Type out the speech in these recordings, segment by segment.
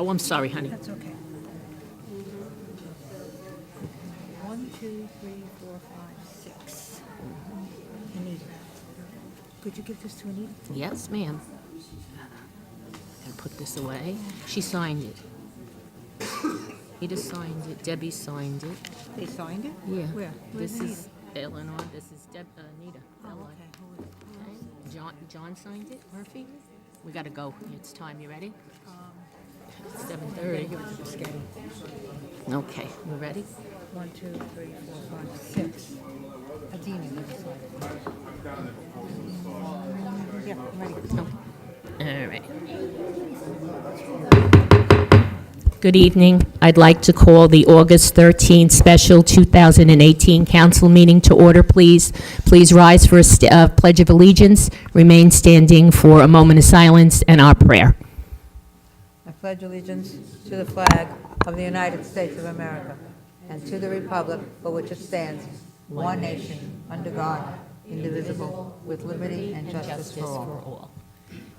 Oh, I'm sorry, honey. That's okay. 1, 2, 3, 4, 5, 6. Anita. Could you give this to Anita? Yes, ma'am. And put this away. She signed it. Peter signed it. Debbie signed it. They signed it? Yeah. Where? Where's This Anita? is Eleanor. This is Anita. Oh, Ella. okay. Hold it. Okay. John signed it. Murphy. We gotta go. It's time. You ready? 7:30. Give it to the schedule. Okay. You ready? 1, 2, 3, 4, 5, 6. Adina, never signed it. Yeah, I'm ready. No. All right. Good evening. I'd like to call the August 13th special 2018 council meeting to order, please. Please rise for a pledge of allegiance. Remain standing for a moment of silence and our prayer. I pledge allegiance to the flag of the United States of America and to the republic for which it stands, one nation, under God, indivisible, with liberty and justice for all.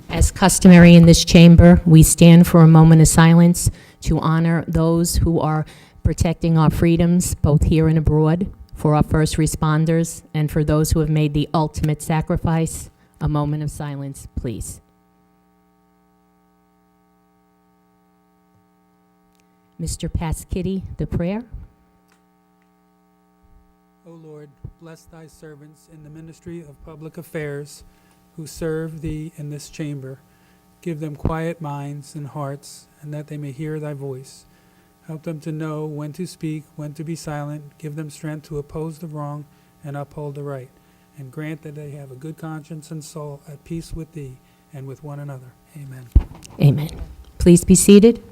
As customary in this chamber, we stand for a moment of silence to honor those who are protecting our freedoms, both here and abroad, for our first responders, and for those who have made the ultimate sacrifice. A moment of silence, please. Mr. Pasquini, the prayer. O Lord, bless thy servants in the ministry of public affairs who serve thee in this chamber. Give them quiet minds and hearts, and that they may hear thy voice. Help them to know when to speak, when to be silent. Give them strength to oppose the wrong and uphold the right. And grant that they have a good conscience and soul at peace with thee and with one another. Amen. Amen. Please be seated.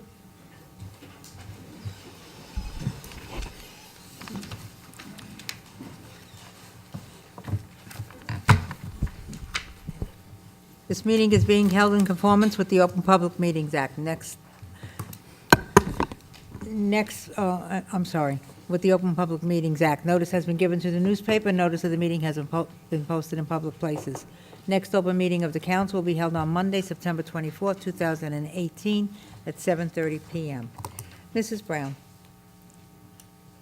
This meeting is being held in conformance with the Open Public Meetings Act. With the Open Public Meetings Act. Notice has been given to the newspaper. Notice of the meeting has been posted in public places. Next open meeting of the council will be held on Monday, September 24th, 2018, at 7:30 p.m. Mrs. Brown.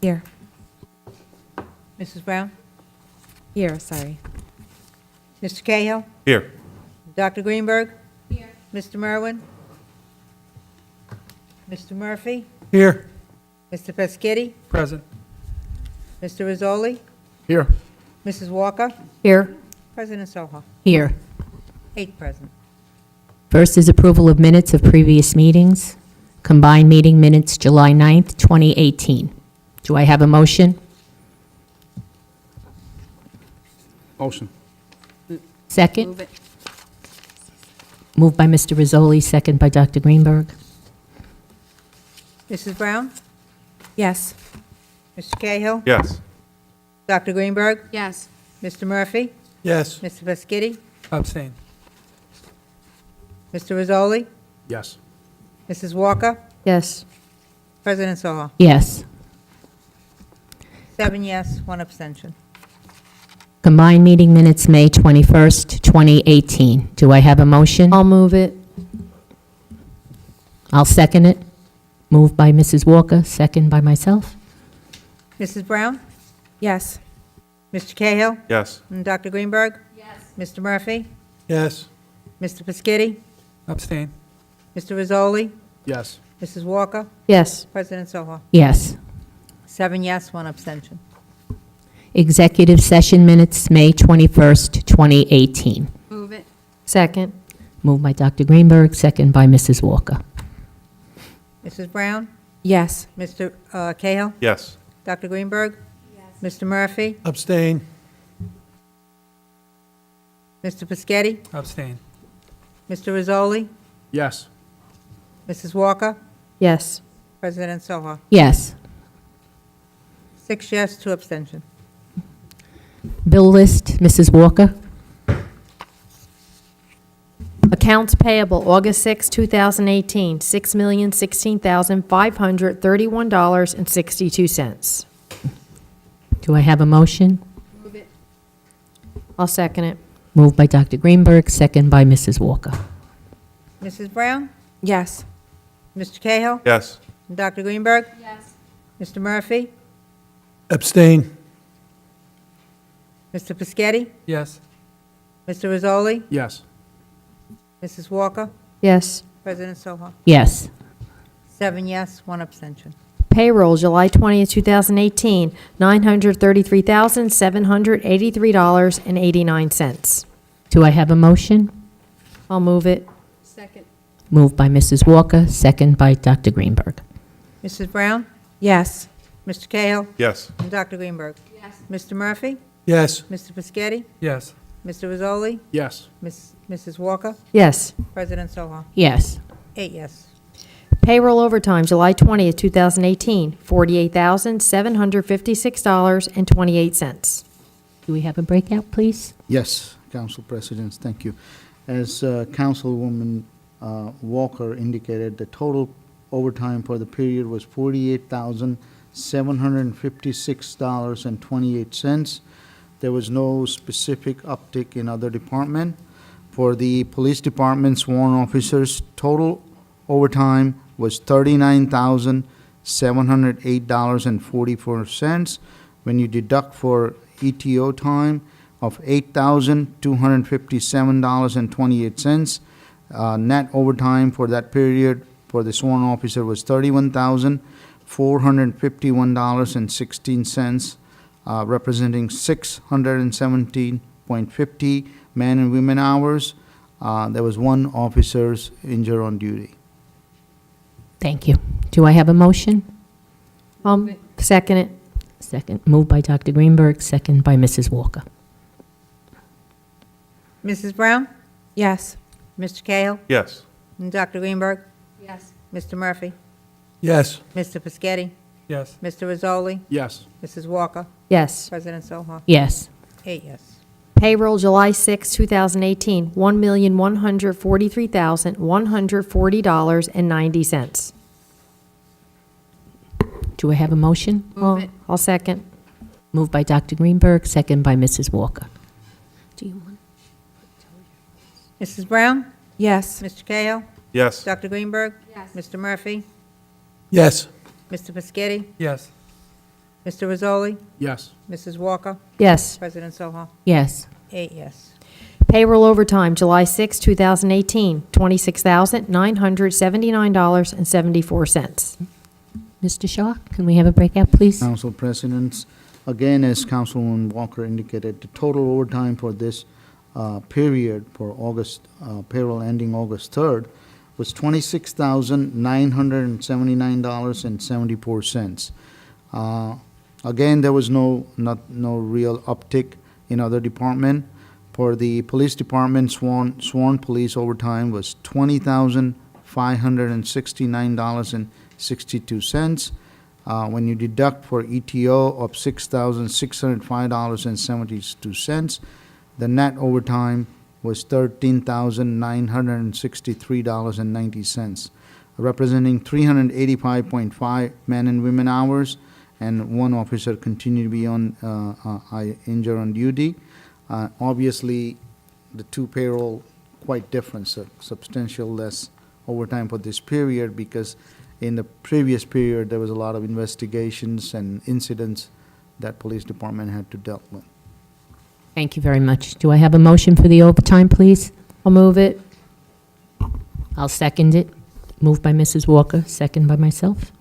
Here. Mrs. Brown? Here, sorry. Mr. Cahill? Here. Dr. Greenberg? Here. Mr. Merwin? Mr. Murphy? Here. Mr. Pescitti? Present. Mr. Rizzoli? Here. Mrs. Walker? Here. President Soha? Here. 8 present. First is approval of minutes of previous meetings. Combined meeting minutes, July 9th, 2018. Do I have a motion? Motion. Second? Move it. Moved by Mr. Rizzoli, second by Dr. Greenberg. Mrs. Brown? Yes. Mr. Cahill? Yes. Dr. Greenberg? Yes. Mr. Murphy? Yes. Mr. Pescitti? Abstain. Mr. Rizzoli? Yes. Mrs. Walker? Yes. President Soha? Yes. 7 yes, 1 abstention. Combined meeting minutes, May 21st, 2018. Do I have a motion? I'll move it. I'll second it. Moved by Mrs. Walker, second by myself. Mrs. Brown? Yes. Mr. Cahill? Yes. And Dr. Greenberg? Yes. Mr. Murphy? Yes. Mr. Pescitti? Abstain. Mr. Rizzoli? Yes. Mrs. Walker? Yes. President Soha? Yes. 7 yes, 1 abstention. Executive session minutes, May 21st, 2018. Move it. Second. Moved by Dr. Greenberg, second by Mrs. Walker. Mrs. Brown? Yes. Mr. Cahill? Yes. Dr. Greenberg? Yes. Mr. Murphy? Abstain. Mr. Pescitti? Abstain. Mr. Rizzoli? Yes. Mrs. Walker? Yes. President Soha? Yes. 6 yes, 2 abstention. Bill list, Mrs. Walker. Accounts payable, August 6, 2018, $6,016,531.62. Do I have a motion? I'll second it. Moved by Dr. Greenberg, second by Mrs. Walker. Mrs. Brown? Yes. Mr. Cahill? Yes. Dr. Greenberg? Yes. Mr. Murphy? Abstain. Mr. Pescetti? Yes. Mr. Rizzoli? Yes. Mrs. Walker? Yes. President Soha? Yes. 7 yes, 1 abstention. Payroll, July 20th, 2018, $933,783.89. Do I have a motion? I'll move it. Second. Moved by Mrs. Walker, second by Dr. Greenberg. Mrs. Brown? Yes. Mr. Cahill? Yes. And Dr. Greenberg? Yes. Mr. Murphy? Yes. Mr. Pescetti? Yes. Mr. Rizzoli? Yes. Mrs. Walker? Yes. President Soha? Yes. 8 yes. Payroll overtime, July 20th, 2018, $48,756.28. Do we have a breakout, please? Yes, Council President, thank you. As Councilwoman Walker indicated, the total overtime for the period was $48,756.28. There was no specific uptick in other department. For the police department sworn officers, total overtime was $39,708.44. When you deduct for ETO time of $8,257.28, net overtime for that period for the sworn officer was $31,451.16, representing 617.50 man and women hours. There was 1 officer's injured on duty. Thank you. Do I have a motion? Second it. Second. Moved by Dr. Greenberg, second by Mrs. Walker. Mrs. Brown? Yes. Mr. Cahill? Yes. And Dr. Greenberg? Yes. Mr. Murphy? Yes. Mr. Pescetti? Yes. Mr. Rizzoli? Yes. Mrs. Walker? Yes. President Soha? Yes. 8 yes. Payroll, July 6, 2018, $1,143,140.90. Do I have a motion? Move it. I'll second. Moved by Dr. Greenberg, second by Mrs. Walker. Do you want? Mrs. Brown? Yes. Mr. Cahill? Yes. Dr. Greenberg? Yes. Mr. Murphy? Yes. Mr. Pescetti? Yes. Mr. Rizzoli? Yes. Mrs. Walker? Yes. President Soha? Yes. 8 yes. Payroll overtime, July 6, 2018, $26,979.74. Mr. Shaw, can we have a breakout, please? Council Presidents, again, as Councilwoman Walker indicated, the total overtime for this period for August, payroll ending August 3rd, was $26,979.74. Again, there was no real uptick in other department. For the police department, sworn police overtime was $20,569.62. When you deduct for ETO of $6,605.72, the net overtime was $13,963.90, representing 385.5 men and women hours, and 1 officer continued to be on injured on duty. Obviously, the 2 payroll quite different, so substantial less overtime for this period, because in the previous period there was a lot of investigations and incidents that police department had to deal with. Thank you very much. Do I have a motion for the overtime, please? I'll move it. I'll second it. Moved by Mrs. Walker, second by myself.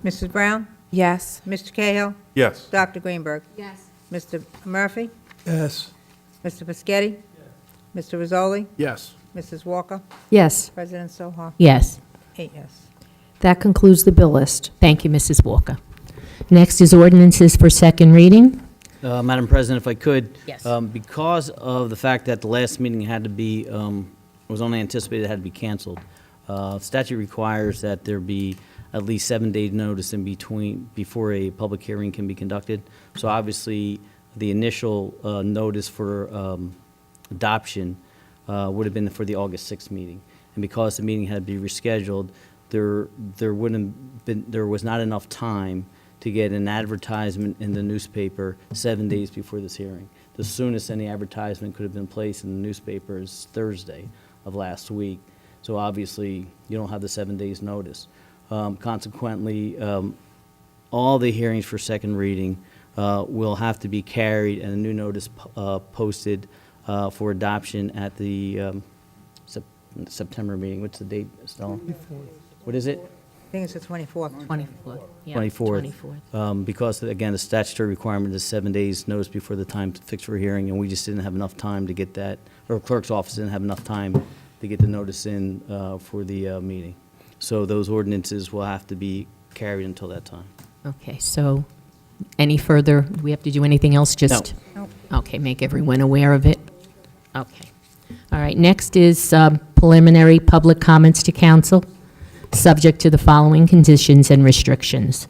Mrs. Brown? Yes. Mr. Cahill? Yes. Dr. Greenberg? Yes. Mr. Murphy? Yes. Mr. Pescetti? Mr. Rizzoli? Yes. Mrs. Walker? Yes. President Soha? Yes. 8 yes. That concludes the bill list. Thank you, Mrs. Walker. Next is ordinances for second reading. Madam President, if I could. Yes. Because of the fact that the last meeting had to be, was only anticipated, it had to be canceled, statute requires that there be at least 7 days' notice in between, before a public hearing can be conducted. So obviously, the initial notice for adoption would have been for the August 6th meeting. And because the meeting had to be rescheduled, there was not enough time to get an advertisement in the newspaper 7 days before this hearing. The soonest any advertisement could have been placed in the newspaper is Thursday of last week. So obviously, you don't have the 7 days' notice. Consequently, all the hearings for second reading will have to be carried and a new notice posted for adoption at the September meeting. What's the date, Stella? What is it? I think it's the 24th. 24th. Yeah, 24th. 24th. Because, again, the statutory requirement is 7 days notice before the time fixed for a hearing, and we just didn't have enough time to get that, or clerk's office didn't have enough time to get the notice in for the meeting. So those ordinances will have to be carried until that time. Okay, so any further, do we have to do anything else? Just Nope. Okay, make everyone aware of it. Okay. All right, next is preliminary public comments to council, subject to the following conditions and restrictions.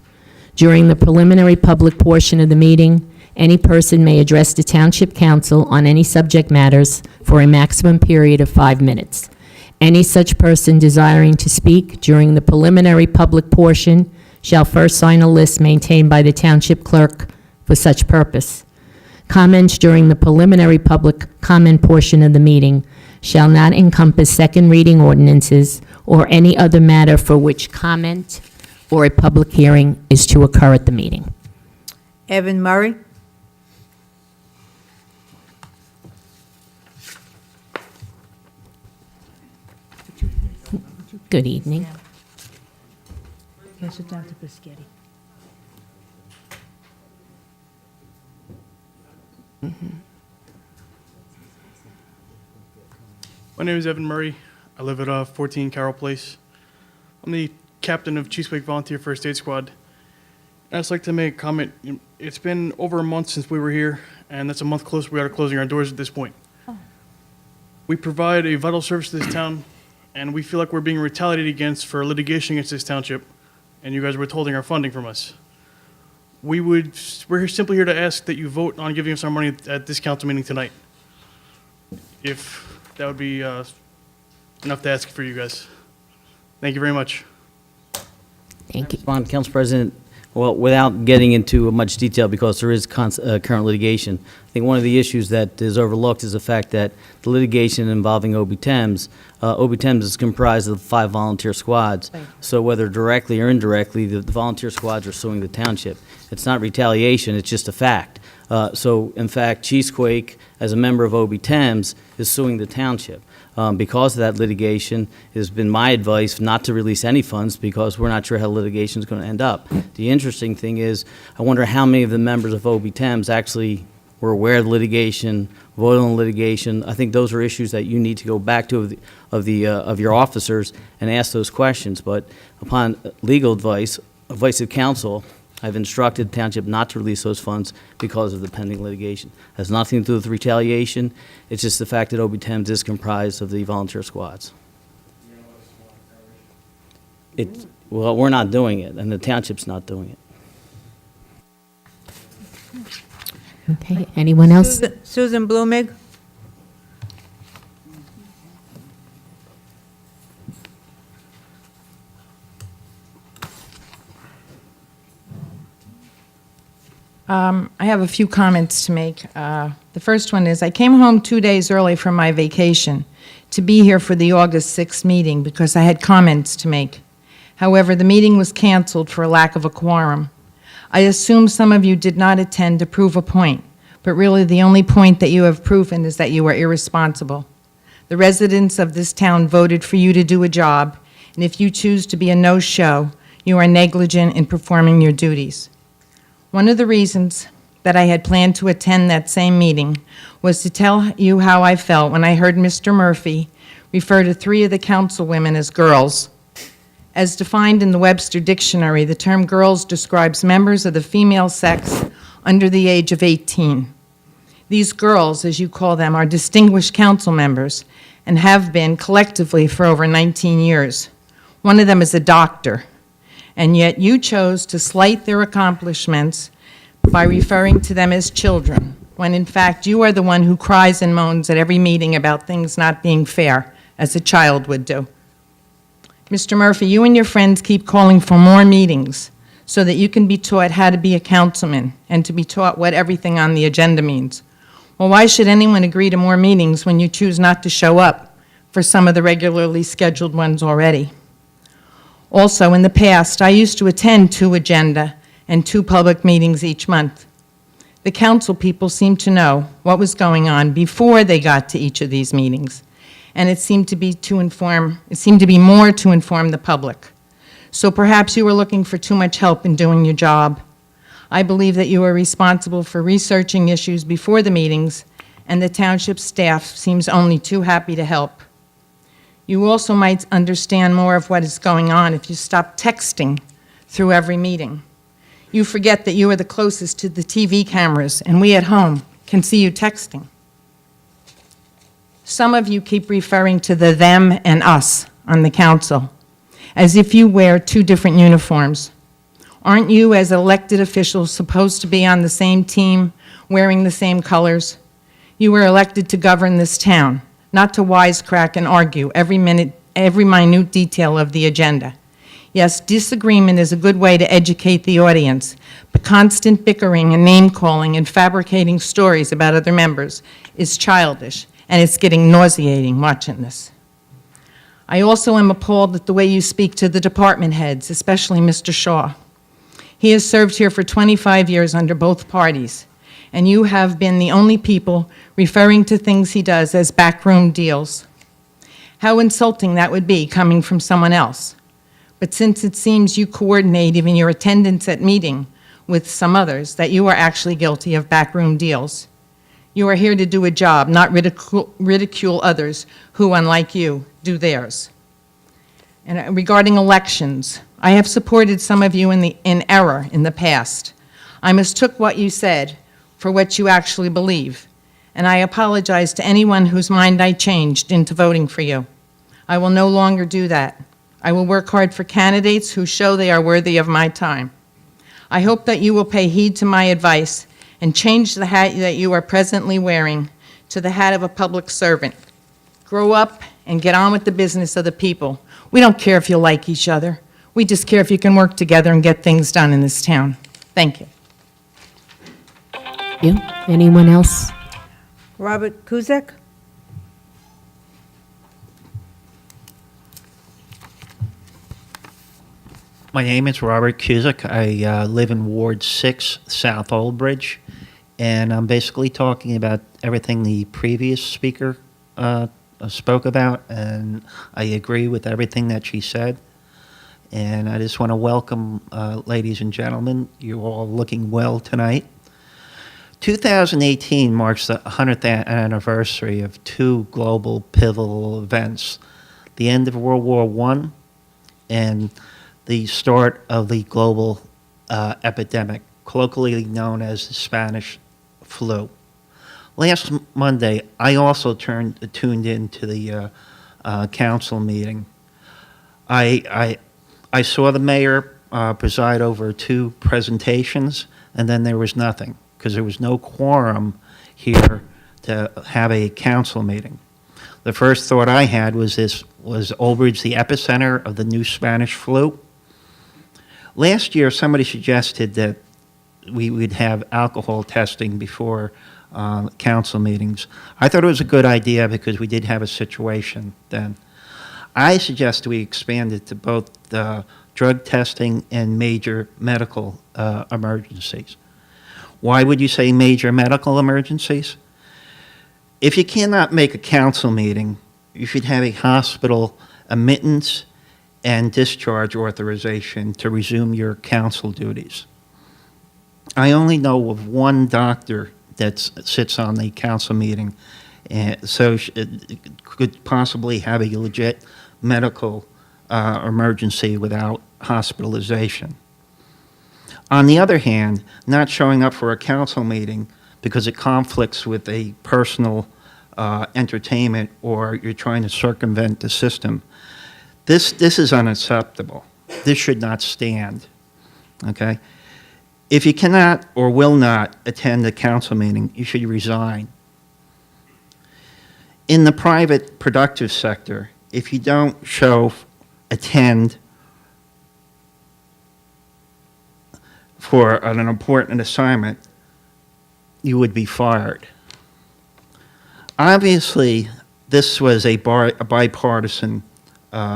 During the preliminary public portion of the meeting, any person may address the Township Council on any subject matters for a maximum period of 5 minutes. Any such person desiring to speak during the preliminary public portion shall first sign a list maintained by the Township Clerk for such purpose. Comments during the preliminary public comment portion of the meeting shall not encompass second reading ordinances or any other matter for which comment or a public hearing is to occur at the meeting. Evan Murray? Good evening. Yes, it's Dr. Biscotti. My name is Evan Murray. I live at 14 Carroll Place. I'm the captain of Chesapeake Volunteer First Aid Squad. I'd just like to make a comment. It's been over a month since we were here, and that's a month closer we are closing our doors at this point. We provide a vital service to this town, and we feel like we're being retaliated against for litigation against this township, and you guys are withholding our funding from us. We're simply here to ask that you vote on giving us our money at this council meeting tonight. If that would be enough to ask for you guys. Thank you very much. Thank you. Respond, Council President. Well, without getting into much detail, because there is current litigation, I think one of the issues that is overlooked is the fact that the litigation involving OB-TEMS, OB-TEMS is comprised of 5 volunteer squads. Right. So whether directly or indirectly, the volunteer squads are suing the township. It's not retaliation, it's just a fact. So, in fact, Cheesequake, as a member of OB-TEMS, is suing the township. Because of that litigation, it has been my advice not to release any funds because we're not sure how litigation is going to end up. The interesting thing is, I wonder how many of the members of OB-TEMS actually were aware of the litigation, voted on litigation. I think those are issues that you need to go back to of your officers and ask those questions. But upon legal advice of counsel, I've instructed the township not to release those funds because of the pending litigation. It has nothing to do with retaliation. It's just the fact that OB-TEMS is comprised of the volunteer squads. Well, we're not doing it, and the township's not doing it. Okay, anyone else? Susan Blumig? I have a few comments to make. The first one is, I came home 2 days early from my vacation to be here for the August 6th meeting because I had comments to make. However, the meeting was canceled for lack of a quorum. I assume some of you did not attend to prove a point, but really the only point that you have proven is that you are irresponsible. The residents of this town voted for you to do a job, and if you choose to be a no-show, you are negligent in performing your duties. One of the reasons that I had planned to attend that same meeting was to tell you how I felt when I heard Mr. Murphy refer to 3 of the councilwomen as girls. As defined in the Webster Dictionary, the term girls describes members of the female sex under the age of 18. These girls, as you call them, are distinguished council members and have been collectively for over 19 years. One of them is a doctor. And yet you chose to slight their accomplishments by referring to them as children, when in fact you are the one who cries and moans at every meeting about things not being fair, as a child would do. Mr. Murphy, you and your friends keep calling for more meetings so that you can be taught how to be a councilman and to be taught what everything on the agenda means. Well, why should anyone agree to more meetings when you choose not to show up for some of the regularly scheduled ones already. Also, in the past, I used to attend 2 agenda and 2 public meetings each month. The council people seemed to know what was going on before they got to each of these meetings, and it seemed to be more to inform the public. So perhaps you were looking for too much help in doing your job. I believe that you are responsible for researching issues before the meetings, and the township staff seems only too happy to help. You also might understand more of what is going on if you stop texting through every meeting. You forget that you are the closest to the TV cameras, and we at home can see you texting. Some of you keep referring to the them and us on the council, as if you wear 2 different uniforms. Aren't you, as elected officials, supposed to be on the same team, wearing the same colors? You were elected to govern this town, not to wisecrack and argue every minute detail of the agenda. Yes, disagreement is a good way to educate the audience, but constant bickering and name-calling and fabricating stories about other members is childish, and it's getting nauseating watching this. I also am appalled at the way you speak to the department heads, especially Mr. Shaw. He has served here for 25 years under both parties, and you have been the only people referring to things he does as backroom deals. How insulting that would be coming from someone else. But since it seems you coordinate even your attendance at meeting with some others, that you are actually guilty of backroom deals. You are here to do a job, not ridicule others who, unlike you, do theirs. And regarding elections, I have supported some of you in error in the past. I mistook what you said for what you actually believe, and I apologize to anyone whose mind I changed into voting for you. I will no longer do that. I will work hard for candidates who show they are worthy of my time. I hope that you will pay heed to my advice and change the hat that you are presently wearing to the hat of a public servant. Grow up and get on with the business of the people. We don't care if you like each other. We just care if you can work together and get things done in this town. Thank you. You? Anyone else? Robert Kuzak? My name is Robert Cusick. I live in Ward 6, South Old Bridge, and I'm basically talking about everything the previous speaker spoke about, and I agree with everything that she said. And I just want to welcome, ladies and gentlemen, you're all looking well tonight. 2018 marks the 100th anniversary of 2 global pivotal events, the end of World War I and the start of the global epidemic, colloquially known as the Spanish flu. Last Monday, I also tuned into the council meeting. I saw the mayor preside over 2 presentations, and then there was nothing, because there was no quorum here to have a council meeting. The first thought I had was Old Bridge the epicenter of the new Spanish flu? Last year, somebody suggested that we would have alcohol testing before council meetings. I thought it was a good idea because we did have a situation then. I suggest we expand it to both drug testing and major medical emergencies. Why would you say major medical emergencies? If you cannot make a council meeting, you should have a hospital admittance and discharge authorization to resume your council duties. I only know of 1 doctor that sits on the council meeting, and so could possibly have a legit medical emergency without hospitalization. On the other hand, not showing up for a council meeting because it conflicts with a personal entertainment or you're trying to circumvent the system, this is unacceptable. This should not stand, okay? If you cannot or will not attend a council meeting, you should resign. In the private productive sector, if you don't attend for an important assignment, you would be fired. Obviously, this was a bipartisan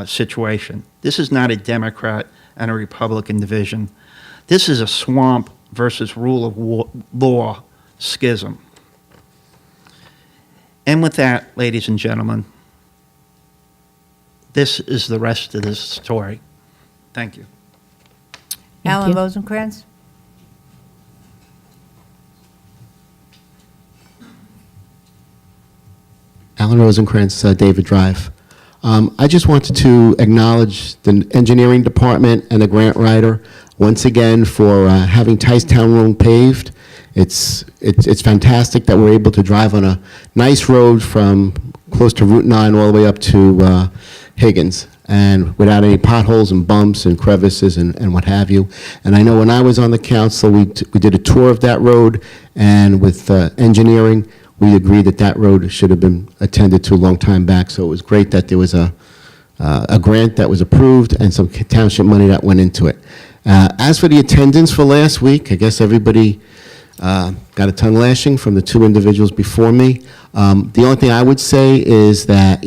situation. This is not a Democrat and a Republican division. This is a swamp versus rule of law schism. And with that, ladies and gentlemen, this is the rest of this story. Thank you. Alan you. Rosencrantz? Alan Rosencrantz, David Drive. I just wanted to acknowledge the engineering department and the grant writer once again for having Ticetown Road paved. It's fantastic that we're able to drive on a nice road from close to Route 9 all the way up to Higgins, and without any potholes and bumps and crevices and what have you. And I know when I was on the council, we did a tour of that road, and with engineering, we agreed that that road should have been attended to a long time back. So it was great that there was a grant that was approved and some township money that went into it. As for the attendance for last week, I guess everybody got a tongue lashing from the two individuals before me. The only thing I would say is that,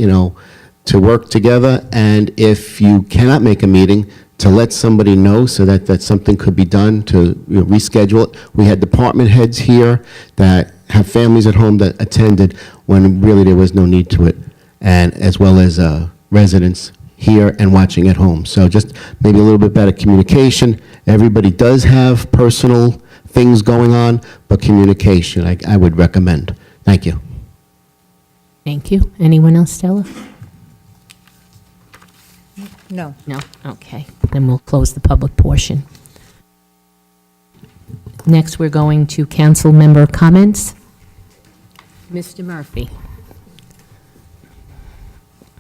to work together, and if you cannot make a meeting, to let somebody know so that something could be done to reschedule it. We had department heads here that have families at home that attended when really there was no need to it, and as well as residents here and watching at home. So just maybe a little bit better communication. Everybody does have personal things going on, but communication I would recommend. Thank you. Thank you. Anyone else, Stella? No. No? Okay. Then we'll close the public portion. Next, we're going to council member comments. Mr. Murphy.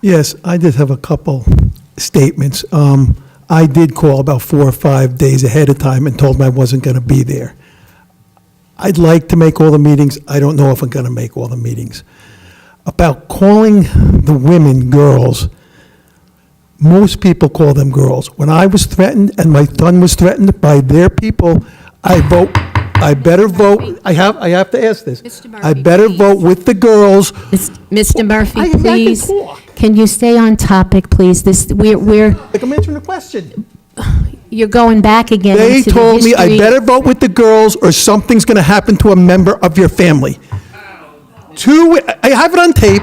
Yes, I did have a couple statements. I did call about 4 or 5 days ahead of time and told them I wasn't going to be there. I'd like to make all the meetings. I don't know if I'm going to make all the meetings. About calling the women girls, most people call them girls. When I was threatened and my son was threatened by their people, I better vote. I have to ask this. Mr. Murphy, I better please. vote with the girls. Mr. Murphy, I can please, talk. can you stay on topic, please? We're Like I'm answering the question. you're going back again They into the told me I history. better vote with the girls or something's going to happen to a member of your family. I have it on tape,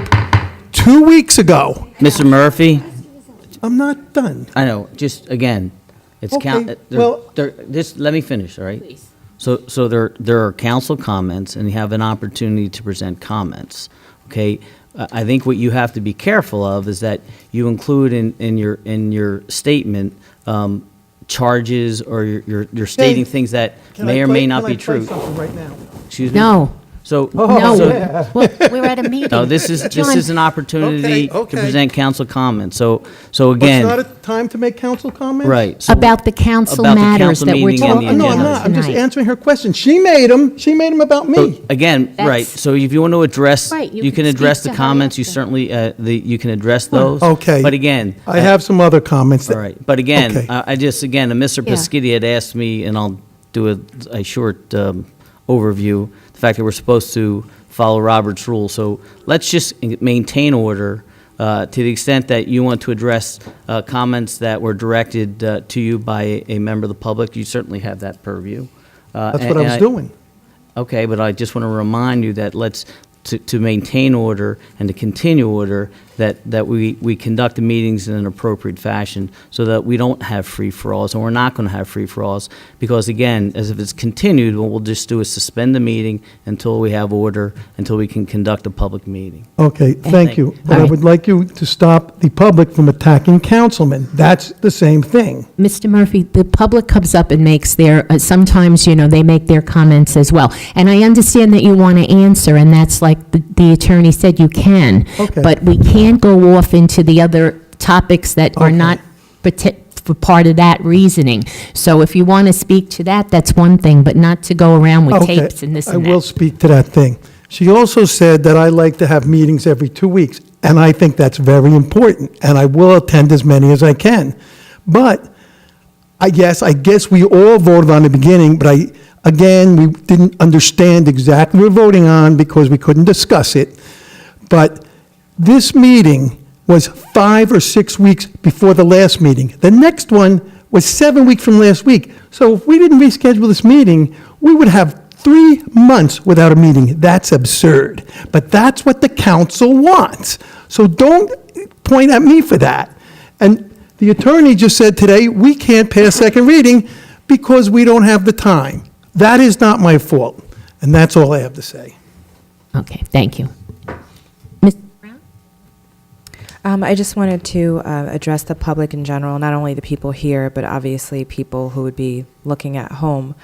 2 weeks ago. Mr. Murphy, I'm not done. I know, just again, it's Okay, well- just let me finish, all right? Please. So there are council comments, and you have an opportunity to present comments, okay? I think what you have to be careful of is that you include in your statement charges, or you're stating things that may or may not be true. Can I play something right now? Excuse me? No, So, no, so- we're at a meeting. no, this is an opportunity to Okay. present council comments. So It's not again, a time to make council comments? right. so- About the council About the matters council that we're meeting and talking the No, about I'm not. I'm just tonight. answering her question. She made them about So, me. again, right, That's- so if you want to address, Right, you you can can address speak the to her comments, you after. certainly, you can address those. Okay. But again. I have some other comments. All right, but again, Okay. I just, again, Mr. Yeah. Pescitti had asked me, and I'll do a short overview, the fact that we're supposed to follow Robert's rules. So let's just maintain order to the extent that you want to address comments that were directed to you by a member of the public. You certainly have that purview. That's what I was doing. Okay, but I just want to remind you that to maintain order and to continue order, that we conduct the meetings in an appropriate fashion so that we don't have free-for-alls, and we're not going to have free-for-alls, because again, as if it's continued, what we'll just do is suspend the meeting until we have order, until we can conduct a public meeting. Okay, thank you. But I right. would like you to stop the public from attacking councilmen. That's the same thing. Mr. Murphy, the public comes up and makes their, sometimes, they make their comments as well. And I understand that you want to answer, and that's like the attorney said, you can. Okay. But we can't go off into the other topics that are Okay. not for part of that reasoning. So if you want to speak to that, that's one thing, but not to go around with Okay, tapes and this and I will that. speak to that thing. She also said that I like to have meetings every 2 weeks, and I think that's very important, and I will attend as many as I can. But I guess we all voted on the beginning, but again, we didn't understand exactly what we're voting on because we couldn't discuss it. But This meeting was 5 or 6 weeks before the last meeting. The next one was 7 weeks from last week. So if we didn't reschedule this meeting, we would have 3 months without a meeting. That's absurd. But that's what the council wants. So don't point at me for that. And the attorney just said today, we can't pass second reading because we don't have the time. That is not my fault. And that's all I have to say. Okay, thank you. Ms. Brown? I just wanted to address the public in general, not only the people here, but obviously people who would be looking at home.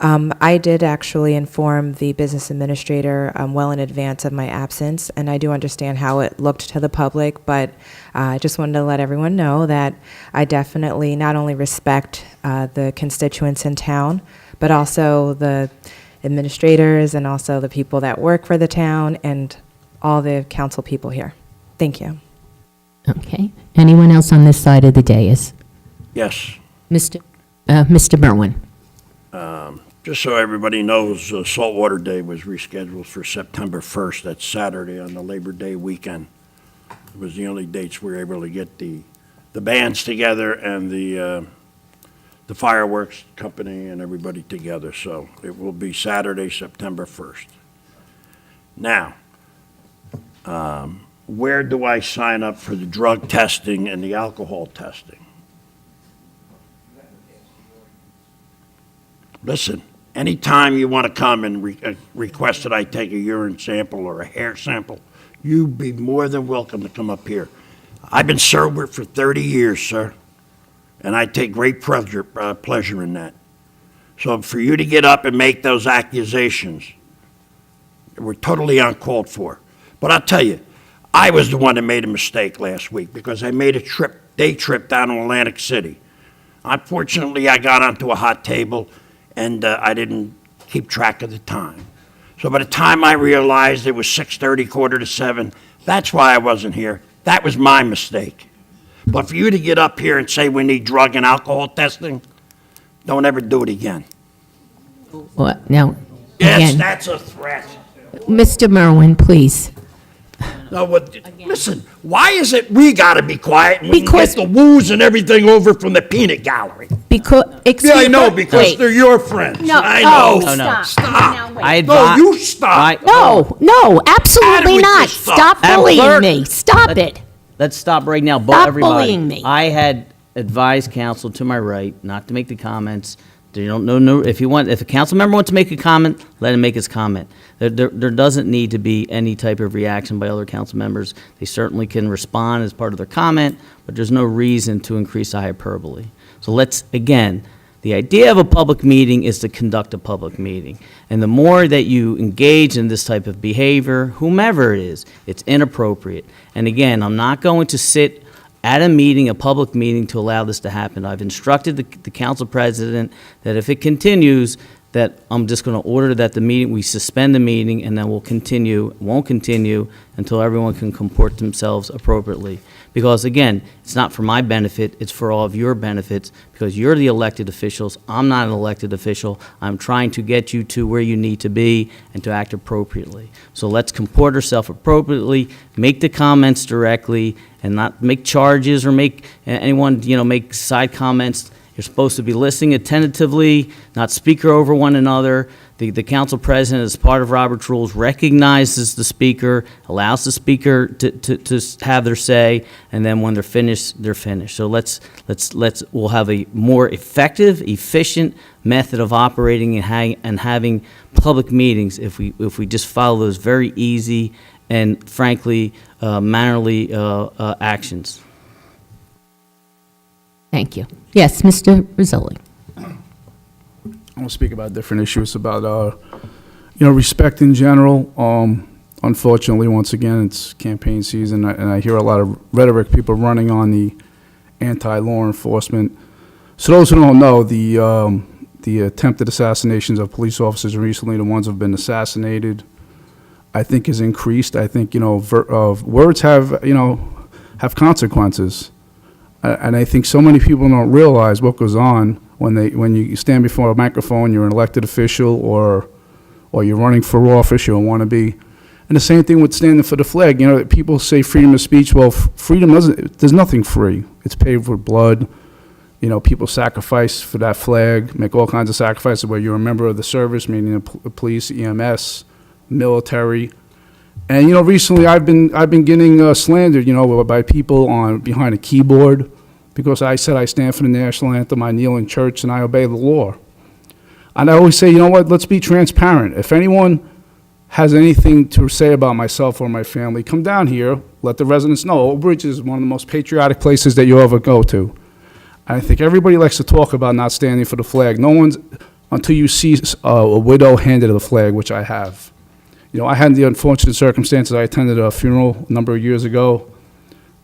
I did actually inform the business administrator well in advance of my absence, and I do understand how it looked to the public, but I just wanted to let everyone know that I definitely not only respect the constituents in town, but also the administrators and also the people that work for the town and all the council people here. Thank you. Okay. Anyone else on this side of the dais? Yes. Mr. Merwin? Just so everybody knows, Saltwater Day was rescheduled for September 1st. That's Saturday on the Labor Day weekend. It was the only dates we were able to get the bands together and the fireworks company and everybody together. So it will be Saturday, September 1st. Now, where do I sign up for the drug testing and the alcohol testing? Listen, anytime you want to come and request that I take a urine sample or a hair sample, you'd be more than welcome to come up here. I've been sober for 30 years, sir, and I take great pleasure in that. So for you to get up and make those accusations were totally uncalled for. But I'll tell you, I was the one that made a mistake last week because I made a day trip down to Atlantic City. Unfortunately, I got onto a hot table and I didn't keep track of the time. So by the time I realized it was 6:30, 6:45, that's why I wasn't here. That was my mistake. But for you to get up here and say we need drug and alcohol testing, don't ever do it again. What? Now, Yes, again, that's a threat. Mr. Merwin, please. No, listen, why is it we gotta be quiet and we can Because- get the woos and everything over from the peanut gallery? Because, Yeah, I know, me, because wait. they're your friends. No, I oh, know. no. stop. Stop. Now, I wait. No, advise. you stop. No, absolutely we not. just stop? Stop Madam bullying Clerk, me. Stop it. Let's stop right now, Stop everybody. bullying me. I had advised counsel to my right not to make the comments. You don't know, if a council member wants to make a comment, let him make his comment. There doesn't need to be any type of reaction by other council members. They certainly can respond as part of their comment, but there's no reason to increase the hyperbole. So let's, again, the idea of a public meeting is to conduct a public meeting. And the more that you engage in this type of behavior, whomever it is, it's inappropriate. And again, I'm not going to sit at a meeting, a public meeting, to allow this to happen. I've instructed the council president that if it continues, that I'm just going to order that we suspend the meeting, and then won't continue until everyone can comport themselves appropriately. Because again, it's not for my benefit, it's for all of your benefits, because you're the elected officials, I'm not an elected official. I'm trying to get you to where you need to be and to act appropriately. So let's comport ourselves appropriately, make the comments directly, and not make charges or make anyone, make side comments. You're supposed to be listening attentively, not speaker over one another. The council president, as part of Robert's rules, recognizes the speaker, allows the speaker to have their say, and then when they're finished, they're finished. So we'll have a more effective, efficient method of operating and having public meetings if we just follow those very easy and frankly mannerly actions. Thank you. Yes, Mr. Rizzoli. I want to speak about different issues about, respect in general. Unfortunately, once again, it's campaign season, and I hear a lot of rhetoric, people running on the anti-law enforcement. So those who don't know, the attempted assassinations of police officers recently, the ones who have been assassinated, I think has increased. I think, words have consequences. And I think so many people don't realize what goes on when you stand before a microphone, you're an elected official, or you're running for office, you want to be. And the same thing with standing for the flag. You know, people say freedom of speech. Well, freedom doesn't, there's nothing free. It's paid with blood. You know, people sacrifice for that flag, make all kinds of sacrifices, whether you're a member of the service, meaning the police, EMS, military. And, you know, recently I've been getting slandered, you know, by people behind a keyboard because I said I stand for the national anthem, I kneel in church, and I obey the law. And I always say, you know what, let's be transparent. If anyone has anything to say about myself or my family, come down here, let the residents know. Old Bridge is one of the most patriotic places that you'll ever go to. I think everybody likes to talk about not standing for the flag. No one's, until you see a widow handed the flag, which I have. You know, I had the unfortunate circumstances. I attended a funeral a number of years ago,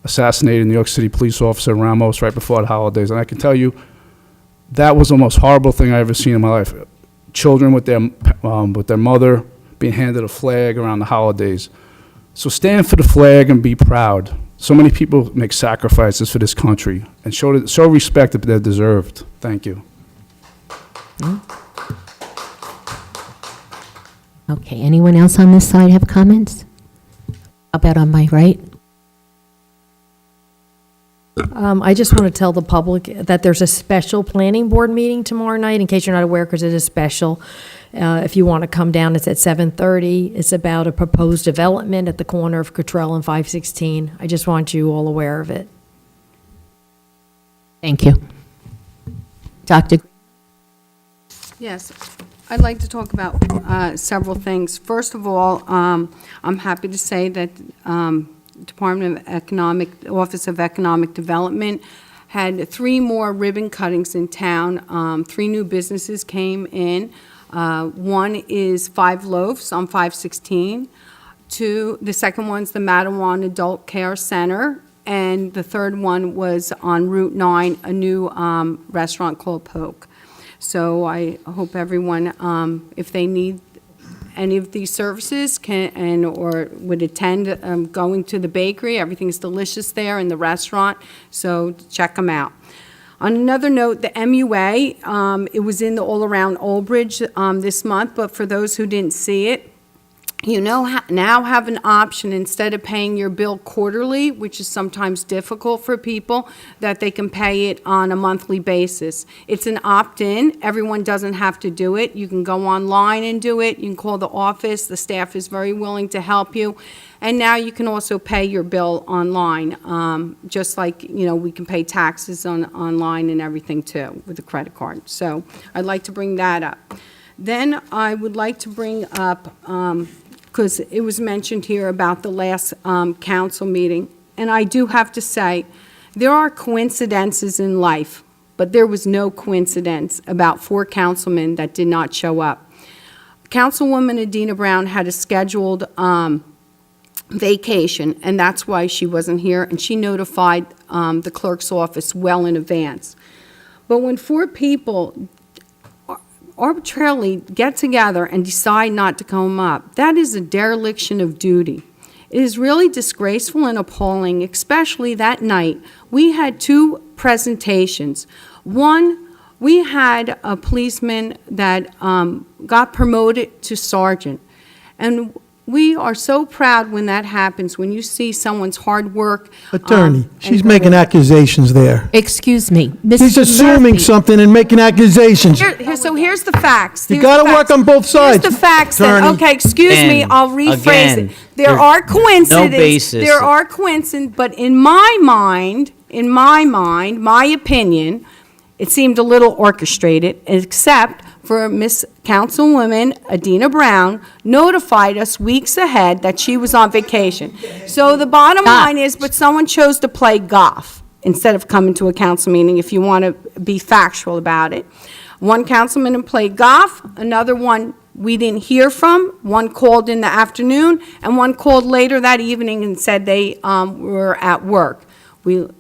assassinated New York City police officer Ramos right before the holidays. And I can tell you, that was the most horrible thing I ever seen in my life. Children with their mother being handed a flag around the holidays. So stand for the flag and be proud. So many people make sacrifices for this country and show respect that they're deserved. Thank you. Okay, anyone else on this side have comments? How about on my right? I just want to tell the public that there's a special planning board meeting tomorrow night, in case you're not aware, because it is special. If you want to come down, it's at 7:30. It's about a proposed development at the corner of Cottrell and 516. I just want you all aware of it. Thank you. Dr. Yes, I'd like to talk about several things. First of all, I'm happy to say that Department of Office of Economic Development had 3 more ribbon cuttings in town. 3 new businesses came in. One is 5 Loaves on 516. The second one's the Matawan Adult Care Center. And the third one was on Route 9, a new restaurant called Poke. So I hope everyone, if they need any of these services or would attend going to the bakery. Everything's delicious there in the restaurant, so check them out. On another note, the MUA, it was in the all around Old Bridge this month, but for those who didn't see it, you now have an option, instead of paying your bill quarterly, which is sometimes difficult for people, that they can pay it on a monthly basis. It's an opt-in. Everyone doesn't have to do it. You can go online and do it. You can call the office. The staff is very willing to help you. And now you can also pay your bill online, just like, you know, we can pay taxes online and everything too with a credit card. So I'd like to bring that up. Then I would like to bring up, because it was mentioned here about the last council meeting, and I do have to say, there are coincidences in life, but there was no coincidence about 4 councilmen that did not show up. Councilwoman Adina Brown had a scheduled vacation, and that's why she wasn't here, and she notified the clerk's office well in advance. But when 4 people arbitrarily get together and decide not to come up, that is a dereliction of duty. It is really disgraceful and appalling, especially that night. We had 2 presentations. One, we had a policeman that got promoted to sergeant, and we are so proud when that happens, when you see someone's hard work. Attorney, she's making accusations there. Excuse me. She's Mr. assuming Murphy. something and making accusations. So here's the facts. You gotta work on both sides. Here's the facts. Then. Attorney. Okay, excuse me, Again, I'll rephrase again, it. There are coincidences. no basis. There are coincidences, but in my mind, my opinion, it seemed a little orchestrated, except for Miss Councilwoman Adina Brown notified us weeks ahead that she was on vacation. So the bottom line is, but someone chose to play golf instead of coming to a council meeting, if you want to be factual about it. One councilman played golf, another one we didn't hear from. One called in the afternoon, and one called later that evening and said they were at work.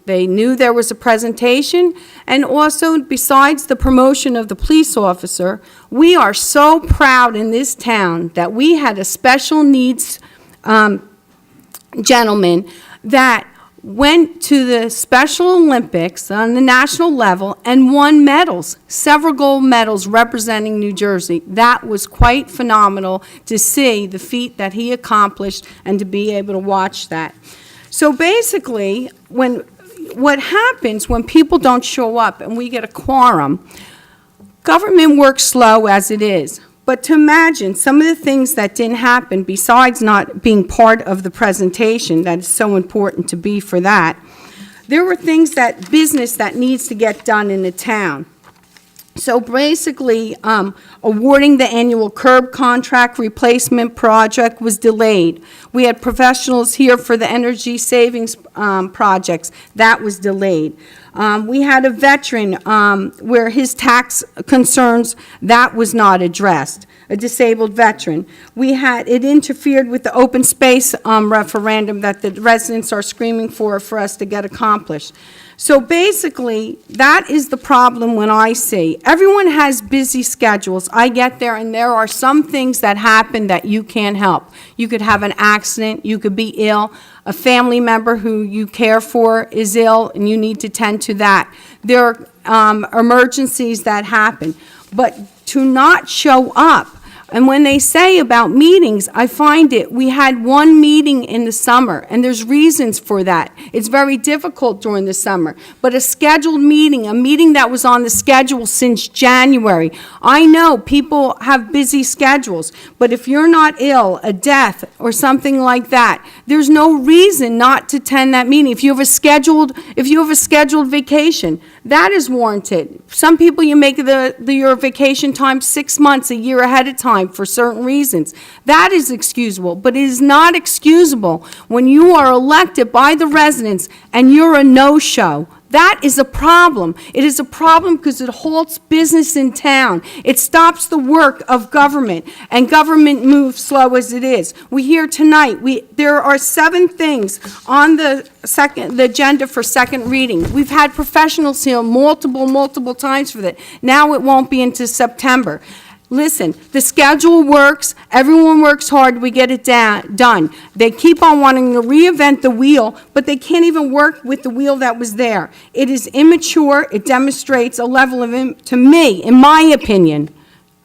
They knew there was a presentation, and also, besides the promotion of the police officer, we are so proud in this town that we had a special needs gentleman that went to the Special Olympics on the national level and won medals, several gold medals representing New Jersey. That was quite phenomenal to see the feat that he accomplished and to be able to watch that. So basically, what happens when people don't show up and we get a quorum, government works slow as it is. But to imagine some of the things that didn't happen, besides not being part of the presentation, that is so important to be for that, there were things that business that needs to get done in the town. So basically, awarding the annual curb contract replacement project was delayed. We had professionals here for the energy savings projects. That was delayed. We had a veteran where his tax concerns, that was not addressed, a disabled veteran. It interfered with the open space referendum that the residents are screaming for us to get accomplished. So basically, that is the problem when I see. Everyone has busy schedules. I get there, and there are some things that happen that you can't help. You could have an accident, you could be ill, a family member who you care for is ill, and you need to tend to that. There are emergencies that happen. But to not show up, and when they say about meetings, I find we had one meeting in the summer, and there's reasons for that. It's very difficult during the summer. But a scheduled meeting, a meeting that was on the schedule since January, I know people have busy schedules, but if you're not ill, a death, or something like that, there's no reason not to attend that meeting. If you have a scheduled vacation, that is warranted. Some people, you make your vacation time 6 months, a year ahead of time for certain reasons. That is excusable, but it is not excusable when you are elected by the residents and you're a no-show. That is a problem. It is a problem because it halts business in town. It stops the work of government, and government moves slow as it is. We hear tonight, there are 7 things on the agenda for second reading. We've had professionals here multiple times for that. Now it won't be into September. Listen, the schedule works, everyone works hard, we get it done. They keep on wanting to reinvent the wheel, but they can't even work with the wheel that was there. It is immature, it demonstrates a level of, to me, in my opinion,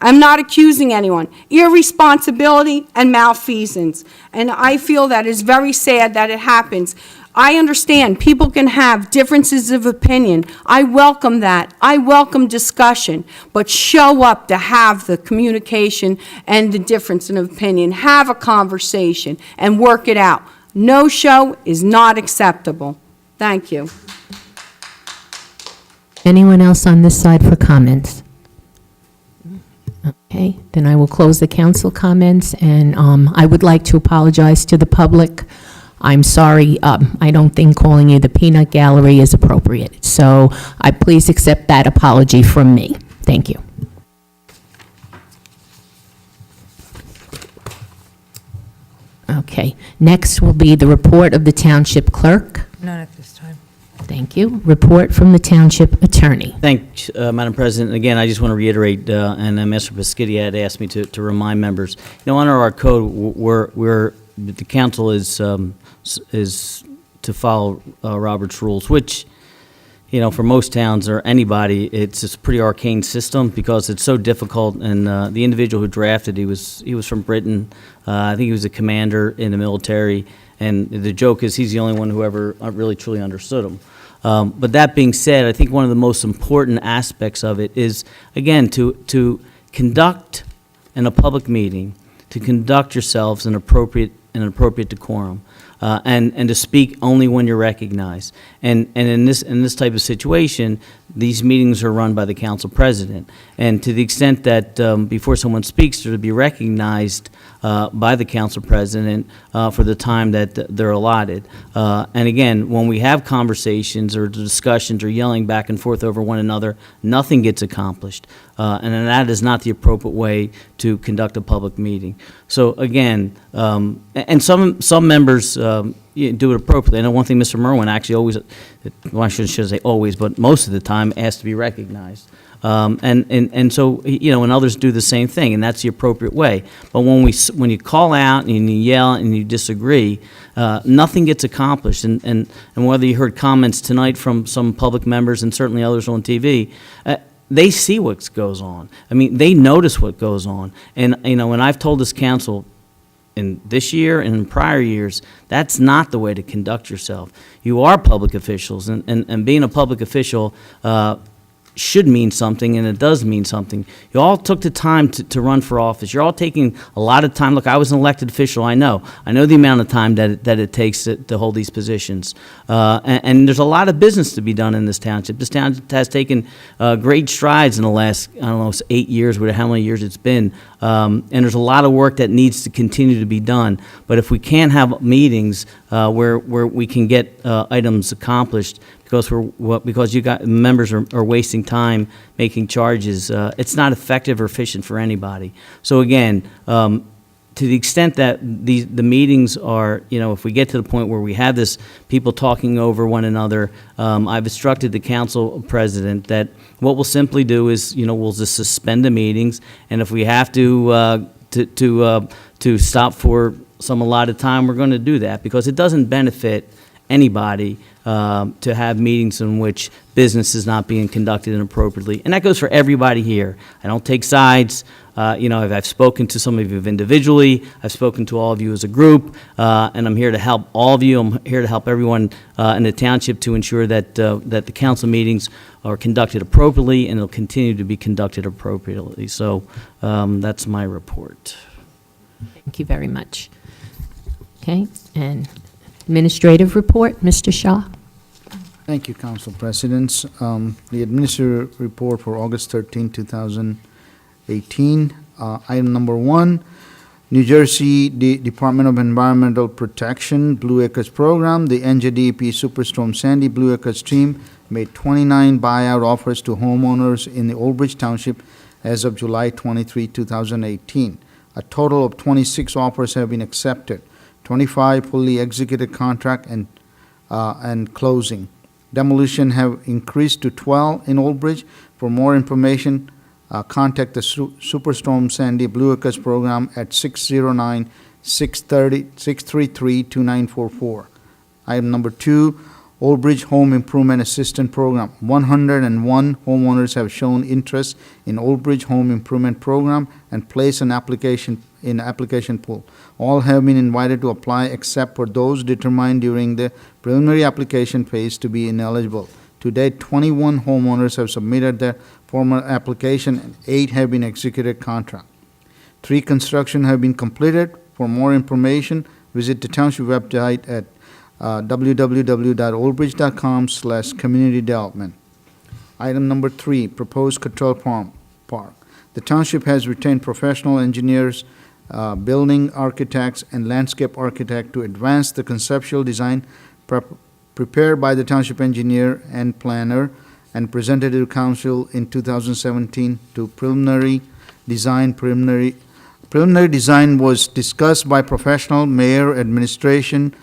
I'm not accusing anyone, irresponsibility and malfeasance. And I feel that is very sad that it happens. I understand people can have differences of opinion. I welcome that. I welcome discussion. But show up to have the communication and the difference in opinion. Have a conversation and work it out. No show is not acceptable. Thank you. Anyone else on this side for comments? Okay, then I will close the council comments, and I would like to apologize to the public. I'm sorry, I don't think calling you the peanut gallery is appropriate. So please accept that apology from me. Thank you. Okay, next will be the report of the township clerk. None at this time. Thank you. Report from the township attorney. Thank you, Madam President. Again, I just want to reiterate, and Mr. Piscitelli had asked me to remind members, under our code, the council is to follow Robert's rules, which, for most towns or anybody, it's a pretty arcane system because it's so difficult. And the individual who drafted, he was from Britain. I think he was a commander in the military. And the joke is he's the only one who ever really truly understood him. But that being said, I think one of the most important aspects of it is, again, to conduct in a public meeting, to conduct yourselves in an appropriate decorum, and to speak only when you're recognized. And in this type of situation, these meetings are run by the council president. And to the extent that before someone speaks, they're to be recognized by the council president for the time that they're allotted. And again, when we have conversations or discussions or yelling back and forth over one another, nothing gets accomplished. And that is not the appropriate way to conduct a public meeting. So again, and some members do it appropriately. I know one thing Mr. Merwin actually always, well, I shouldn't say always, but most of the time asked to be recognized. And so, and others do the same thing, and that's the appropriate way. But when you call out and you yell and you disagree, nothing gets accomplished. And whether you heard comments tonight from some public members and certainly others on TV, they see what goes on. I mean, they notice what goes on. And, when I've told this council in this year and in prior years, that's not the way to conduct yourself. You are public officials, and being a public official should mean something, and it does mean something. You all took the time to run for office. You're all taking a lot of time. Look, I was an elected official. I know the amount of time that it takes to hold these positions. And there's a lot of business to be done in this township. This township has taken great strides in the last, 8 years, whatever how many years it's been. And there's a lot of work that needs to continue to be done. But if we can't have meetings where we can get items accomplished, because you got members are wasting time making charges, it's not effective or efficient for anybody. So again, to the extent that the meetings are, if we get to the point where we have this people talking over one another, I've instructed the council president that what we'll simply do is, we'll just suspend the meetings, and if we have to stop for some allotted time, we're going to do that, because it doesn't benefit anybody to have meetings in which business is not being conducted inappropriately. And that goes for everybody here. I don't take sides. I've spoken to some of you individually. I've spoken to all of you as a group. And I'm here to help all of you. I'm here to help everyone in the township to ensure that the council meetings are conducted appropriately, and they'll continue to be conducted appropriately. So that's my report. Thank you very much. Okay, and administrative report, Mr. Shaw. Thank you, Council Presidents. The administrative report for August 13, 2018. Item number 1, New Jersey Department of Environmental Protection Blue Acres Program. The NJDEP Superstorm Sandy Blue Acres team made 29 buyout offers to homeowners in the Old Bridge Township as of July 23, 2018. A total of 26 offers have been accepted. 25 fully executed contract and closing. Demolition have increased to 12 in Old Bridge. For more information, contact the Superstorm Sandy Blue Acres program at 609-633-2944. Item number 2, Old Bridge Home Improvement Assistance Program. 101 homeowners have shown interest in Old Bridge Home Improvement Program and placed an application in application pool. All have been invited to apply except for those determined during the preliminary application phase to be ineligible. To date, 21 homeowners have submitted their formal application and 8 have been executed contract. 3 construction have been completed. For more information, visit the township website at www.oldbridge.com/community development. Item number 3, proposed control park. The township has retained professional engineers, building architects, and landscape architect to advance the conceptual design prepared by the township engineer and planner and presented to council in 2017 to preliminary design. Preliminary design was discussed by professional, mayor, administration,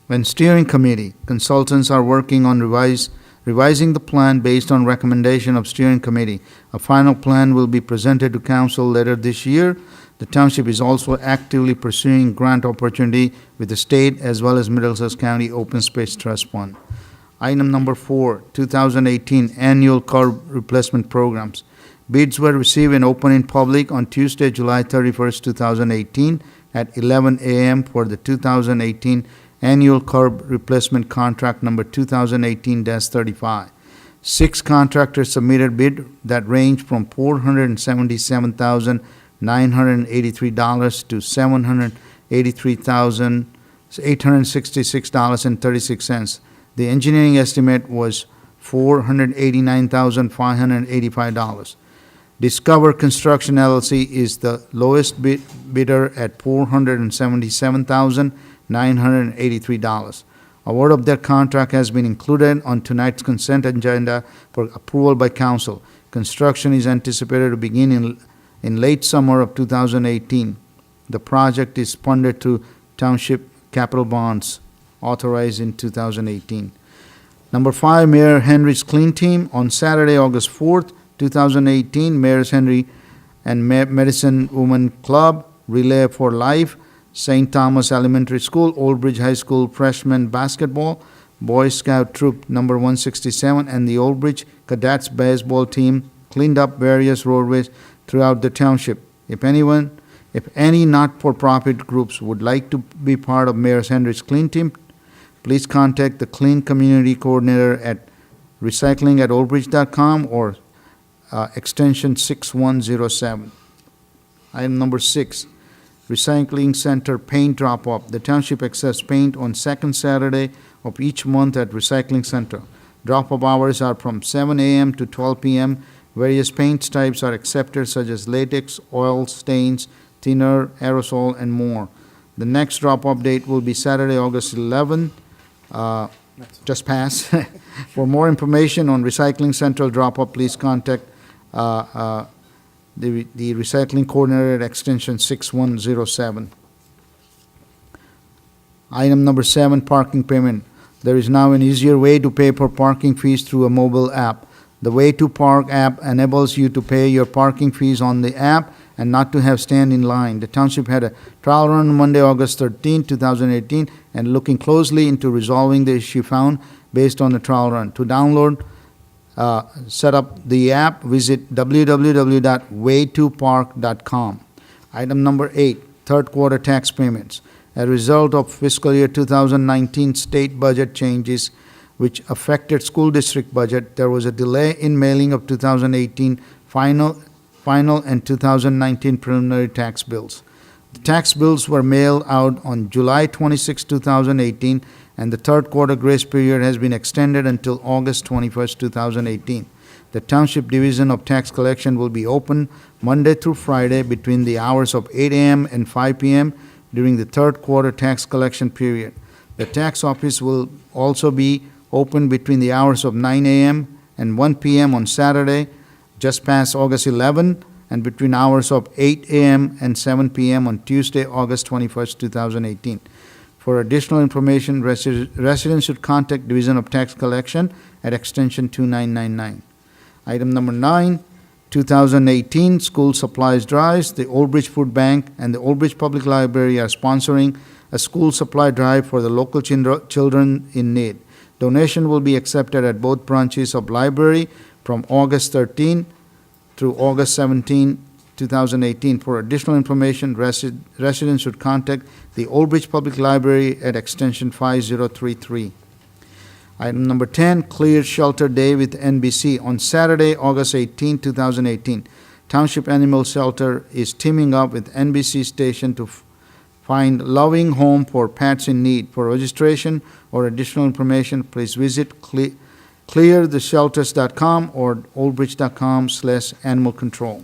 and steering committee. Consultants are working on revising the plan based on recommendation of steering committee. A final plan will be presented to council later this year. The township is also actively pursuing grant opportunity with the state as well as Middlesex County Open Space Trust Fund. Item number 4, 2018 annual curb replacement programs. Bids were received and opened in public on Tuesday, July 31st, 2018 at 11 a.m. for the 2018 annual curb replacement contract number 2018-35. 6 contractors submitted bid that range from $477,983 to $783,866.36. The engineering estimate was $489,585. Discover Construction LLC is the lowest bidder at $477,983. Award of their contract has been included on tonight's consent agenda for approval by council. Construction is anticipated to begin in late summer of 2018. The project is funded through township capital bonds authorized in 2018. Number 5, Mayor Henry's Clean Team. On Saturday, August 4th, 2018 Mayor's Henry and Medicine Women Club, Relay for Life, St. Thomas Elementary School, Old Bridge High School freshman basketball, Boy Scout Troop number 167, and the Old Bridge Cadets baseball team cleaned up various roadways throughout the township. If any not-for-profit groups would like to be part of Mayor Henry's Clean Team, please contact the Clean Community Coordinator at recycling@oldbridge.com or extension 6107. Item number 6, Recycling Center Paint Drop-Off. The township accepts paint on second Saturday of each month at Recycling Center. Drop-off hours are from 7 a.m. to 12 p.m. Various paint types are accepted, such as latex, oil, stains, thinner, aerosol, and more. The next drop-off date will be Saturday, August 11, just passed. For more information on Recycling Central drop-off, please contact the Recycling Coordinator at extension 6107. Item number 7, parking payment. There is now an easier way to pay for parking fees through a mobile app. The Way to Park app enables you to pay your parking fees on the app and not to have stand in line. The township had a trial run Monday, August 13, 2018, and looking closely into resolving the issue found based on the trial run. To download, set up the app, visit www.waytopark.com. Item number 8, third quarter tax payments. As a result of fiscal year 2019 state budget changes which affected school district budget, there was a delay in mailing of 2018 final and 2019 preliminary tax bills. The tax bills were mailed out on July 26, 2018, and the third quarter grace period has been extended until August 21, 2018. The Township Division of Tax Collection will be open Monday through Friday between the hours of 8 a.m. and 5 p.m. during the third quarter tax collection period. The tax office will also be open between the hours of 9 a.m. and 1 p.m. on Saturday, just past August 11, and between hours of 8 a.m. and 7 p.m. on Tuesday, August 21, 2018. For additional information, residents should contact Division of Tax Collection at extension 2999. Item number 9, 2018 school supplies drives. The Old Bridge Food Bank and the Old Bridge Public Library are sponsoring a school supply drive for the local children in need. Donation will be accepted at both branches of library from August 13 through August 17, 2018. For additional information, residents should contact the Old Bridge Public Library at extension 5033. Item number 10, Clear Shelter Day with NBC. On Saturday, August 18, 2018, Township Animal Shelter is teaming up with NBC station to find loving home for pets in need. For registration or additional information, please visit cleartheshelters.com or oldbridge.com/animal control.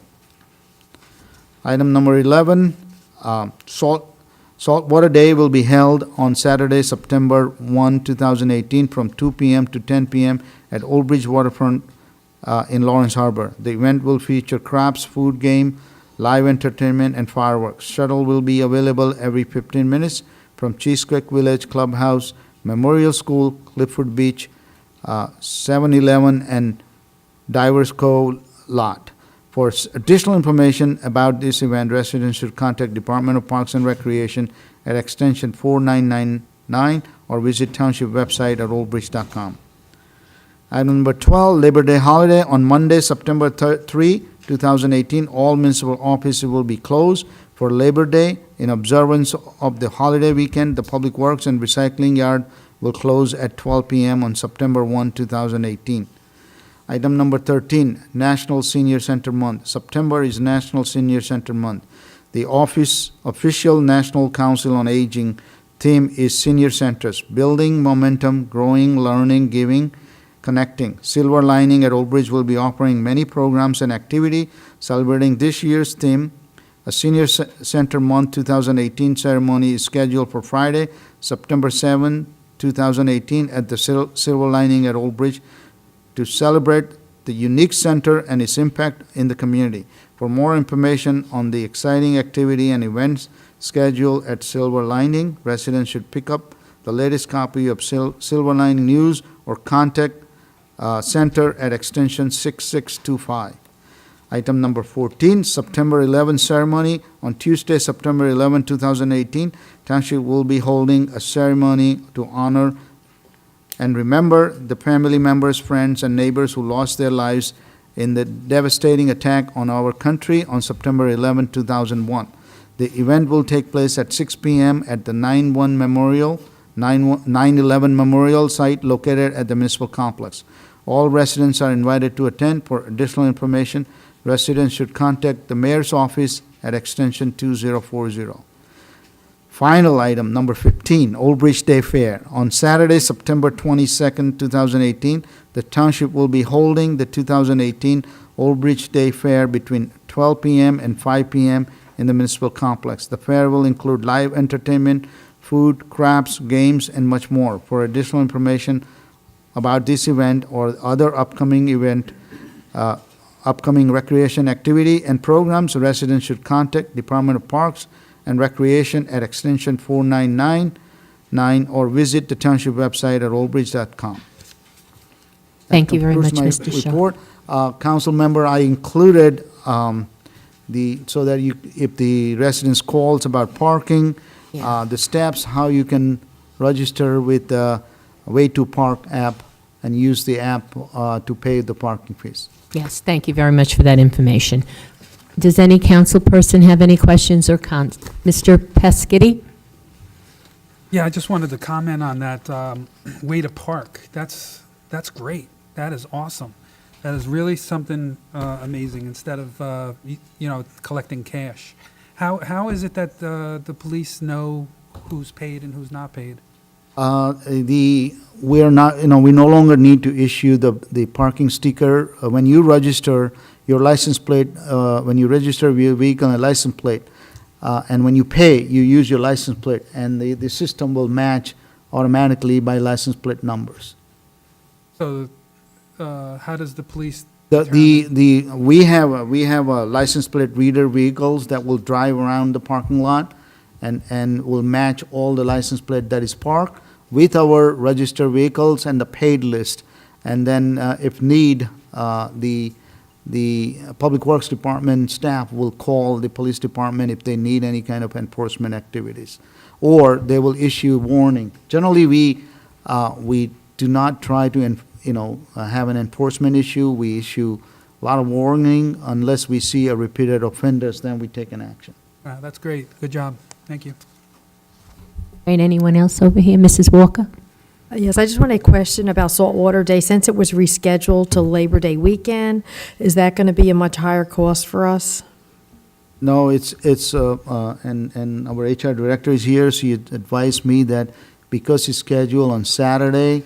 Item number 11, Saltwater Day will be held on Saturday, September 1, 2018, from 2 p.m. to 10 p.m. at Old Bridge Waterfront in Lawrence Harbor. The event will feature crafts, food, game, live entertainment, and fireworks. Shuttle will be available every 15 minutes from Cheesecake Village Clubhouse, Memorial School, Clifford Beach, 7-Eleven, and Divers Cove lot. For additional information about this event, residents should contact Department of Parks and Recreation at extension 4999 or visit Township website at oldbridge.com. Item number 12, Labor Day holiday. On Monday, September 3, 2018, all municipal offices will be closed for Labor Day. In observance of the holiday weekend, the Public Works and Recycling Yard will close at 12 p.m. on September 1, 2018. Item number 13, National Senior Center Month. September is National Senior Center Month. The official National Council on Aging theme is Senior Centers, building momentum, growing, learning, giving, connecting. Silver Lining at Old Bridge will be offering many programs and activity celebrating this year's theme. A Senior Center Month 2018 ceremony is scheduled for Friday, September 7, 2018 at the Silver Lining at Old Bridge to celebrate the unique center and its impact in the community. For more information on the exciting activity and events scheduled at Silver Lining, residents should pick up the latest copy of Silver Lining News or contact Center at extension 6625. Item number 14, September 11 ceremony. On Tuesday, September 11, 2018, Township will be holding a ceremony to honor and remember the family members, friends, and neighbors who lost their lives in the devastating attack on our country on September 11, 2001. The event will take place at 6 p.m. at the 9/11 Memorial site located at the municipal complex. All residents are invited to attend. For additional information, residents should contact the mayor's office at extension 2040. Final item, number 15, Old Bridge Day Fair. On Saturday, September 22nd, 2018, the township will be holding the 2018 Old Bridge Day Fair between 12 p.m. and 5 p.m. in the municipal complex. The fair will include live entertainment, food, crafts, games, and much more. For additional information about this event or other upcoming recreation activity and programs, residents should contact Department of Parks and Recreation at extension 4999 or visit the township website at oldbridge.com. Thank you very much, Concludes Mr. my Shaw. report. Council member, I included so that if the residents calls about parking, the steps, how you can register with the Way to Park app and use the app to pay the parking fees. Yes, thank you very much for that information. Does any council person have any questions or comments? Mr. Pescitti? Yeah, I just wanted to comment on that way to park. That's great. That is awesome. That is really something amazing instead of, collecting cash. How is it that the police know who's paid and who's not paid? We are not, we no longer need to issue the parking sticker. When you register your license plate, when you register your vehicle and license plate, and when you pay, you use your license plate, and the system will match automatically by license plate numbers. So, how does the police? We have a license plate reader vehicles that will drive around the parking lot and will match all the license plate that is parked with our registered vehicles and the paid list. And then, if need, the Public Works Department staff will call the police department if they need any kind of enforcement activities, or they will issue warning. Generally, we do not try to have an enforcement issue. We issue a lot of warning unless we see a repeated offenders, then we take an action. That's great. Good job. Thank you. Right, anyone else over here? Mrs. Walker? Yes, I just want a question about Saltwater Day. Since it was rescheduled to Labor Day weekend, is that going to be a much higher cost for us? No, and our HR director is here. She advised me that because it's scheduled on Saturday,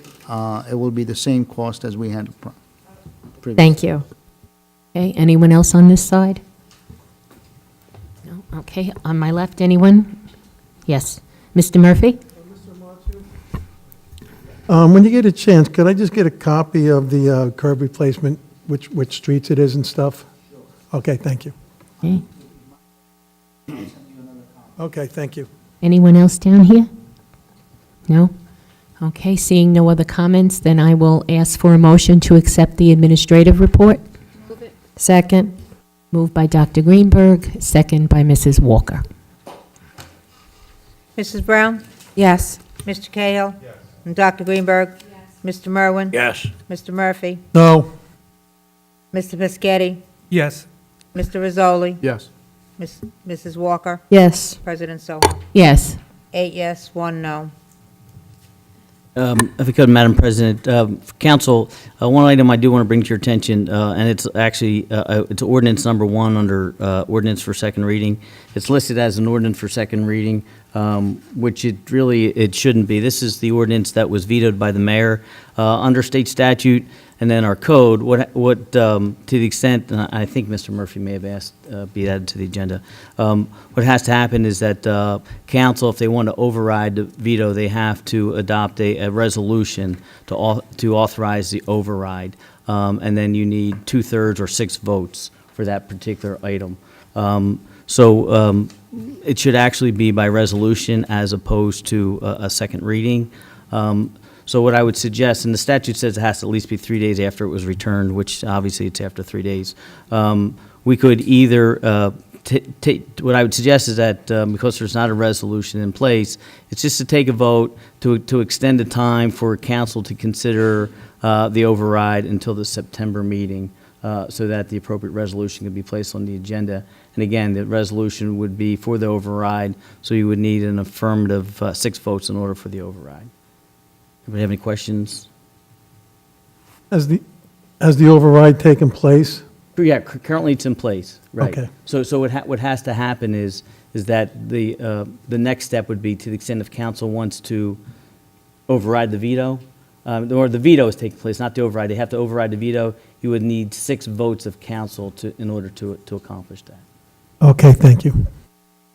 it will be the same cost as we had previously. Thank you. Okay, anyone else on this side? No? Okay, on my left, anyone? Yes. Mr. Murphy? When you get a chance, could I just get a copy of the curb replacement, which streets it is and stuff? Okay, thank you. Okay. Okay, thank you. Anyone else down here? No? Okay, seeing no other comments, then I will ask for a motion to accept the administrative report. Second. Moved by Dr. Greenberg, second by Mrs. Walker. Mrs. Brown? Yes. Mr. Cahill? Yes. And Dr. Greenberg? Yes. Mr. Merwin? Yes. Mr. Murphy? No. Mr. Pescetti? Yes. Mr. Rizzoli? Yes. Mrs. Walker? Yes. President So. Yes. 8 yes, 1 no. If I could, Madam President, Council, one item I do want to bring to your attention, and it's actually, it's ordinance number 1 under ordinance for second reading. It's listed as an ordinance for second reading, which it shouldn't be. This is the ordinance that was vetoed by the mayor under state statute, and then our code. What to the extent, and I think Mr. Murphy may have asked, be added to the agenda. What has to happen is that council, if they want to override the veto, they have to adopt a resolution to authorize the override, and then you need 2/3 or 6 votes for that particular item. So it should actually be by resolution as opposed to a second reading. So what I would suggest, and the statute says it has to at least be 3 days after it was returned, which obviously it's after 3 days. we could either, what I would suggest is that, because there's not a resolution in place, it's just to take a vote to extend the time for council to consider the override until the September meeting, so that the appropriate resolution could be placed on the agenda. And again, the resolution would be for the override, so you would need an affirmative 6 votes in order for the override. Anybody have any questions? Has the override taken place? Yeah, currently it's in place, right. Okay. So what has to happen is that the next step would be, to the extent if council wants to override the veto, or the veto is taking place, not the override, they have to override the veto, you would need 6 votes of council in order to accomplish that. Okay, thank you.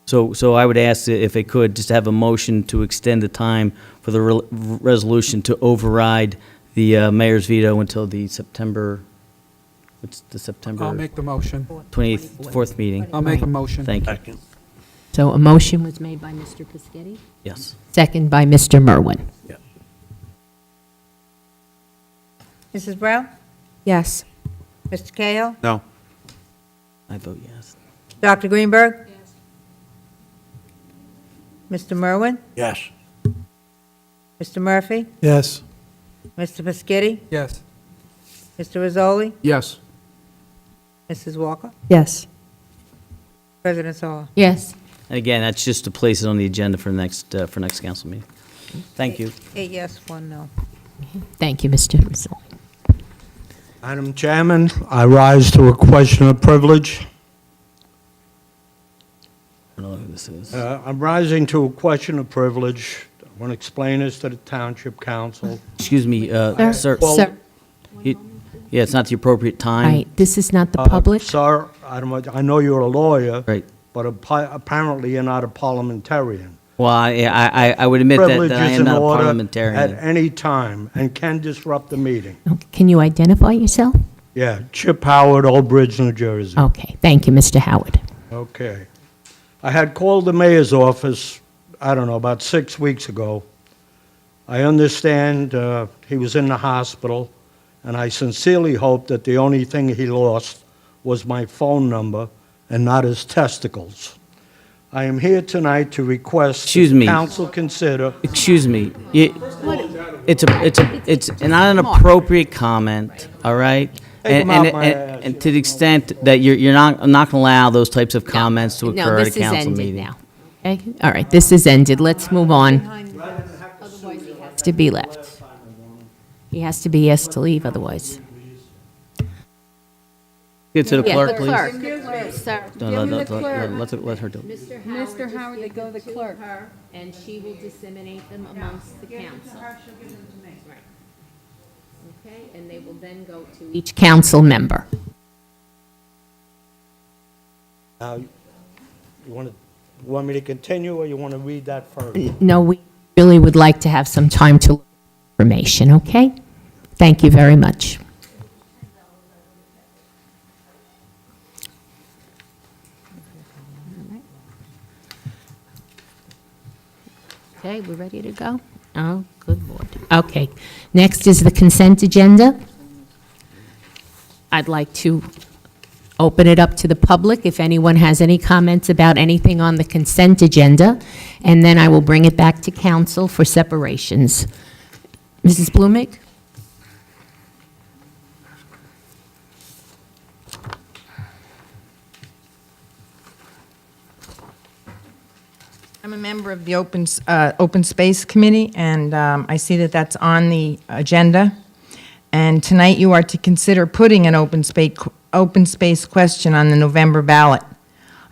So I would ask if it could, just have a motion to extend the time for the resolution to override the mayor's veto until the September, what's the September? I'll make the motion. 24th meeting. I'll make a motion. Thank you. Second. So a motion was made by Mr. Pescetti, Yes. second by Mr. Merwin. Mrs. Brown? Yes. Mr. Cahill? No. I vote yes. Dr. Greenberg? Mr. Merwin? Yes. Mr. Murphy? Yes. Mr. Pescetti? Yes. Mr. Rizzoli? Yes. Mrs. Walker? Yes. President Saul? Yes. And again, that's just to place it on the agenda for next council meeting. Thank you. 8 yes, 1 no. Thank you, Mr. Rizzoli. Madam Chairman, I rise to a question of privilege. I don't know who this is. I'm rising to a question of privilege. I want to explain this to the Township Council. Excuse me, sir. Sir, Yeah, it's not the appropriate time. right, this is not the public. Sir, I know you're a lawyer, Right. but apparently you're not a parliamentarian. Well, I would admit Privilege that I is am in not a order parliamentarian. at any time and can disrupt the meeting. Can you identify yourself? Yeah, Chip Howard, Old Bridge, New Jersey. Okay, thank you, Mr. Howard. Okay. I had called the mayor's office, I don't know, about 6 weeks ago. I understand he was in the hospital, and I sincerely hope that the only thing he lost was my phone number and not his testicles. I am here tonight to request Excuse that me. council consider. Excuse me. It's not an appropriate comment, all right? Take 'em And, out my ass. and to the extent that you're not going to allow those types of comments to No, occur at a this is council ended meeting. now. Okay, all right, this is ended, let's move on. To be left. He has to be asked to leave otherwise. Get to the Yeah, clerk, the please. clerk. Sir, No, give him the let clerk. let her do it. Mr. Howard, they go to the clerk. And she will disseminate them amongst the council. Okay, and they will then go to each council member. Now, you want me to continue, or you want to read that first? No, we really would like to have some time to look at information, okay? Thank you very much. Okay, we're ready to go? Oh, good Lord. Okay, next is the consent agenda. I'd like to open it up to the public if anyone has any comments about anything on the consent agenda, and then I will bring it back to council for separations. Mrs. Blumick? I'm a member of the Open Space Committee, and I see that that's on the agenda. And tonight you are to consider putting an open space question on the November ballot.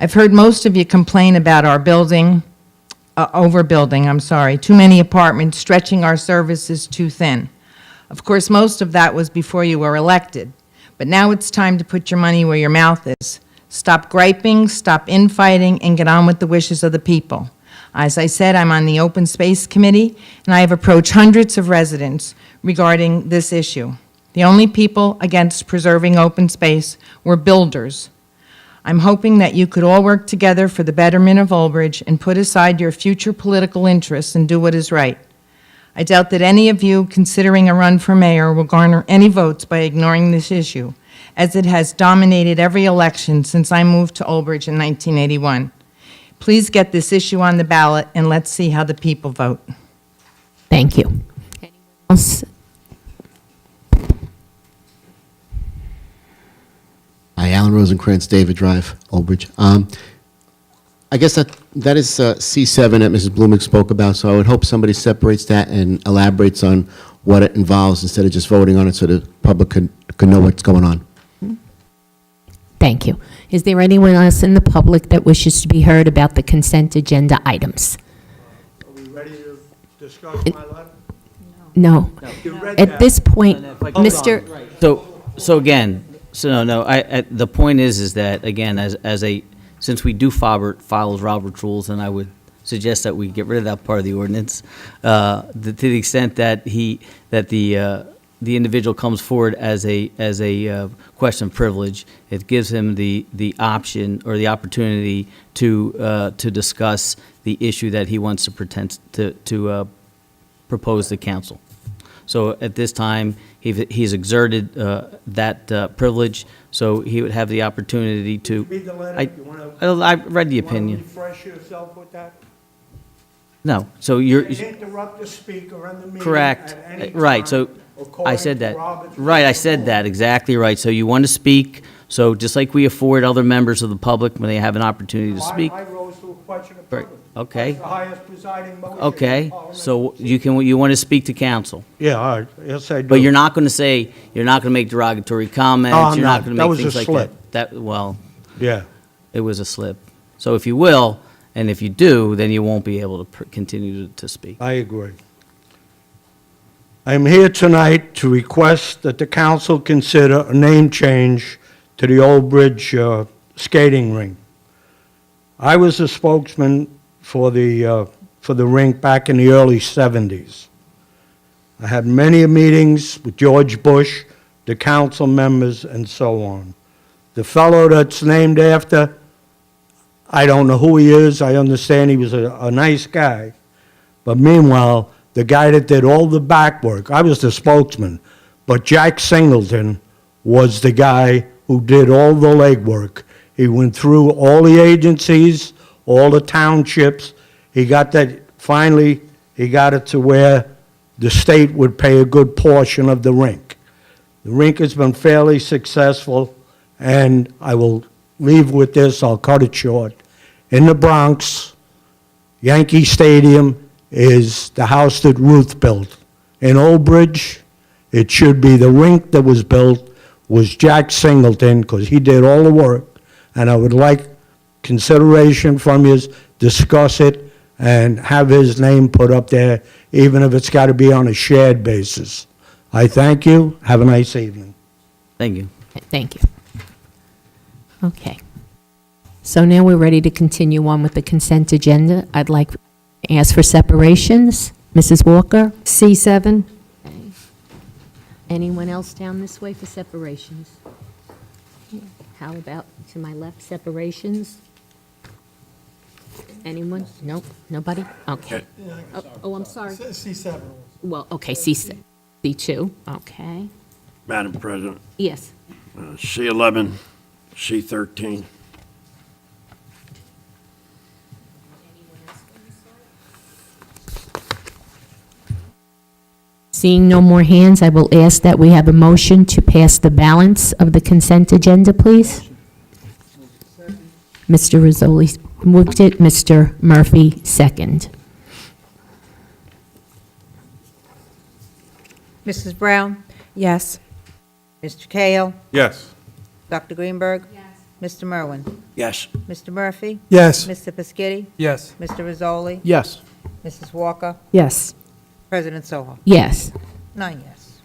I've heard most of you complain about our overbuilding, too many apartments, stretching our services too thin. Of course, most of that was before you were elected. But now it's time to put your money where your mouth is. Stop griping, stop infighting, and get on with the wishes of the people. As I said, I'm on the Open Space Committee, and I have approached hundreds of residents regarding this issue. The only people against preserving open space were builders. I'm hoping that you could all work together for the betterment of Old Bridge and put aside your future political interests and do what is right. I doubt that any of you considering a run for mayor will garner any votes by ignoring this issue. as it has dominated every election since I moved to Old Bridge in 1981. Please get this issue on the ballot, and let's see how the people vote. Thank you. Anyone else? Hi, Alan Rosencrantz, David Drive, Old Bridge. I guess that is C7 that Mrs. Blooming spoke about, so I would hope somebody separates that and elaborates on what it involves instead of just voting on it so the public can know what's going on. Thank you. Is there anyone else in the public that wishes to be heard about the consent agenda items? Are we ready to discuss my letter? No. You read At that. this point, If I can- Mr. So again, the point is that, again, since we do follow Robert's rules, and I would suggest that we get rid of that part of the ordinance, to the extent that the individual comes forward as a question of privilege, it gives him the option or the opportunity to discuss the issue that he wants to propose to council. So at this time, he's exerted that privilege, so he would have the opportunity to. Read the letter. I read the You wanna opinion. refresh yourself with that? No, so you're. You can interrupt the speaker in the meeting Correct. at any Right, so time, I according said to that. Robert's Right, I rules. said that, exactly right. So you want to speak, so just like we afford other members of the public when they have an opportunity to speak. I rose to a question of Right, privilege. okay. That's the highest presiding motion. Okay, in parliament. so you want to speak to council. Yeah, all right, yes, I do. But you're not going to you're not going to make derogatory comments. No, I'm You're not. going to That make was things a like slip. that. Well, Yeah, it was a slip. So if you will, and if you do, then you won't be able to continue to speak. I agree. I am here tonight to request that the council consider a name change to the Old Bridge skating rink. I was a spokesman for the rink back in the early 70s. I had many meetings with George Bush, the council members, and so on. The fellow that's named after, I don't know who he is. I understand he was a nice guy. But meanwhile, the guy that did all the back work, I was the spokesman, but Jack Singleton was the guy who did all the legwork. He went through all the agencies, all the townships. He got that, finally, he got it to where the state would pay a good portion of the rink. The rink has been fairly successful, and I will leave with this, I'll cut it short. In the Bronx, Yankee Stadium is the house that Ruth built. In Old Bridge, it should be the rink that was built was Jack Singleton, because he did all the work, and I would like consideration from you, discuss it, and have his name put up there, even if it's got to be on a shared basis. I thank you. Have a nice evening. Thank you. Thank you. Okay. So now we're ready to continue on with the consent agenda. I'd like to ask for separations. Mrs. Walker? C7. Anyone else down this way for separations? How about to my left, separations? Anyone? Nope, nobody? Okay. Oh, I'm sorry. C7. Well, okay, C2, okay. Madam President, Yes. C11, C13. Seeing no more hands, I will ask that we have a motion to pass the balance of the consent agenda, please. Mr. Rizzoli moved it, Mr. Murphy second. Mrs. Brown? Yes. Mr. Cahill? Yes. Dr. Greenberg? Yes. Mr. Merwin? Yes. Mr. Murphy? Yes. Mr. Piscitty? Yes. Mr. Rizzoli? Yes. Mrs. Walker? Yes. President Soho? Yes. 9 yes.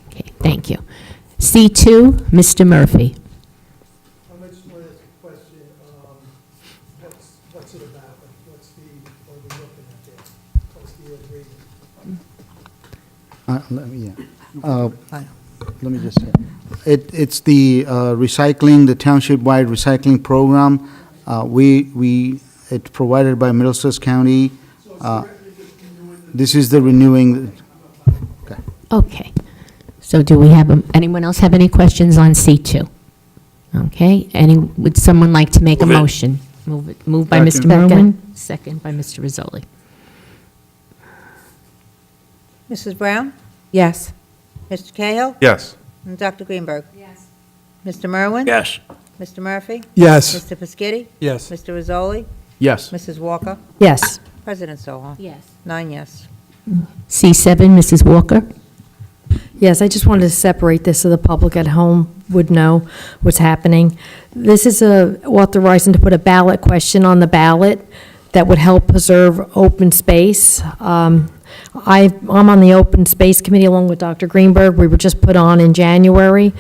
Okay, thank you. C2, Mr. Murphy. I just want to ask a question, what's it about? What's what are we looking at there? What's the agreement? Let me just say, it's the recycling, the township-wide recycling program. It's provided by Middlesex County. This is the renewing. Okay. So do we have, anyone else have any questions on C2? Okay, would someone like to make a Move it. motion? Moved by Mr. Second. Merwin, second by Mr. Rizzoli. Mrs. Brown? Yes. Mr. Cahill? Yes. And Dr. Greenberg? Yes. Mr. Merwin? Yes. Mr. Murphy? Yes. Mr. Piscitty? Yes. Mr. Rizzoli? Yes. Mrs. Walker? Yes. President Soha? Yes. 9 yes. C7, Mrs. Walker? Yes, I just wanted to separate this so the public at home would know what's happening. This is authorizing to put a ballot question on the ballot that would help preserve open space. I'm on the Open Space Committee along with Dr. Greenberg. We were just put on in January.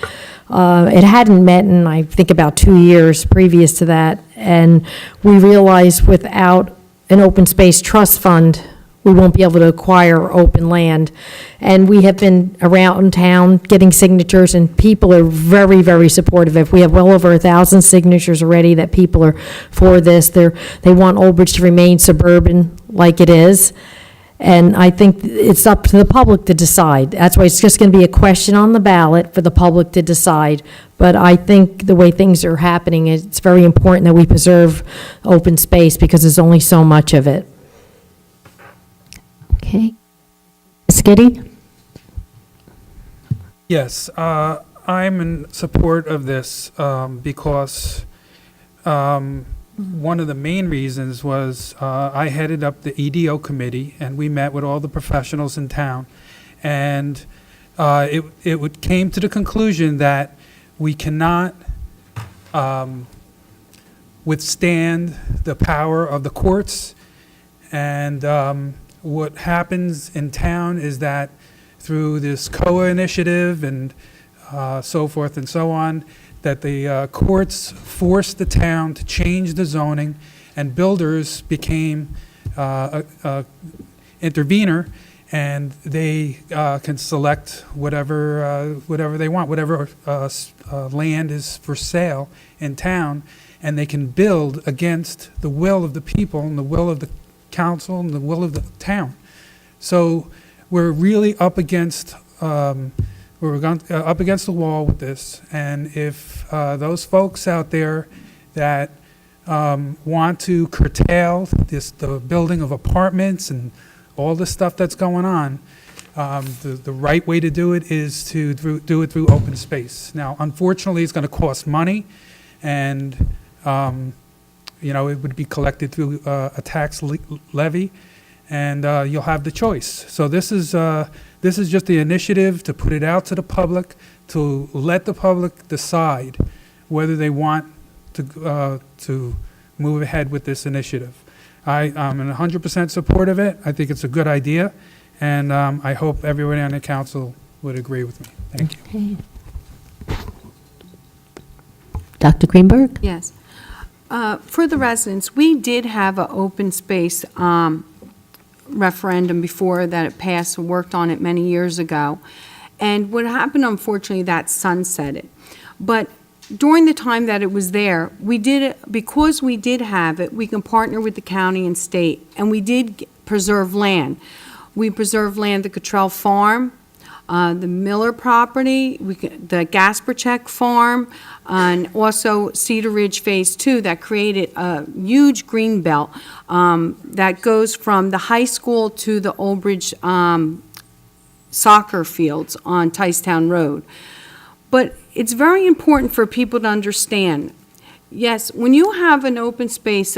It hadn't met in, I think, about 2 years previous to that, and we realized without an open space trust fund, we won't be able to acquire open land. And we have been around town getting signatures, and people are very, very supportive. We have well over 1,000 signatures already that people are for this. They want Old Bridge to remain suburban like it is. And I think it's up to the public to decide. That's why it's just going to be a question on the ballot for the public to decide. But I think the way things are happening, it's very important that we preserve open space because there's only so much of it. Okay. Piscitty? Yes, I'm in support of this because one of the main reasons was I headed up the EDO committee, and we met with all the professionals in town. And it came to the conclusion that we cannot withstand the power of the courts. And what happens in town is that through this COA initiative and so forth and so on, that the courts forced the town to change the zoning, and builders became intervener, and they can select whatever they want, whatever land is for sale in town, and they can build against the will of the people and the will of the council and the will of the town. So we're really up against up against the wall with this, and if those folks out there that want to curtail the building of apartments and all the stuff that's going on, the right way to do it is to do it through open space. Now, unfortunately, it's going to cost money, and it would be collected through a tax levy, and you'll have the choice. So this is just the initiative to put it out to the public, to let the public decide whether they want to move ahead with this initiative. I'm in 100% support of it. I think it's a good idea, and I hope everybody on the council would agree with me. Thank you. Okay. Dr. Greenberg? Yes. For the residents, we did have an open space referendum before that it passed, worked on it many years ago. And what happened, unfortunately, that sunsetted. But during the time that it was there, we did it, because we did have it, we can partner with the county and state, and we did preserve land. We preserved land, the Cottrell Farm, the Miller property, the Gaspercheck Farm, and also Cedar Ridge Phase 2 that created a huge green belt that goes from the high school to the Old Bridge soccer fields on Ticetown Road. But it's very important for people to understand, yes, when you have an open space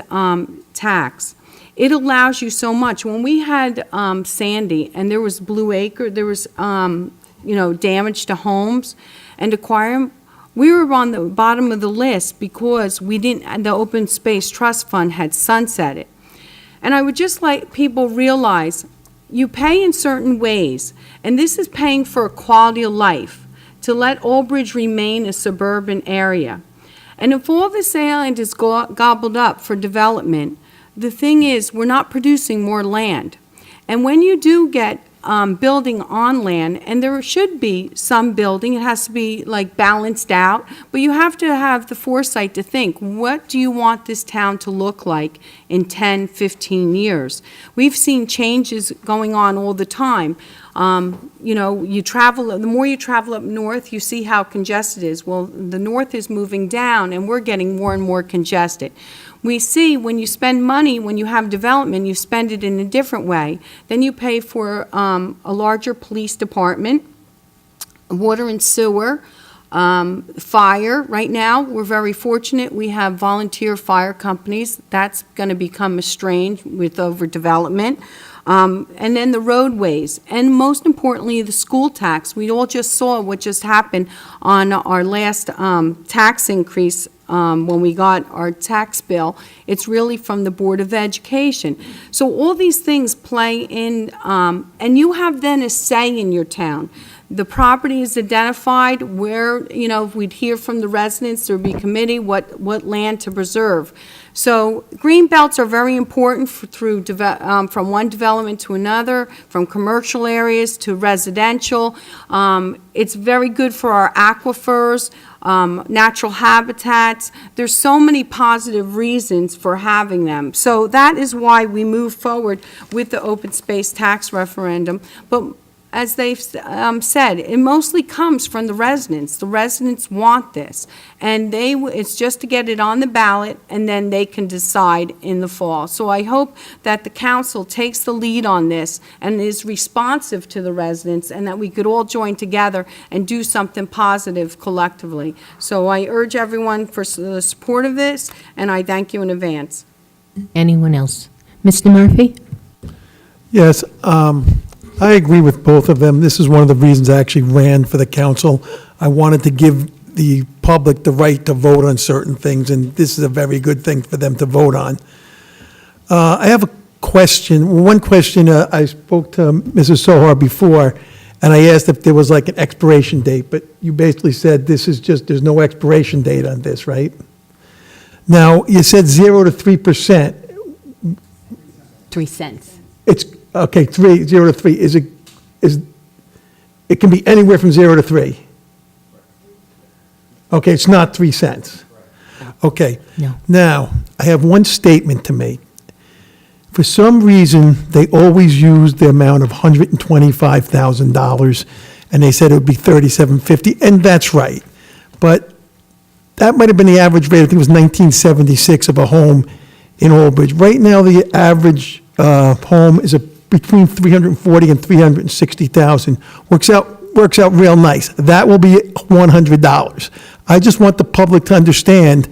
tax, it allows you so much. When we had Sandy and there was Blue Acre, there was damage to homes and aquarium, we were on the bottom of the list because the Open Space Trust Fund had sunsetted. And I would just like people realize you pay in certain ways, and this is paying for a quality of life to let Old Bridge remain a suburban area. And if all this land is gobbled up for development, the thing is, we're not producing more land. And when you do get building on land, and there should be some building, it has to be like balanced out, but you have to have the foresight to think, what do you want this town to look like in 10, 15 years? We've seen changes going on all the time. You know, the more you travel up north, you see how congested it is. Well, the north is moving down, and we're getting more and more congested. We see when you spend money, when you have development, you spend it in a different way. Then you pay for a larger police department, water and sewer, fire. Right now, we're very fortunate. We have volunteer fire companies. That's going to become estranged with overdevelopment. And then the roadways, and most importantly, the school tax. We all just saw what just happened on our last tax increase when we got our tax bill. It's really from the Board of Education. So all these things play in, and you have then a say in your town. The property is identified where, you know, if we'd hear from the residents, there'd be committee, what land to preserve. So green belts are very important from one development to another, from commercial areas to residential. It's very good for our aquifers, natural habitats. There's so many positive reasons for having them. So that is why we move forward with the open space tax referendum. But as they've said, it mostly comes from the residents. The residents want this, and it's just to get it on the ballot, and then they can decide in the fall. So I hope that the council takes the lead on this and is responsive to the residents, and that we could all join together and do something positive collectively. So I urge everyone for the support of this, and I thank you in advance. Anyone else? Mr. Murphy? Yes, I agree with both of them. This is one of the reasons I actually ran for the council. I wanted to give the public the right to vote on certain things, and this is a very good thing for them to vote on. I have a question. One question, I spoke to Mrs. Sohar before, and I asked if there was like an expiration date, but you basically said this is just, there's no expiration date on this, right? Now, you said 0 to 3%. 3 cents. It's, okay, 0 to 3, it can be anywhere from 0 to 3? Okay, it's not 3 cents? Okay. No. Now, I have one statement to make. For some reason, they always use the amount of $125,000, and they said it would be $37.50, and that's right. But that might have been the average rate, I think it was 1976 of a home in Old Bridge. Right now, the average home is between $340,000 and $360,000. Works out real nice. That will be $100. I just want the public to understand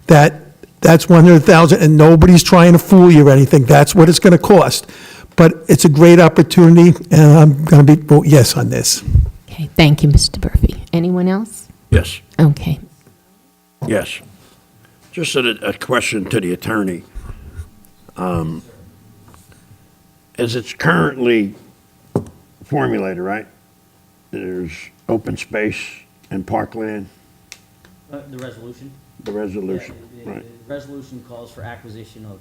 that that's $100,000, and nobody's trying to fool you or anything. That's what it's going to cost. But it's a great opportunity, and I'm going to vote yes on this. Okay, thank you, Mr. Murphy. Anyone else? Yes, Okay. yes. Just a question to the attorney. As it's currently formulated, right? There's open space and parkland, The resolution? the resolution, Yeah, right? The resolution calls for acquisition of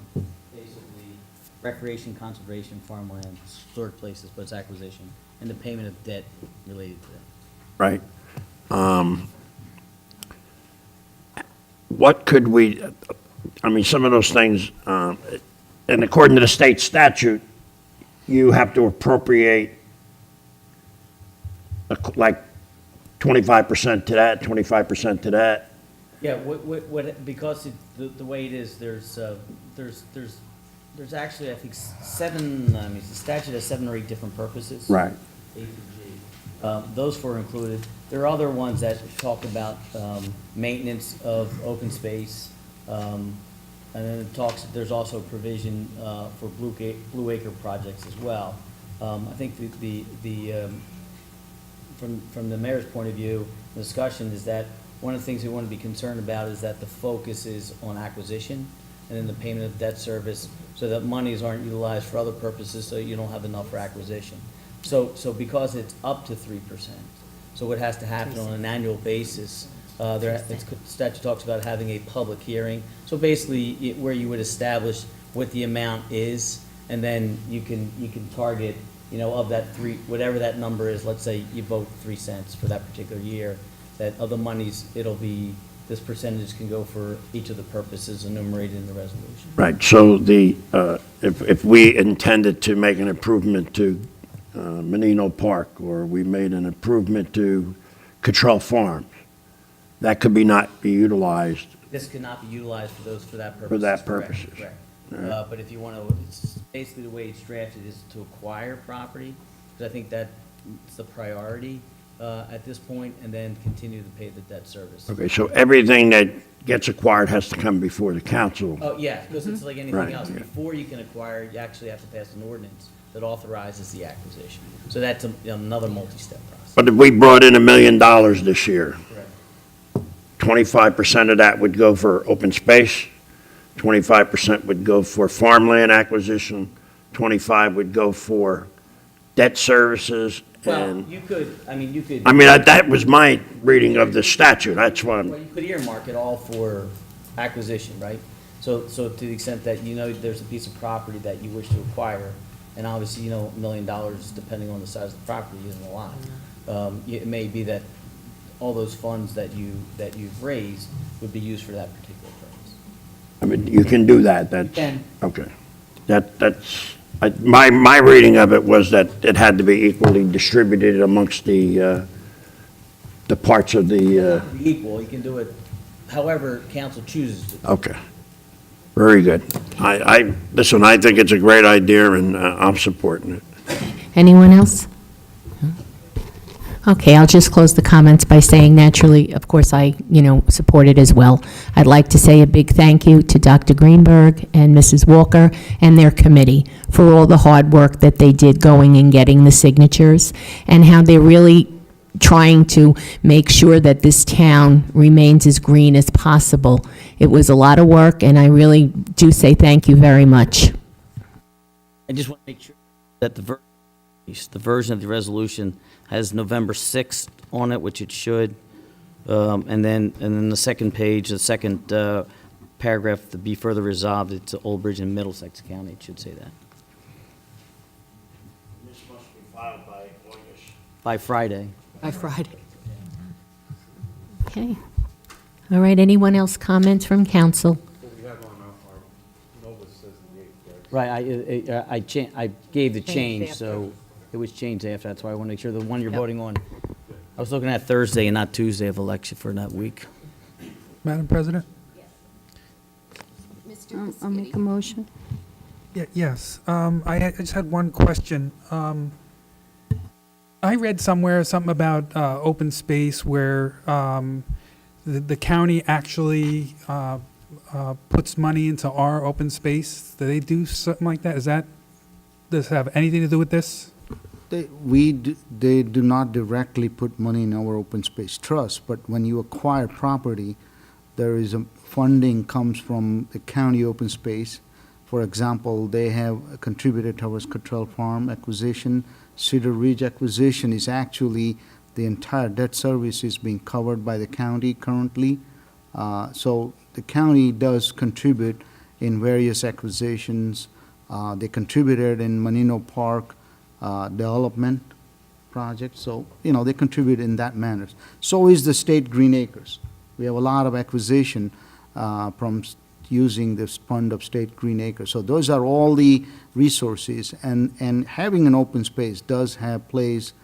basically recreation, conservation, farmland, stored places, but it's acquisition, and the payment of debt related to that. Right. What could we, I mean, some of those things, and according to the state statute, you have to appropriate like 25% to that, 25% to that. Yeah, because the way it is, there's actually, I think, the statute has 7 or 8 different purposes. Right. A through G. Those 4 included. There are other ones that talk about maintenance of open space, and then there's also provision for Blue Acre projects as well. I think from the mayor's point of view, the discussion is that one of the things we want to be concerned about is that the focus is on acquisition and then the payment of debt service, so that monies aren't utilized for other purposes, so you don't have enough for acquisition. So because it's up to 3%, so what has to happen on an annual basis, statute talks about having a public hearing. So basically, where you would establish what the amount is, and then you can target of that three, whatever that number is, let's say you vote 3 cents for that particular year, that of the monies, it'll be, this percentage can go for each of the purposes enumerated in the resolution. Right, so if we intended to make an improvement to Menino Park, or we made an improvement to Cottrell Farms, that could not be utilized. This could not be utilized for that purpose. For that Correct, purposes. correct. Right. But if you want to, basically the way it's drafted is to acquire property, because I think that's the priority at this point, and then continue to pay the debt service. Okay, so everything that gets acquired has to come before the council. Oh, yeah, because it's like anything Right, else. yeah. Before you can acquire, you actually have to pass an ordinance that authorizes the acquisition. So that's another multi-step process. But if we brought in $1 million this year, Correct. 25% of that would go for open space, 25% would go for farmland acquisition, 25 would go for debt services, Well, and, you could, you could. that was my reading of the statute, that's why Well, you could earmark it all for acquisition, right? So to the extent that there's a piece of property that you wish to acquire, and obviously, $1 million, depending on the size of the property, isn't a lot. It may be that all those funds that you've raised would be used for that particular purpose. you can do that, that's, can. okay. My reading of it was that it had to be equally distributed amongst the parts of the, Be equal, you can do it however council chooses to. okay. Very good. Listen, I think it's a great idea, and I'm supporting it. Anyone else? Okay, I'll just close the comments by saying naturally, of course, I, support it as well. I'd like to say a big thank you to Dr. Greenberg and Mrs. Walker and their committee for all the hard work that they did going and getting the signatures, and how they're really trying to make sure that this town remains as green as possible. It was a lot of work, and I really do say thank you very much. I just want to make sure that the version of the resolution has November 6th on it, which it should. And then the second page, the second paragraph, to be further resolved, it's Old Bridge and Middlesex County, it should say that. This must be filed by August. By Friday. By Friday. Okay. All right, anyone else comments from council? Right, I gave the change, so it was changed after, that's why I want to make sure the one you're voting on. I was looking at Thursday and not Tuesday of election for that week. Madam President? I'll make a motion. Yes. I just had one question. I read somewhere something about open space where the county actually puts money into our open space. Do they do something like that? Does this have anything to do with this? They do not directly put money in our open space trust, but when you acquire property, there is funding comes from the county open space. For example, they have contributed towards Cottrell Farm acquisition. Cedar Ridge acquisition is actually, the entire debt service is being covered by the county currently. So the county does contribute in various acquisitions. They contributed in Menino Park development project. So, they contribute in that manner. So is the state Green Acres. We have a lot of acquisition from using this fund of state Green Acres. So those are all the resources, and having an open space plays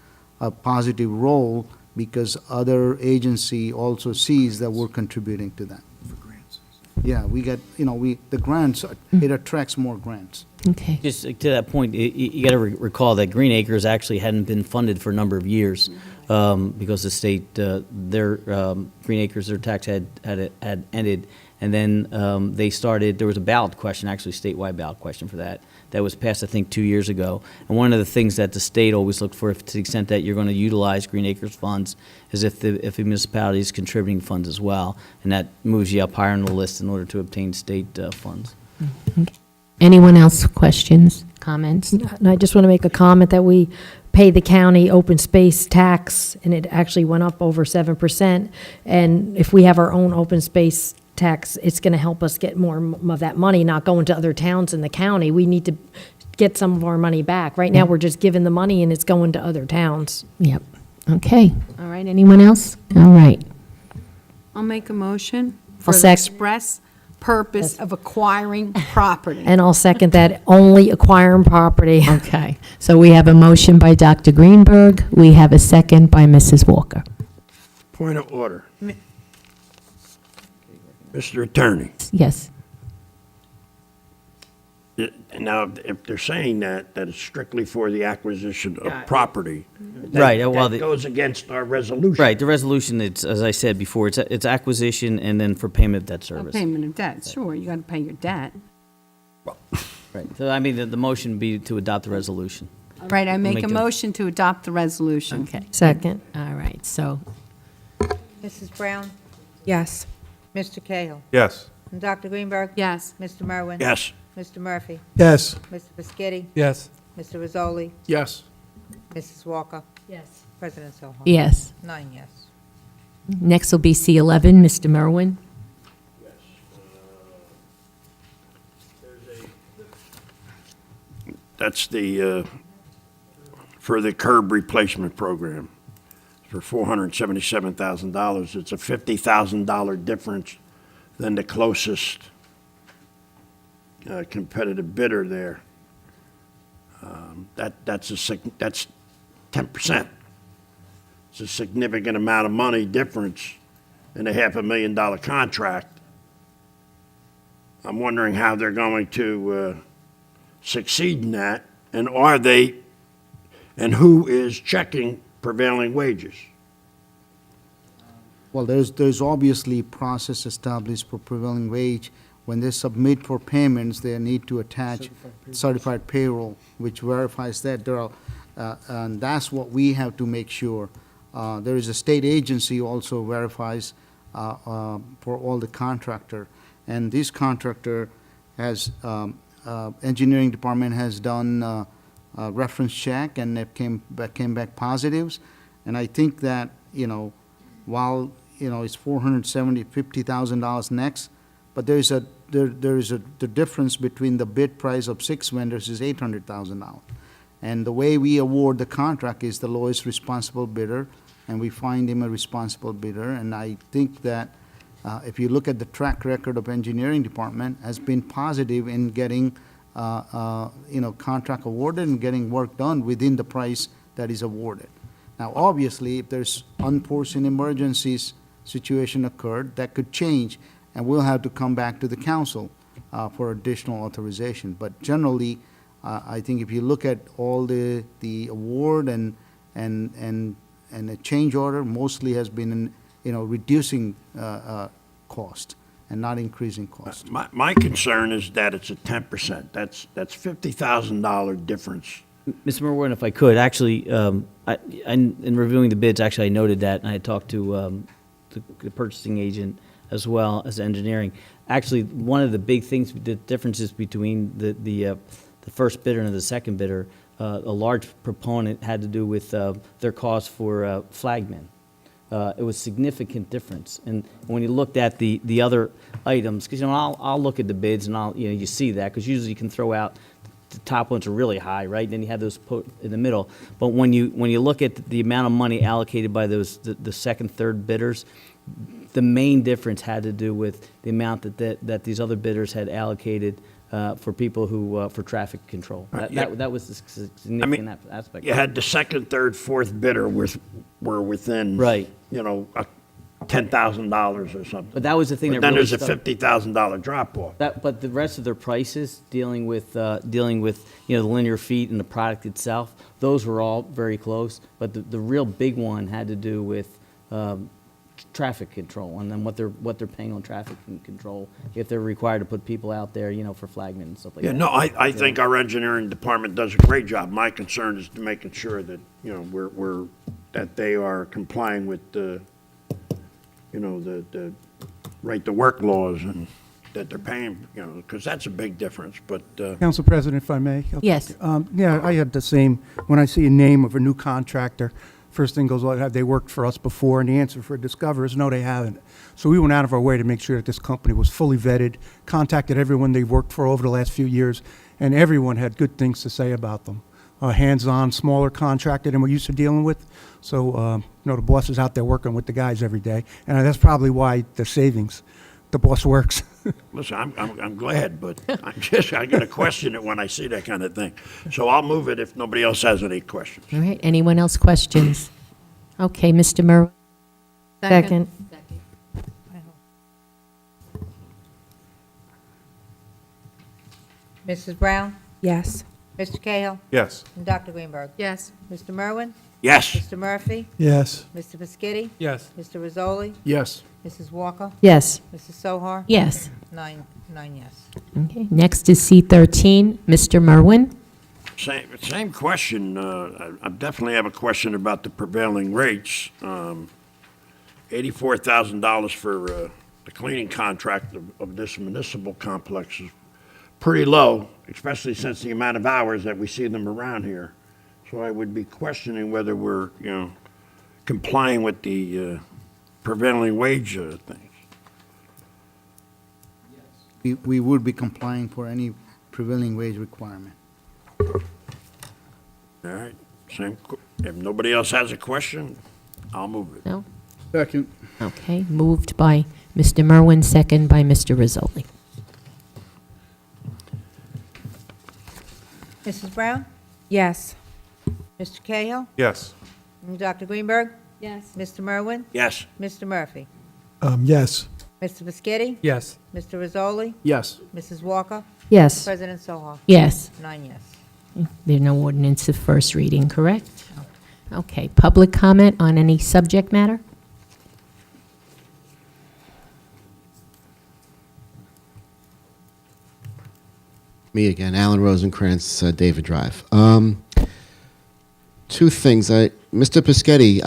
a positive role because other agency also sees that we're contributing to that. For grants. Yeah, we get, the grants, it attracts more grants. Okay. Just to that point, you got to recall that Green Acres actually hadn't been funded for a number of years because the state, their Green Acres, their tax had ended, and then they started. There was a ballot question, actually statewide ballot question for that was passed, I think, 2 years ago. And one of the things that the state always looked for, to the extent that you're going to utilize Green Acres funds, is if the municipality is contributing funds as well, and that moves you up higher on the list in order to obtain state funds. Okay. Anyone else, questions, comments? And I just want to make a comment that we pay the county open space tax, and it actually went up over 7%. And if we have our own open space tax, it's going to help us get more of that money, not going to other towns in the county. We need to get some of our money back. Right now, we're just giving the money and it's going to other towns. Yep. Okay. All right, anyone else? All right. I'll make a motion I'll for the sec- express purpose of acquiring property. And I'll second that, only acquiring property. Okay. So we have a motion by Dr. Greenberg. We have a second by Mrs. Walker. Point of order. Mr. Attorney, Yes. now, if they're saying that it's strictly for the acquisition of property, Right, well, that the- goes against our resolution. Right, the resolution, it's, as I said before, it's acquisition and then for payment of debt service. Payment of debt, sure, you got to pay your debt. Right, so I mean, the motion would be to adopt the resolution. Right, I make Make a the- motion to adopt the resolution. Okay. Second. All right, so, Mrs. Brown? Yes. Mr. Cahill? Yes. And Dr. Greenberg? Yes. Mr. Merwin? Yes. Mr. Murphy? Yes. Mr. Biscotti? Yes. Mr. Rizzoli? Yes. Mrs. Walker? Yes. President Soho? yes. 9 yes. Next will be C11, Mr. Merwin. That's for the curb replacement program, for $477,000. It's a $50,000 difference than the closest competitive bidder there. That's 10%. It's a significant amount of money difference in a $500,000 contract. I'm wondering how they're going to succeed in that, and are they, and who is checking prevailing wages? Well, there's obviously process established for prevailing wage. When they submit for payments, they need to attach certified payroll, which verifies that there are, and that's what we have to make sure. There is a state agency also verifies for all the contractor, and this contractor has, engineering department has done a reference check, and it came back positives. And I think that, while, it's $50,000 next, but there is the difference between the bid price of 6 vendors is $800,000. And the way we award the contract is the lowest responsible bidder, and we find him a responsible bidder. And I think that if you look at the track record of engineering department, has been positive in getting, contract awarded and getting work done within the price that is awarded. Now, obviously, if there's unforeseen emergencies situation occurred, that could change, and we'll have to come back to the council for additional authorization. But generally, I think if you look at all the award and the change order, mostly has been in, reducing cost and not increasing cost. My concern is that it's a 10%. That's $50,000 difference. Mr. Merwin, if I could, actually, in reviewing the bids, actually, I noted that, and I had talked to the purchasing agent as well as engineering. Actually, one of the big things, the differences between the first bidder and the second bidder, a large proponent had to do with their cost for flagmen. It was significant difference. And when you looked at the other items, because, I'll look at the bids and you see that, because usually you can throw out the top ones are really high, right? Then you have those put in the middle. But when you look at the amount of money allocated by the second, third bidders, the main difference had to do with the amount that these other bidders had allocated for people who, for traffic control. That was the significant aspect. You had the second, third, fourth bidder were within, right, $10,000 or something. But that was the thing that then really there's a $50,000 drop off. But the rest of their prices, dealing with the linear feet and the product itself, those were all very close. But the real big one had to do with traffic control, and then what they're paying on traffic control if they're required to put people out there, for flagmen and stuff like that. Yeah, no, I think our engineering department does a great job. My concern is to making sure that, that they are complying with the right to work laws, and that they're paying, because that's a big difference, but. Council President, if I may? Yes. Yeah, I had the same, when I see a name of a new contractor, first thing goes, well, have they worked for us before? And the answer for Discover is no, they haven't. So we went out of our way to make sure that this company was fully vetted, contacted everyone they've worked for over the last few years, and everyone had good things to say about them. Hands-on, smaller contractor than we're used to dealing with. So, the boss is out there working with the guys every day, and that's probably why the savings. The boss works. Listen, I'm glad, but I gotta question it when I see that kind of thing. So I'll move it if nobody else has any questions. All right, anyone else questions? Okay, Mr. Merwin? Second. Mrs. Brown? Yes. Mr. Cahill? Yes. And Dr. Greenberg? Yes. Mr. Merwin? Yes. Mr. Murphy? Yes. Mr. Piscitty? Yes. Mr. Rizzoli? Yes. Mrs. Walker? Yes. Mrs. Sohar? Yes. Nine yes. Okay, next is C13, Mr. Merwin. Same question. I definitely have a question about the prevailing rates. $84,000 for the cleaning contract of this municipal complex is pretty low, especially since the amount of hours that we see them around here. So I would be questioning whether we're, complying with the prevailing wage things. We would be complying for any prevailing wage requirement. All right. If nobody else has a question, I'll move it. No? Second. Okay, moved by Mr. Merwin, second by Mr. Rizzoli. Mrs. Brown? Yes. Mr. Cahill? Yes. And Dr. Greenberg? Yes. Mr. Merwin? Yes. Mr. Murphy? Yes. Mr. Piscitty? Yes. Mr. Rizzoli? Yes. Mrs. Walker? Yes. President Sohar? Yes. 9 yes. There are no ordinance of first reading, correct? Okay, public comment on any subject matter? Me again, Alan Rosencrantz, David Drive. Two things. Mr. Piscitty,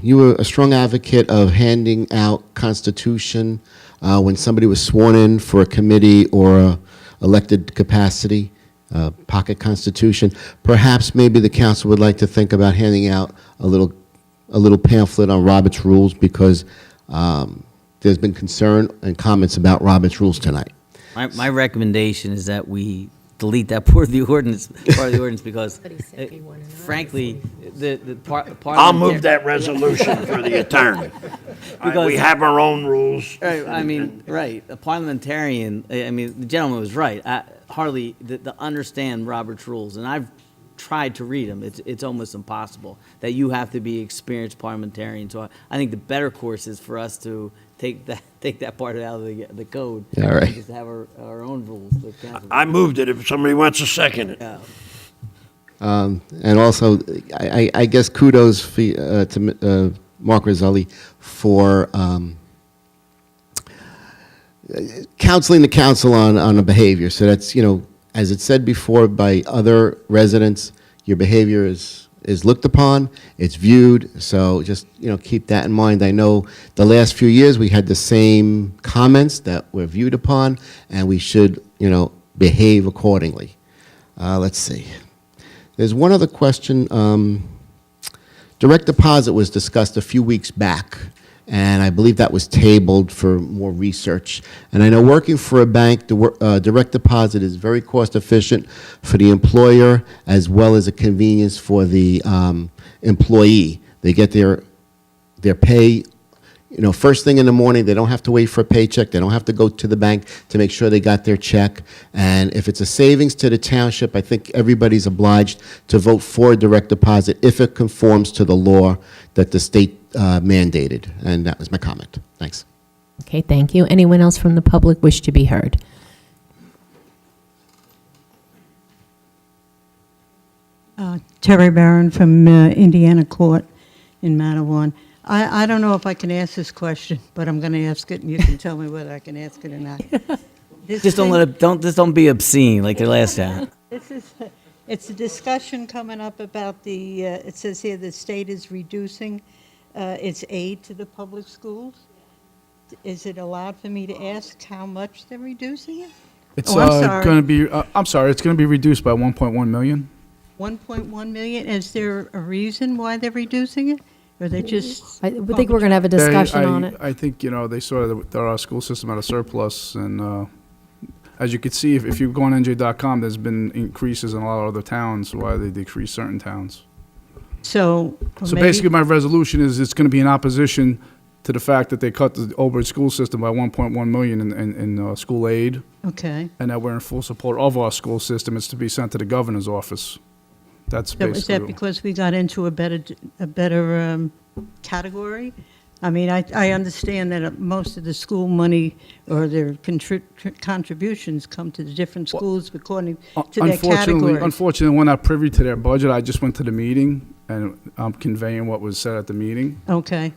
you were a strong advocate of handing out Constitution when somebody was sworn in for a committee or a elected capacity, pocket Constitution. Perhaps maybe the council would like to think about handing out a little pamphlet on Robert's Rules, because there's been concern and comments about Robert's Rules tonight. My recommendation is that we delete that part of the ordinance, because frankly, the I'll move that resolution for the attorney. We have our own rules. Right, a parliamentarian, the gentleman was right. Hardly to understand Robert's Rules, and I've tried to read them. It's almost impossible. That you have to be experienced parliamentarian. So I think the better course is for us to take that part out of the code. All right. And just have our own rules. I moved it if somebody wants to second it. Yeah. And also, I guess kudos to Mark Rizzoli for counseling the council on a behavior. So that's, as it said before by other residents, your behavior is looked upon, it's viewed, so just, keep that in mind. I know the last few years, we had the same comments that were viewed upon, and we should, behave accordingly. Let's see. There's one other question. Direct deposit was discussed a few weeks back, and I believe that was tabled for more research. And I know working for a bank, direct deposit is very cost efficient for the employer as well as a convenience for the employee. They get their pay, first thing in the morning. They don't have to wait for a paycheck. They don't have to go to the bank to make sure they got their check. And if it's a savings to the township, I think everybody's obliged to vote for a direct deposit if it conforms to the law that the state mandated. And that was my comment. Thanks. Okay, thank you. Anyone else from the public wish to be heard? Terry Barron from Indiana Court in Matawan. I don't know if I can ask this question, but I'm going to ask it, and you can tell me whether I can ask it or not. Just don't be obscene like the last time. It's a discussion coming up about it says here the state is reducing its aid to the public schools. Is it allowed for me to ask how much they're reducing it? It's I'm going to be, it's going to be reduced by 1.1 million. 1.1 million? Is there a reason why they're reducing it? Or they just... I think we're going to have a discussion on it. I think, they saw that our school system had a surplus, and as you can see, if you go on NJ.com, there's been increases in a lot of other towns, why they decrease certain towns. So So maybe- basically, my resolution is it's going to be in opposition to the fact that they cut the Old school system by 1.1 million in school aid, Okay. and that we're in full support of our school system. It's to be sent to the governor's office. That's So is that basically. because we got into a better category? I mean, I understand that most of the school money or their contributions come to the different schools according to their category. Unfortunately, we're not privy to their budget. I just went to the meeting, and I'm conveying what was said at the meeting. Okay.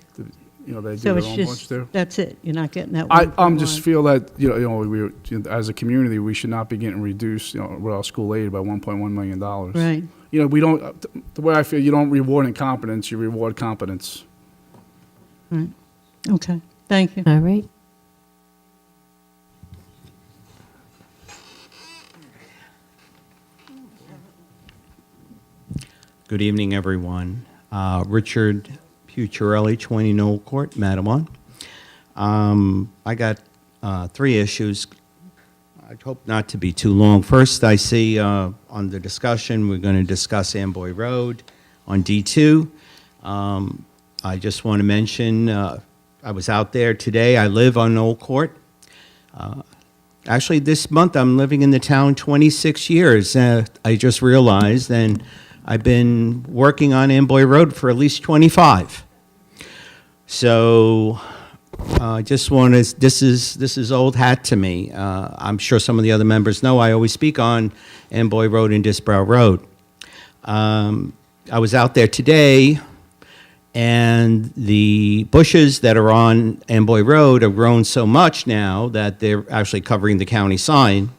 You know, they do So their it's own budget just, there. that's it, you're not getting that I 1.1. just feel that, we, as a community, we should not be getting reduced, with our school aid by $1.1 million. Right. We don't, the way I feel, you don't reward incompetence, you reward competence. Right. Okay, thank you. All right. Good evening, everyone. Richard Pucciarelli, 20 Knoll Court, Matawan. I got 3 issues. I hope not to be too long. First, I see on the discussion, we're going to discuss Amboy Road on D2. I just want to mention, I was out there today. I live on Knoll Court. Actually, this month, I'm living in the town 26 years. I just realized, and I've been working on Amboy Road for at least 25. So I just want to, this is old hat to me. I'm sure some of the other members know I always speak on Amboy Road and Disbrow Road. I was out there today, and the bushes that are on Amboy Road have grown so much now that they're actually covering the county sign.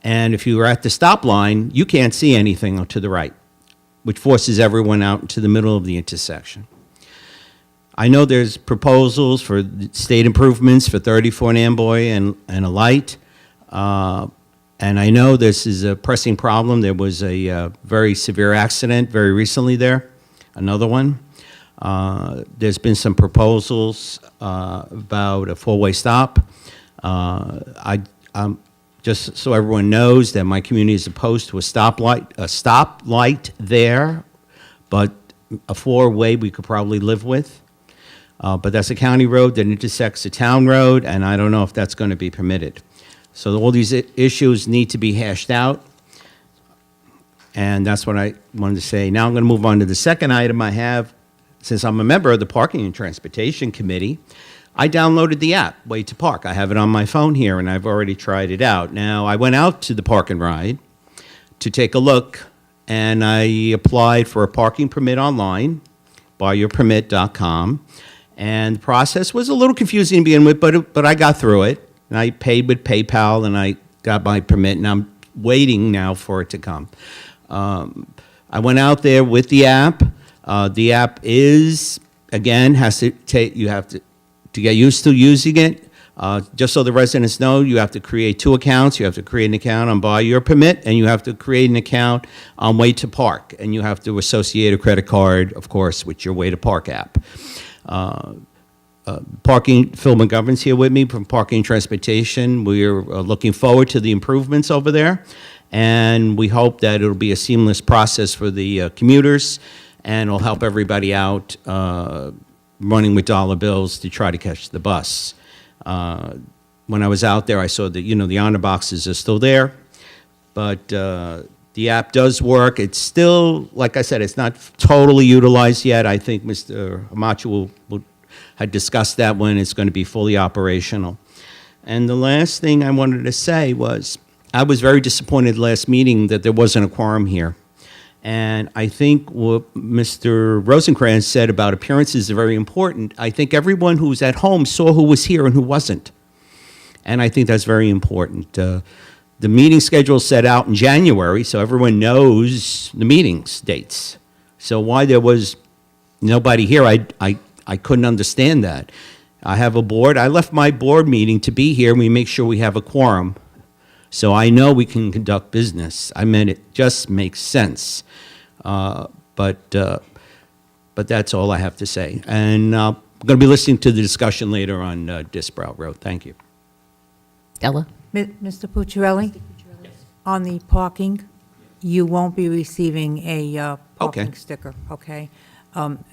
And if you are at the stop line, you can't see anything to the right, which forces everyone out into the middle of the intersection. I know there's proposals for state improvements for 34 and Amboy and a light. And I know this is a pressing problem. There was a very severe accident very recently there, another one. There's been some proposals about a four-way stop. Just so everyone knows that my community is opposed to a stoplight there, but a four-way we could probably live with. But that's a county road that intersects a town road, and I don't know if that's going to be permitted. So all these issues need to be hashed out, and that's what I wanted to say. Now I'm going to move on to the second item I have. Since I'm a member of the Parking and Transportation Committee, I downloaded the app, Way to Park. I have it on my phone here, and I've already tried it out. Now, I went out to the Park and Ride to take a look, and I applied for a parking permit online, buyyourpermit.com, and the process was a little confusing to begin with, but I got through it, and I paid with PayPal, and I got my permit, and I'm waiting now for it to come. I went out there with the app. The app is, again, has to take, you have to get used to using it. Just so the residents know, you have to create 2 accounts. You have to create an account on Buy Your Permit, and you have to create an account on Way to Park. And you have to associate a credit card, of course, with your Way to Park app. Phil McGovern's here with me from Parking and Transportation. We're looking forward to the improvements over there, and we hope that it'll be a seamless process for the commuters, and it'll help everybody out running with dollar bills to try to catch the bus. When I was out there, I saw that, the honor boxes are still there, but the app does work. It's still, like I said, it's not totally utilized yet. I think Mr. Amachu had discussed that when it's going to be fully operational. And the last thing I wanted to say was, I was very disappointed last meeting that there wasn't a quorum here. And I think what Mr. Rosencrantz said about appearances are very important. I think everyone who was at home saw who was here and who wasn't. And I think that's very important. The meeting schedule is set out in January, so everyone knows the meetings dates. So why there was nobody here, I couldn't understand that. I have a board. I left my board meeting to be here, and we make sure we have a quorum. So I know we can conduct business. I mean, it just makes sense. But that's all I have to say. And I'm going to be listening to the discussion later on Disbrow Road. Thank you. Stella? Mr. Pucciarelli? On the parking, you won't be receiving a parking Okay. sticker, okay?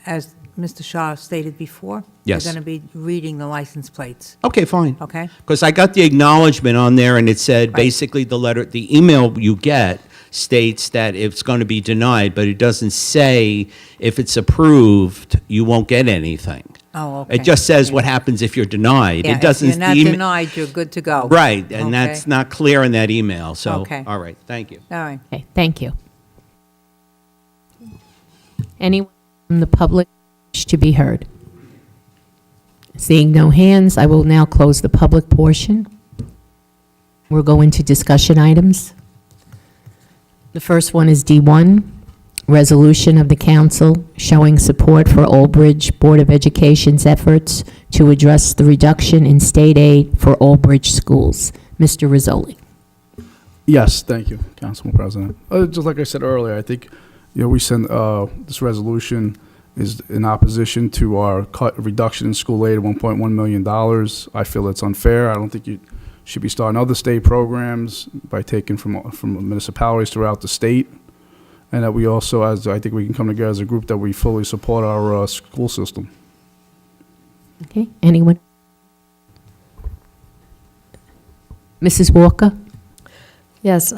As Mr. Shaw stated before, Yes. you're going to be reading the license plates, Okay, fine. okay? Because I got the acknowledgement on there, and it said, Right. basically, the email you get states that it's going to be denied, but it doesn't say if it's approved, you won't get anything. Oh, okay. It just says what happens if you're denied. Yeah, It doesn't. if you're not the ema- denied, you're good to go. Right, and Okay. that's not clear in that email, so, Okay. all right, thank you. All right. Okay, thank you. Anyone from the public wish to be heard? Seeing no hands, I will now close the public portion. We'll go into discussion items. The first one is D1, resolution of the council showing support for Old Bridge Board of Education's efforts to address the reduction in state aid for Old Bridge schools. Mr. Rizzoli. Yes, thank you, Councilman President. Just like I said earlier, I think, we send, this resolution is in opposition to our reduction in school aid of $1.1 million. I feel it's unfair. I don't think you should be starting other state programs by taking from municipalities throughout the state. And that we also, I think we can come together as a group that we fully support our school system. Okay, anyone? Mrs. Walker? Yes,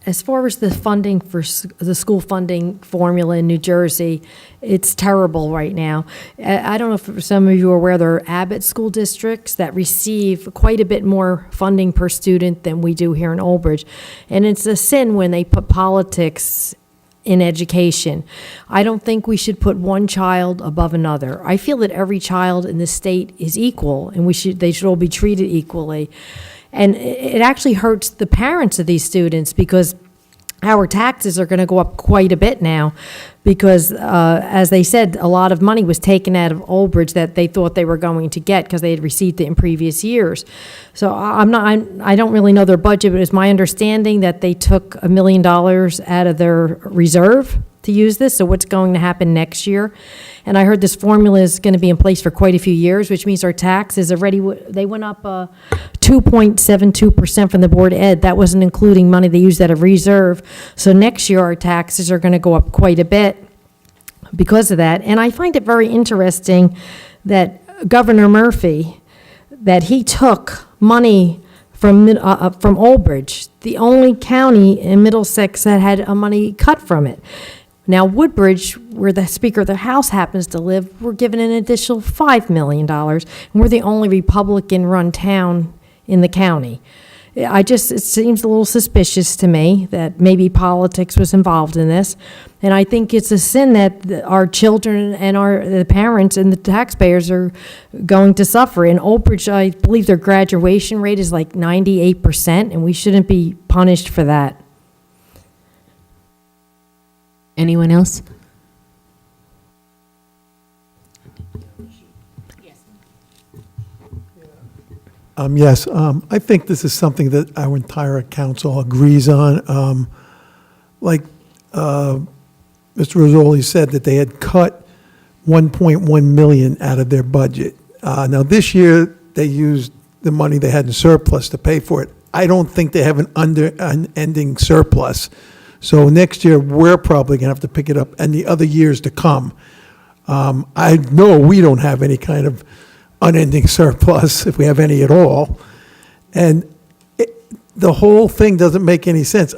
as far as the funding for the school funding formula in New Jersey, it's terrible right now. I don't know if some of you are aware, there are Abbott school districts that receive quite a bit more funding per student than we do here in Old Bridge. And it's a sin when they put politics in education. I don't think we should put one child above another. I feel that every child in the state is equal, and they should all be treated equally. And it actually hurts the parents of these students because our taxes are going to go up quite a bit now because, as they said, a lot of money was taken out of Old Bridge that they thought they were going to get because they had received it in previous years. So I don't really know their budget, but it's my understanding that they took $1 million out of their reserve to use this. So what's going to happen next year? And I heard this formula is going to be in place for quite a few years, which means our taxes already, they went up 2.72% from the Board of Ed. That wasn't including money they used out of reserve. So next year, our taxes are going to go up quite a bit because of that. And I find it very interesting that Governor Murphy, that he took money from Old Bridge, the only county in Middlesex that had a money cut from it. Now, Woodbridge, where the Speaker of the House happens to live, we're given an additional $5 million, and we're the only Republican-run town in the county. It seems a little suspicious to me that maybe politics was involved in this, and I think it's a sin that our children and the parents and the taxpayers are going to suffer. In Old Bridge, I believe their graduation rate is like 98%, and we shouldn't be punished for that. Anyone else? Yes, I think this is something that our entire council agrees on. Like Mr. Rizzoli said, that they had cut 1.1 million out of their budget. Now, this year, they used the money they had in surplus to pay for it. I don't think they have an unending surplus. So next year, we're probably going to have to pick it up, and the other years to come. I know we don't have any kind of unending surplus, if we have any at all. And the whole thing doesn't make any sense.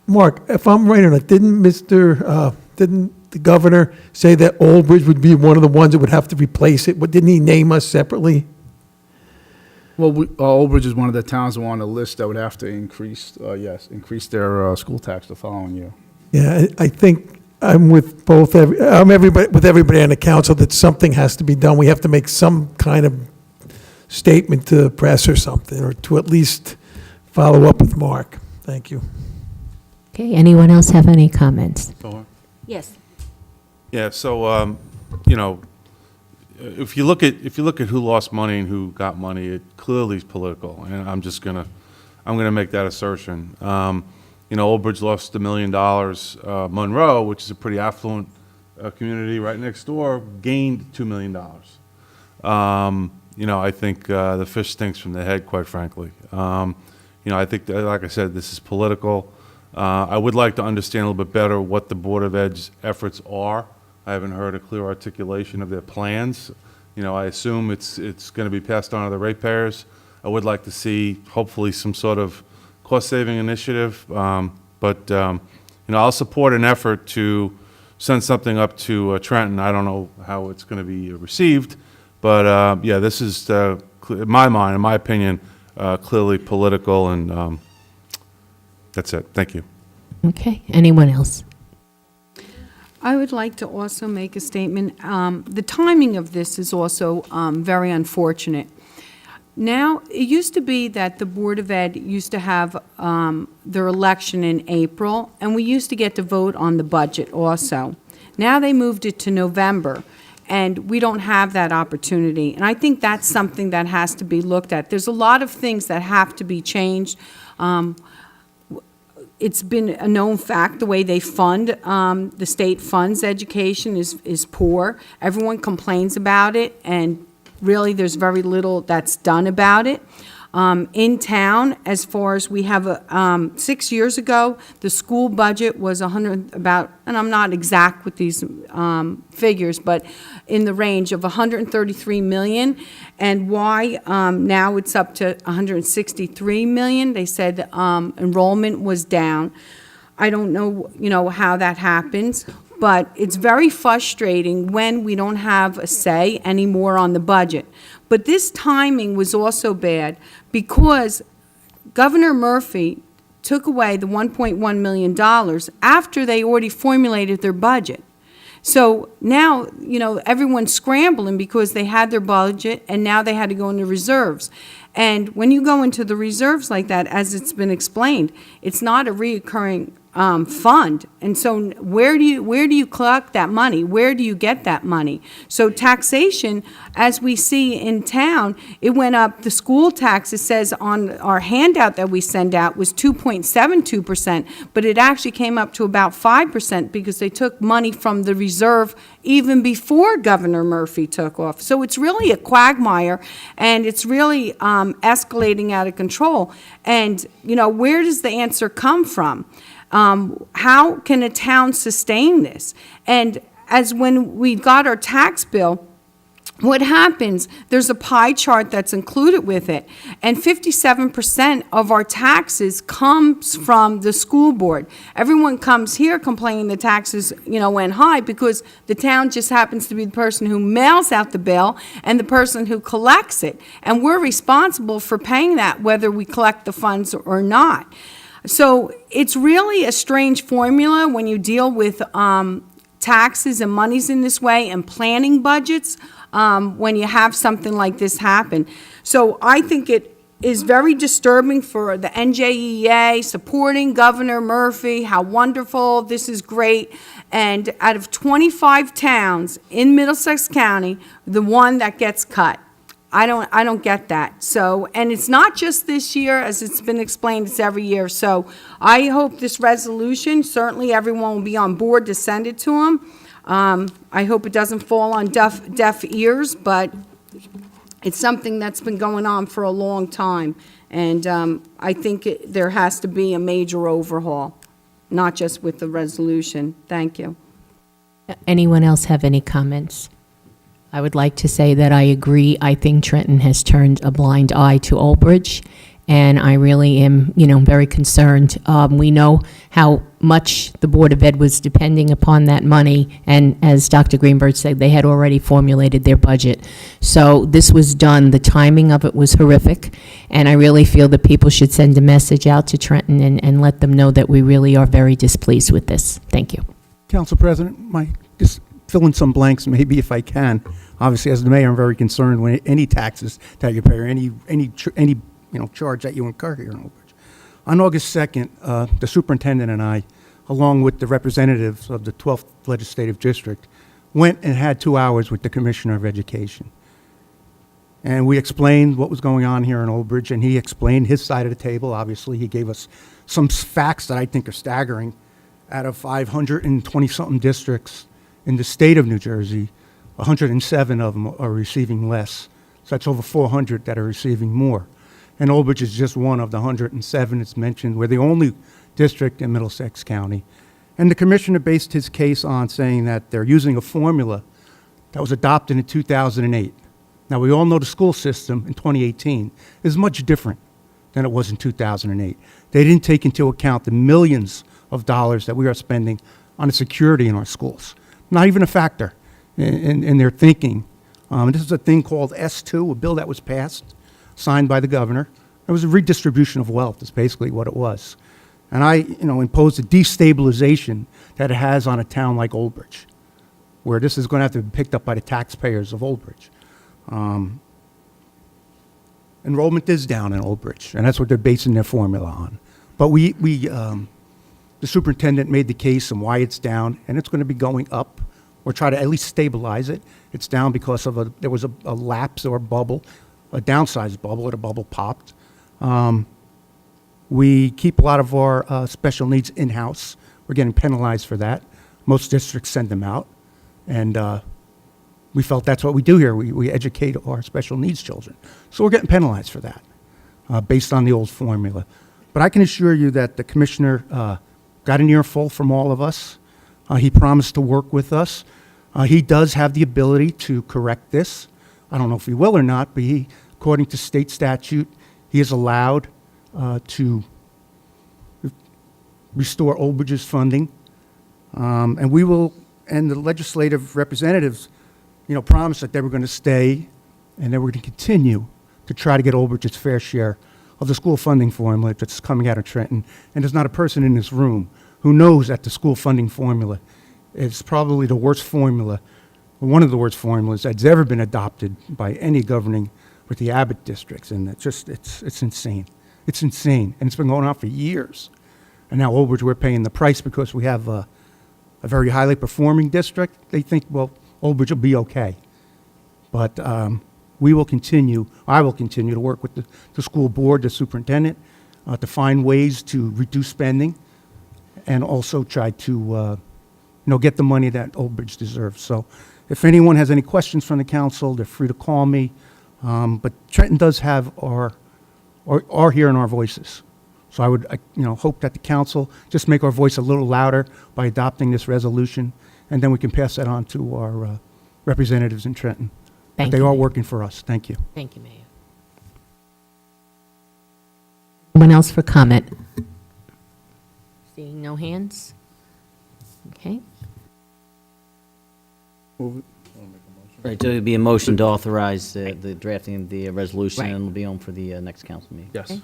Mark, if I'm right on it, didn't the governor say that Old Bridge would be one of the ones that would have to replace it? But didn't he name us separately? Well, Old Bridge is one of the towns on the list that would have to increase their school tax the following year. Yeah, I think I'm with everybody on the council that something has to be done. We have to make some kind of statement to the press or something, or to at least follow up with Mark. Thank you. Okay, anyone else have any comments? Yes. Yeah, so, if you look at who lost money and who got money, it clearly is political, and I'm gonna make that assertion. Old Bridge lost $1 million. Monroe, which is a pretty affluent community right next door, gained $2 million. I think the fish stinks from the head, quite frankly. I think, that, like I said, this is political. I would like to understand a little bit better what the Board of Ed's efforts are. I haven't heard a clear articulation of their plans. I assume it's going to be passed on to the ratepayers. I would like to see, hopefully, some sort of cost-saving initiative. But I'll support an effort to send something up to Trenton. I don't know how it's going to be received, but yeah, this is, in my mind, in my opinion, clearly political, and that's it. Thank you. Okay, anyone else? I would like to also make a statement. The timing of this is also very unfortunate. Now, it used to be that the Board of Ed used to have their election in April, and we used to get to vote on the budget also. Now they moved it to November, and we don't have that opportunity. And I think that's something that has to be looked at. There's a lot of things that have to be changed. It's been a known fact, the way they fund, the state funds education is poor. Everyone complains about it, and really, there's very little that's done about it. In town, as far as we have, 6 years ago, the school budget was and I'm not exact with these figures, but in the range of 133 million. And why now it's up to 163 million? They said enrollment was down. I don't know, how that happens. But it's very frustrating when we don't have a say anymore on the budget. But this timing was also bad because Governor Murphy took away the $1.1 million after they already formulated their budget. So now, everyone's scrambling because they had their budget and now they had to go into reserves. And when you go into the reserves like that, as it's been explained, it's not a reoccurring fund. And so where do you collect that money? Where do you get that money? So taxation, as we see in town, it went up. The school tax, it says on our handout that we send out, was 2.72%, but it actually came up to about 5% because they took money from the reserve even before Governor Murphy took off. So it's really a quagmire, and it's really escalating out of control. And, where does the answer come from? How can a town sustain this? And as when we got our tax bill, what happens, there's a pie chart that's included with it, and 57% of our taxes comes from the school board. Everyone comes here complaining the taxes, went high because the town just happens to be the person who mails out the bill and the person who collects it. And we're responsible for paying that, whether we collect the funds or not. So it's really a strange formula when you deal with taxes and monies in this way and planning budgets when you have something like this happen. So I think it is very disturbing for the NJEA supporting Governor Murphy, how wonderful, this is great. And out of 25 towns in Middlesex County, the one that gets cut. I don't get that. So, and it's not just this year, as it's been explained, it's every year. So I hope this resolution, certainly everyone will be on board to send it to them. I hope it doesn't fall on deaf ears, but it's something that's been going on for a long time. And I think there has to be a major overhaul, not just with the resolution. Thank you. Anyone else have any comments? I would like to say that I agree. I think Trenton has turned a blind eye to Old Bridge, and I really am, very concerned. We know how much the Board of Ed was depending upon that money, and as Dr. Greenberg said, they had already formulated their budget. So this was done. The timing of it was horrific, and I really feel that people should send a message out to Trenton and let them know that we really are very displeased with this. Thank you. Council President, just fill in some blanks, maybe, if I can. Obviously, as the mayor, I'm very concerned when any taxes that you pay or any charge that you incur here in Old Bridge. On August 2nd, the superintendent and I, along with the representatives of the 12th Legislative District, went and had 2 hours with the Commissioner of Education. And we explained what was going on here in Old Bridge, and he explained his side of the table. Obviously, he gave us some facts that I think are staggering. Out of 520-something districts in the state of New Jersey, 107 of them are receiving less. So that's over 400 that are receiving more. And Old Bridge is just one of the 107 it's mentioned. We're the only district in Middlesex County. And the commissioner based his case on saying that they're using a formula that was adopted in 2008. Now, we all know the school system in 2018 is much different than it was in 2008. They didn't take into account the millions of dollars that we are spending on the security in our schools. Not even a factor in their thinking. This is a thing called S2, a bill that was passed, signed by the governor. It was a redistribution of wealth, is basically what it was. And I, imposed a destabilization that it has on a town like Old Bridge, where this is going to have to be picked up by the taxpayers of Old Bridge. Enrollment is down in Old Bridge, and that's what they're basing their formula on. But the superintendent made the case on why it's down, and it's going to be going up, or try to at least stabilize it. It's down because of there was a lapse or a bubble, a downsized bubble, or the bubble popped. We keep a lot of our special needs in-house. We're getting penalized for that. Most districts send them out, and we felt that's what we do here. We educate our special needs children. So we're getting penalized for that, based on the old formula. But I can assure you that the commissioner got an earful from all of us. He promised to work with us. He does have the ability to correct this. I don't know if he will or not, but according to state statute, he is allowed to restore Old Bridge's funding. And we will, and the legislative representatives, promised that they were going to stay and they were going to continue to try to get Old Bridge its fair share of the school funding formula that's coming out of Trenton. And there's not a person in this room who knows that the school funding formula is probably the worst formula, one of the worst formulas that's ever been adopted by any governing with the Abbott districts. And it's insane. It's insane. And it's been going on for years. And now Old Bridge, we're paying the price because we have a very highly performing district. They think, well, Old Bridge will be okay. But we will continue, I will continue to work with the school board, the superintendent, to find ways to reduce spending and also try to get the money that Old Bridge deserves. So if anyone has any questions from the council, they're free to call me. But Trenton does have our hearing our voices. So I would hope that the council just make our voice a little louder by adopting this resolution, and then we can pass that on to our representatives in Trenton. Thank They you, are Mayor. working for us. Thank you. Thank you, Mayor. Anyone else for comment? Seeing no hands? Okay. Right, so it would be a motion to authorize the drafting of the resolution, and it'll be on for the next council meeting. Yes. Okay.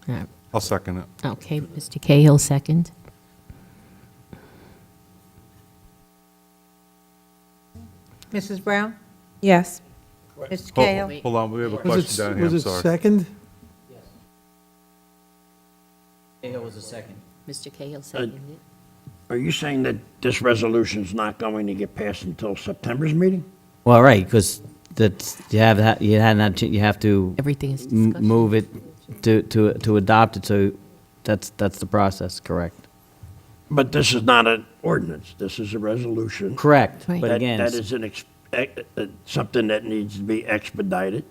All right. I'll second it. Okay, Mr. Cahill, second. Mrs. Brown? Yes. Mr. Cahill? Hold on, we have a Was question down here, I'm it sorry. second? Cahill was a second. Mr. Cahill, seconded. Are you saying that this resolution's not going to get passed until September's meeting? Well, right, because you have to Everything is discussed. move it to adopt it, so that's the process, correct? But this is not an ordinance, this is a resolution. Correct, Right. but That again, that is something that needs to be expedited,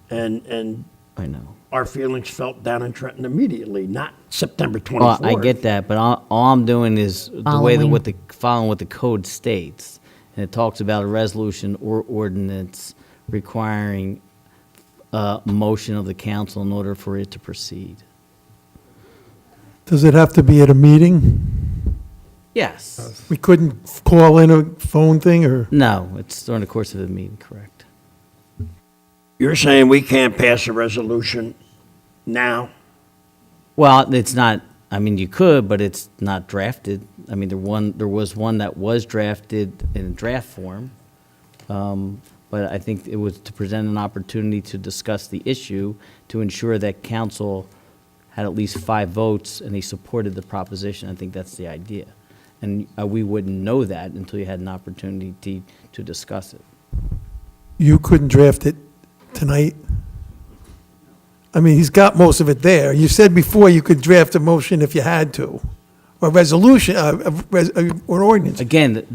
and I know. our feelings felt down in Trenton immediately, not September 24th. Well, I get that, but all I'm doing is Following. following what the code states. And it talks about a resolution or ordinance requiring a motion of the council in order for it to proceed. Does it have to be at a meeting? Yes. We couldn't call in a phone thing, or? No, it's during the course of the meeting, correct. You're saying we can't pass a resolution now? Well, it's not, I mean, you could, but it's not drafted. I mean, there was one that was drafted in draft form. But I think it was to present an opportunity to discuss the issue, to ensure that council had at least 5 votes and they supported the proposition. I think that's the idea. And we wouldn't know that until you had an opportunity to discuss it. You couldn't draft it tonight? I mean, he's got most of it there. You said before you could draft a motion if you had to, or a resolution, or ordinance. Again,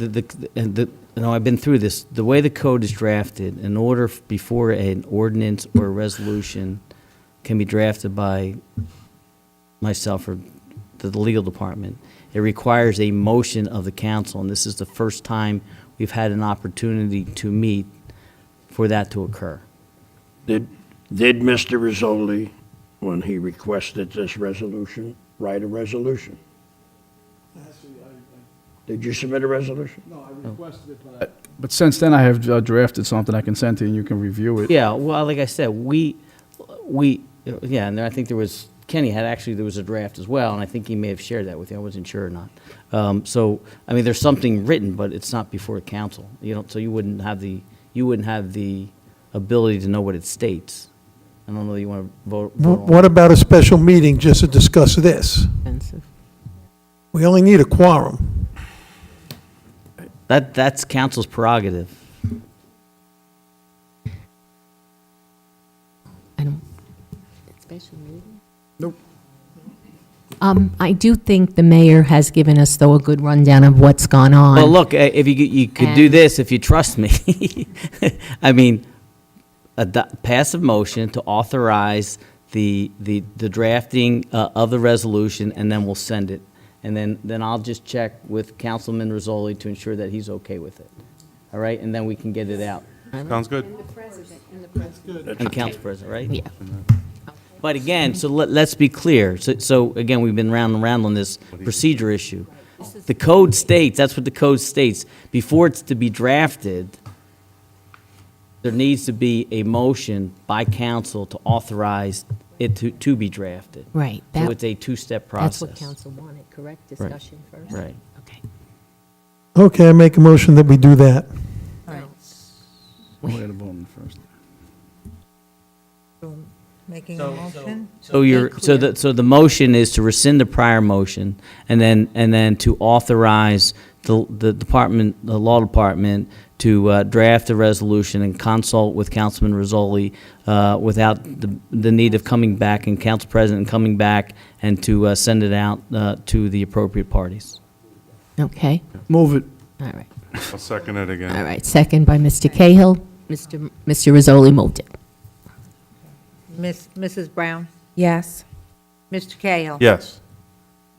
I've been through this. The way the code is drafted, in order before an ordinance or a resolution can be drafted by myself or the legal department. It requires a motion of the council, and this is the first time we've had an opportunity to meet for that to occur. Did Mr. Rizzoli, when he requested this resolution, write a resolution? Did you submit a resolution? No, I requested it, but since then I have drafted something I can send to you and you can review it. Yeah, well, like I said, yeah, and I think there was, Kenny there was a draft as well, and I think he may have shared that with you. I wasn't sure or not. So, I mean, there's something written, but it's not before the council. So you wouldn't have the ability to know what it states. I don't know that you want to vote on What about a special meeting just to discuss this? We only need a quorum. That's council's prerogative. Special meeting? Nope. I do think the mayor has given us, though, a good rundown of what's gone on. Well, look, if you could do this, if you trust me. I mean, passive motion to authorize the drafting of the resolution, and then we'll send it. And then I'll just check with Councilman Rizzoli to ensure that he's okay with it. All right? And then we can get it out. Sounds good. And the council president, right? Yeah. But again, so let's be clear. So again, we've been round and round on this procedure issue. The code states, that's what the code states, before it's to be drafted, there needs to be a motion by council to authorize it to be drafted. Right. So it's a two-step process. That's what council wanted, correct? Discussion first? Right. Okay. Okay, I make a motion that we do that. All right. We're going to vote on the first. So, making a motion? So the motion is to rescind the prior motion, and then to authorize the department, the law department, to draft a resolution and consult with Councilman Rizzoli without the need of coming back and council president coming back and to send it out to the appropriate parties. Okay. Move it. All right. I'll second it again. All right. Second by Mr. Cahill. Mr. Rizzoli moved it. Mrs. Brown? Yes. Mr. Cahill? Yes.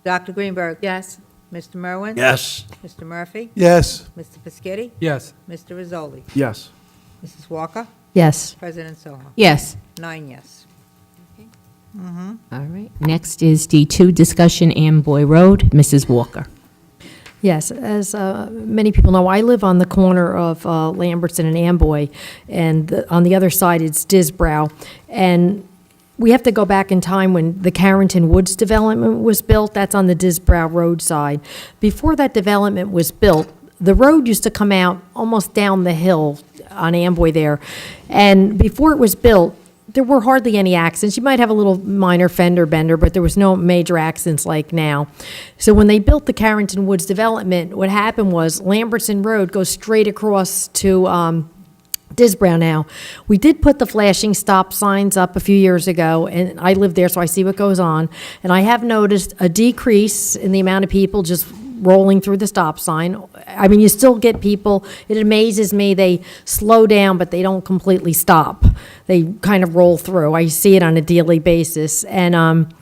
Dr. Greenberg? Yes. Mr. Merwin? Yes. Mr. Murphy? Yes. Mr. Piscitty? Yes. Mr. Rizzoli? Yes. Mrs. Walker? Yes. President Soho? Yes. 9 yes. All right. Next is D2, discussion Amboy Road. Mrs. Walker. Yes, as many people know, I live on the corner of Lambertson and Amboy, and on the other side it's Disbrow. And we have to go back in time when the Carrington Woods development was built. That's on the Disbrow Road side. Before that development was built, the road used to come out almost down the hill on Amboy there. And before it was built, there were hardly any accidents. You might have a little minor fender bender, but there was no major accidents like now. So when they built the Carrington Woods development, what happened was Lambertson Road goes straight across to Disbrow now. We did put the flashing stop signs up a few years ago, and I live there, so I see what goes on. And I have noticed a decrease in the amount of people just rolling through the stop sign. I mean, you still get people, it amazes me, they slow down, but they don't completely stop. They kind of roll through. I see it on a daily basis. And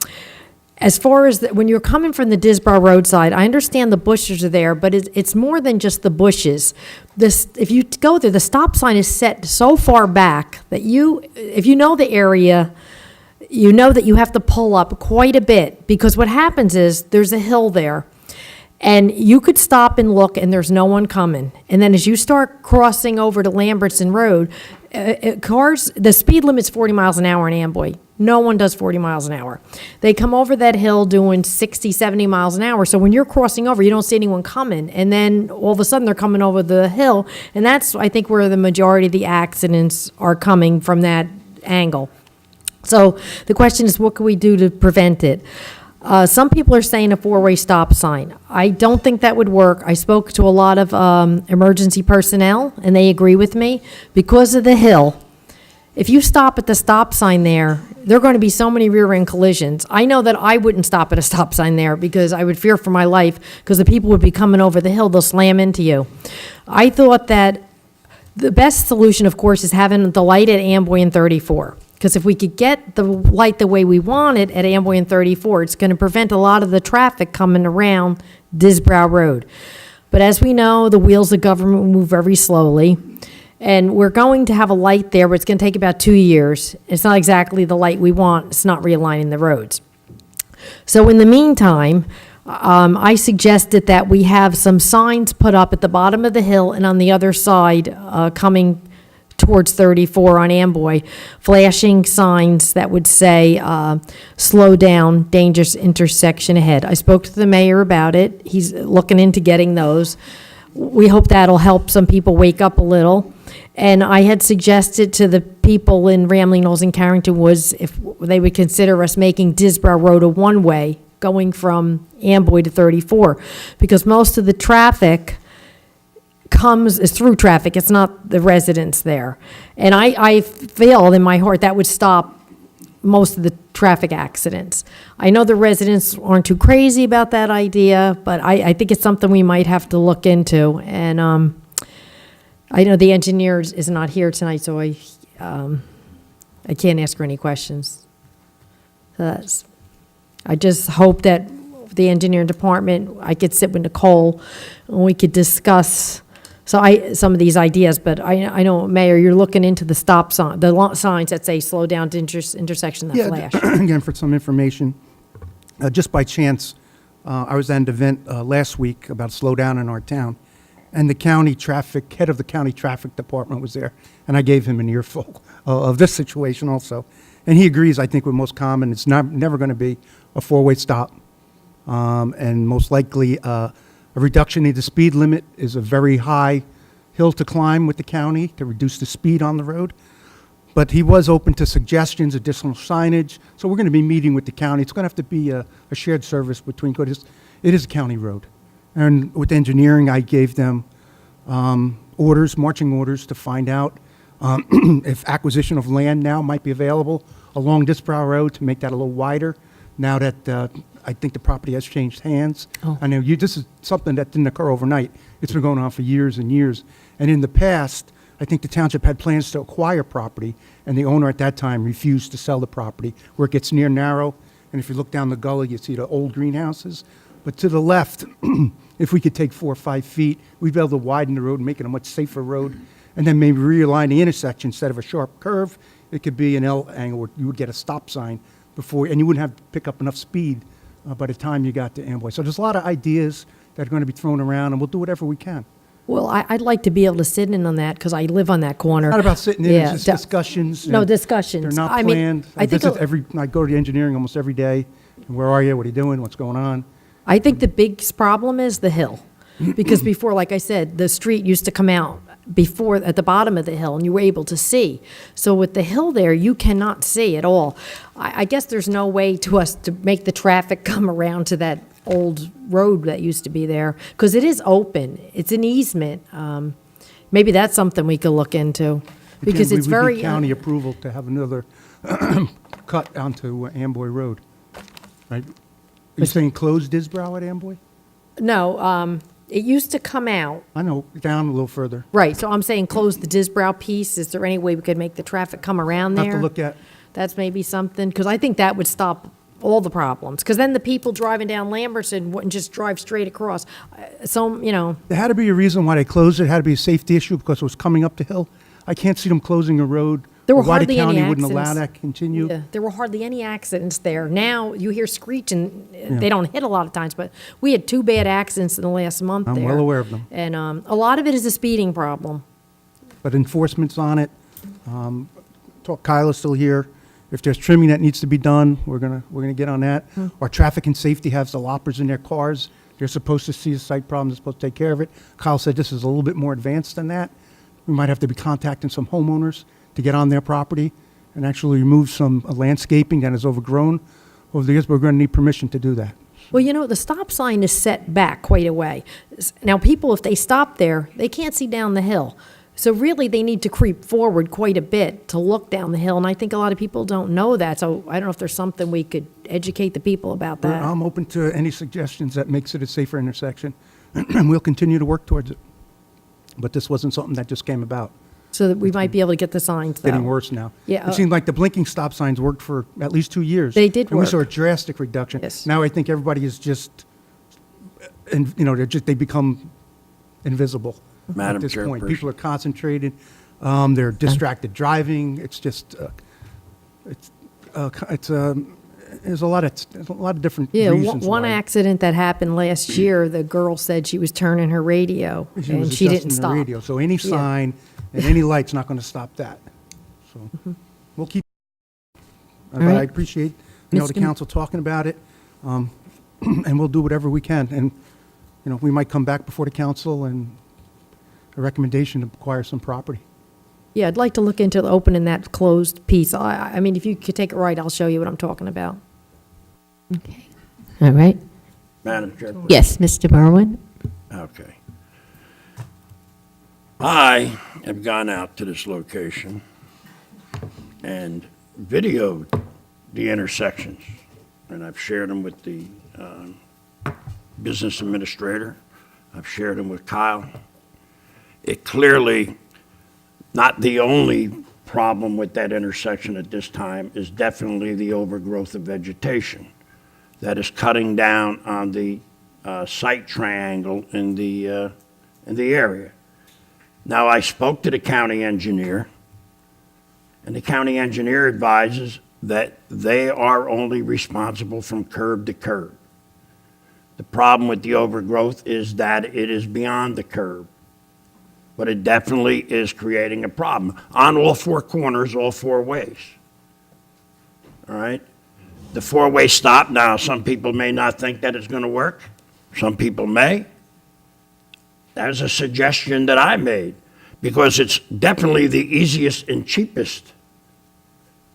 as far as when you're coming from the Disbrow roadside, I understand the bushes are there, but it's more than just the bushes. If you go there, the stop sign is set so far back that if you know the area, you know that you have to pull up quite a bit, because what happens is there's a hill there. And you could stop and look, and there's no one coming. And then as you start crossing over to Lambertson Road, the speed limit's 40 miles an hour in Amboy. No one does 40 miles an hour. They come over that hill doing 60, 70 miles an hour. So when you're crossing over, you don't see anyone coming. And then all of a sudden, they're coming over the hill. And that's, I think, where the majority of the accidents are coming from, that angle. So the question is, what can we do to prevent it? Some people are saying a four-way stop sign. I don't think that would work. I spoke to a lot of emergency personnel, and they agree with me. Because of the hill, if you stop at the stop sign there are going to be so many rear-end collisions. I know that I wouldn't stop at a stop sign there because I would fear for my life, because the people would be coming over the hill. They'll slam into you. I thought that the best solution, of course, is having the light at Amboy and 34. Because if we could get the light the way we want it at Amboy and 34, it's going to prevent a lot of the traffic coming around Disbrow Road. But as we know, the wheels of government move very slowly. And we're going to have a light there, but it's going to take about 2 years. It's not exactly the light we want. It's not realigning the roads. So in the meantime, I suggested that we have some signs put up at the bottom of the hill and on the other side, coming towards 34 on Amboy, flashing signs that would say, slow down, dangerous intersection ahead. I spoke to the mayor about it. He's looking into getting those. We hope that'll help some people wake up a little. And I had suggested to the people in Ramley Knolls and Carrington Woods if they would consider us making Disbrow Road a one-way going from Amboy to 34, because most of the traffic is through traffic. It's not the residents there. And I feel in my heart that would stop most of the traffic accidents. I know the residents aren't too crazy about that idea, but I think it's something we might have to look into. And I know the engineer is not here tonight, so I can't ask her any questions. I just hope that the engineering department, I could sit with Nicole and we could discuss some of these ideas. But I know, Mayor, you're looking into the stop sign, signs that say slow down to intersection that flash. Again, for some information, just by chance, I was at an event last week about slow down in our town, and the head of the county traffic department was there, and I gave him an earful of this situation also. And he agrees, I think, with most common, it's never going to be a four-way stop. And most likely, a reduction in the speed limit is a very high hill to climb with the county to reduce the speed on the road. But he was open to suggestions, additional signage. So we're going to be meeting with the county. It's going to have to be a shared service between, because it is a county road. And with engineering, I gave them marching orders to find out if acquisition of land now might be available along Disbrow Road to make that a little wider, now that I think the property has changed hands. Oh. I know this is something that didn't occur overnight. It's been going on for years and years. And in the past, I think the township had plans to acquire property, and the owner at that time refused to sell the property, where it gets near narrow. And if you look down the gully, you see the old greenhouses. But to the left, if we could take 4 or 5 feet, we'd be able to widen the road and make it a much safer road. And then maybe realign the intersection. Instead of a sharp curve, it could be an L angle where you would get a stop sign before, and you wouldn't have to pick up enough speed by the time you got to Amboy. So there's a lot of ideas that are going to be thrown around, and we'll do whatever we can. Well, I'd like to be able to sit in on that because I live on that corner. Not about sitting in, it's just discussions. No, discussions. They're not I mean, planned. I think I go to the engineering almost every day. And where are you? What are you doing? What's going on? I think the biggest problem is the hill. Because before, like I said, the street used to come out before at the bottom of the hill, and you were able to see. So with the hill there, you cannot see at all. I guess there's no way to us to make the traffic come around to that old road that used to be there, because it is open. It's an easement. Maybe that's something we could look into, because Again, it's we would very need county approval to have another cut onto Amboy Road, right? Are you saying close Disbrow at Amboy? No, it used to come out. I know, down a little further. Right, so I'm saying close the Disbrow piece. Is there any way we could make the traffic come around there? Have to look at. That's maybe something, because I think that would stop all the problems. Because then the people driving down Lamberson wouldn't just drive straight across. There had to be a reason why they closed it. It had to be a safety issue because it was coming up the hill. I can't see them closing a road. There were or why the hardly any county wouldn't allow accidents. that continue. Yeah, there were hardly any accidents there. Now, you hear screeching. Yeah. They don't hit a lot of times, but we had 2 bad accidents in the last month I'm there. well aware of them. And a lot of it is a speeding problem. But enforcement's on it. Kyla's still here. If there's trimming that needs to be done, we're gonna get on that. Our traffic and safety has the loppers in their cars. They're supposed to see a site problem, they're supposed to take care of it. Kyle said this is a little bit more advanced than that. We might have to be contacting some homeowners to get on their property and actually remove some landscaping that is overgrown over the years, but we're gonna need permission to do that. Well, the stop sign is set back quite a way. Now, people, if they stop there, they can't see down the hill. So really, they need to creep forward quite a bit to look down the hill, and I think a lot of people don't know that. So I don't know if there's something we could educate the people about that. I'm open to any suggestions that makes it a safer intersection, and we'll continue to work towards it. But this wasn't something that just came about. So that we might be able to get the signs, though. Getting worse now. Yeah, It seemed like the blinking stop signs worked for at least 2 years. They did And we saw a work. drastic reduction. Yes. Now I think everybody is just, and, they become invisible Madam at this point. Chairperson. People are concentrated, they're distracted driving, it's just, there's a lot of different Yeah, reasons one why. accident that happened last year, the girl said she was turning her radio, She and was she didn't adjusting the stop. radio, so any Yeah. sign and any light's not going to stop that. So we'll keep, but I right. appreciate, the Mr. council talking about it, and we'll do whatever we can. And, we might come back before the council and a recommendation to acquire some property. Yeah, I'd like to look into opening that closed piece. I mean, if you could take it right, I'll show you what I'm talking about. Okay. All right. Madam Chair. Yes, Mr. Berwin? Okay. I have gone out to this location and videoed the intersections, and I've shared them with the business administrator. I've shared them with Kyle. It clearly, not the only problem with that intersection at this time is definitely the overgrowth of vegetation that is cutting down on the site triangle in the area. Now, I spoke to the county engineer, and the county engineer advises that they are only responsible from curb to curb. The problem with the overgrowth is that it is beyond the curb, but it definitely is creating a problem on all four corners, all four ways. All right? The four-way stop, now, some people may not think that it's going to work. Some people may. That was a suggestion that I made because it's definitely the easiest and cheapest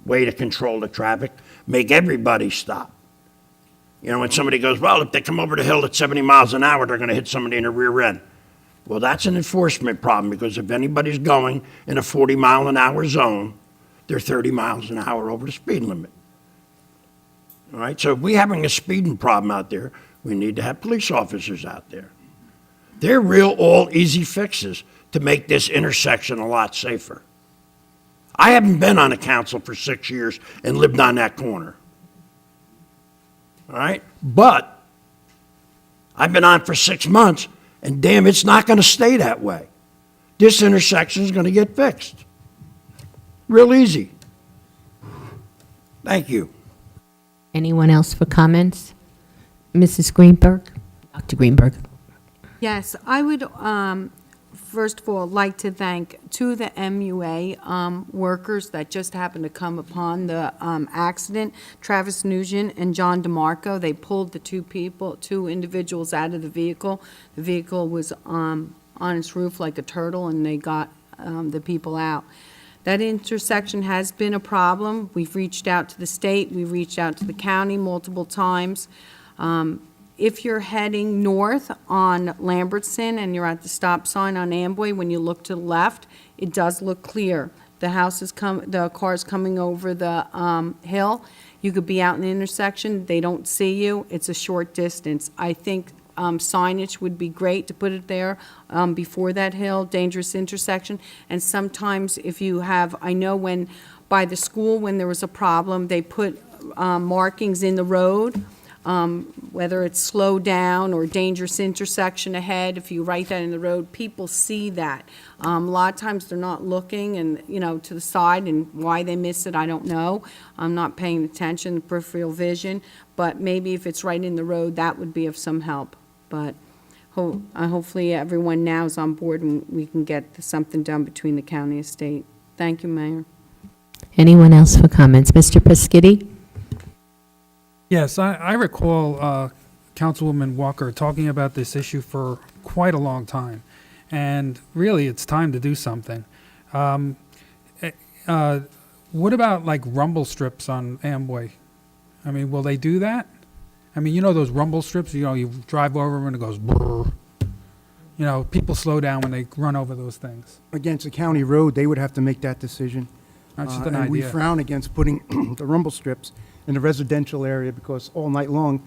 way to control the traffic, make everybody stop. When somebody goes, well, if they come over the hill at 70 miles an hour, they're going to hit somebody in the rear end. Well, that's an enforcement problem because if anybody's going in a 40-mile-an-hour zone, they're 30 miles an hour over the speed limit. All right, so if we're having a speeding problem out there, we need to have police officers out there. They're real all easy fixes to make this intersection a lot safer. I haven't been on a council for 6 years and lived on that corner. All right, but I've been on for 6 months, and damn, it's not going to stay that way. This intersection is going to get fixed. Real easy. Thank you. Anyone else for comments? Mrs. Greenberg? Dr. Greenberg? Yes, I would, first of all, like to thank two of the MUA workers that just happened to come upon the accident, Travis Nugent and John DeMarco. They pulled the two individuals out of the vehicle. The vehicle was on its roof like a turtle, and they got the people out. That intersection has been a problem. We've reached out to the state, we've reached out to the county multiple times. If you're heading north on Lambertson and you're at the stop sign on Amboy, when you look to the left, it does look clear. The car's coming over the hill. You could be out in the intersection, they don't see you, it's a short distance. I think signage would be great to put it there before that hill, dangerous intersection. And sometimes if you have, I know by the school, when there was a problem, they put markings in the road, whether it's slow down or dangerous intersection ahead. If you write that in the road, people see that. A lot of times they're not looking and, to the side, and why they miss it, I don't know. I'm not paying attention, peripheral vision, but maybe if it's right in the road, that would be of some help. But hopefully everyone now is on board and we can get something done between the county and state. Thank you, Mayor. Anyone else for comments? Mr. Pescitti? Yes, I recall Councilwoman Walker talking about this issue for quite a long time, and really, it's time to do something. What about like rumble strips on Amboy? I mean, will they do that? I mean, those rumble strips, you drive over them and it goes brrr. People slow down when they run over those things. Against a county road, they would have to make that decision. That's just an And we idea. frown against putting the rumble strips in the residential area because all night long,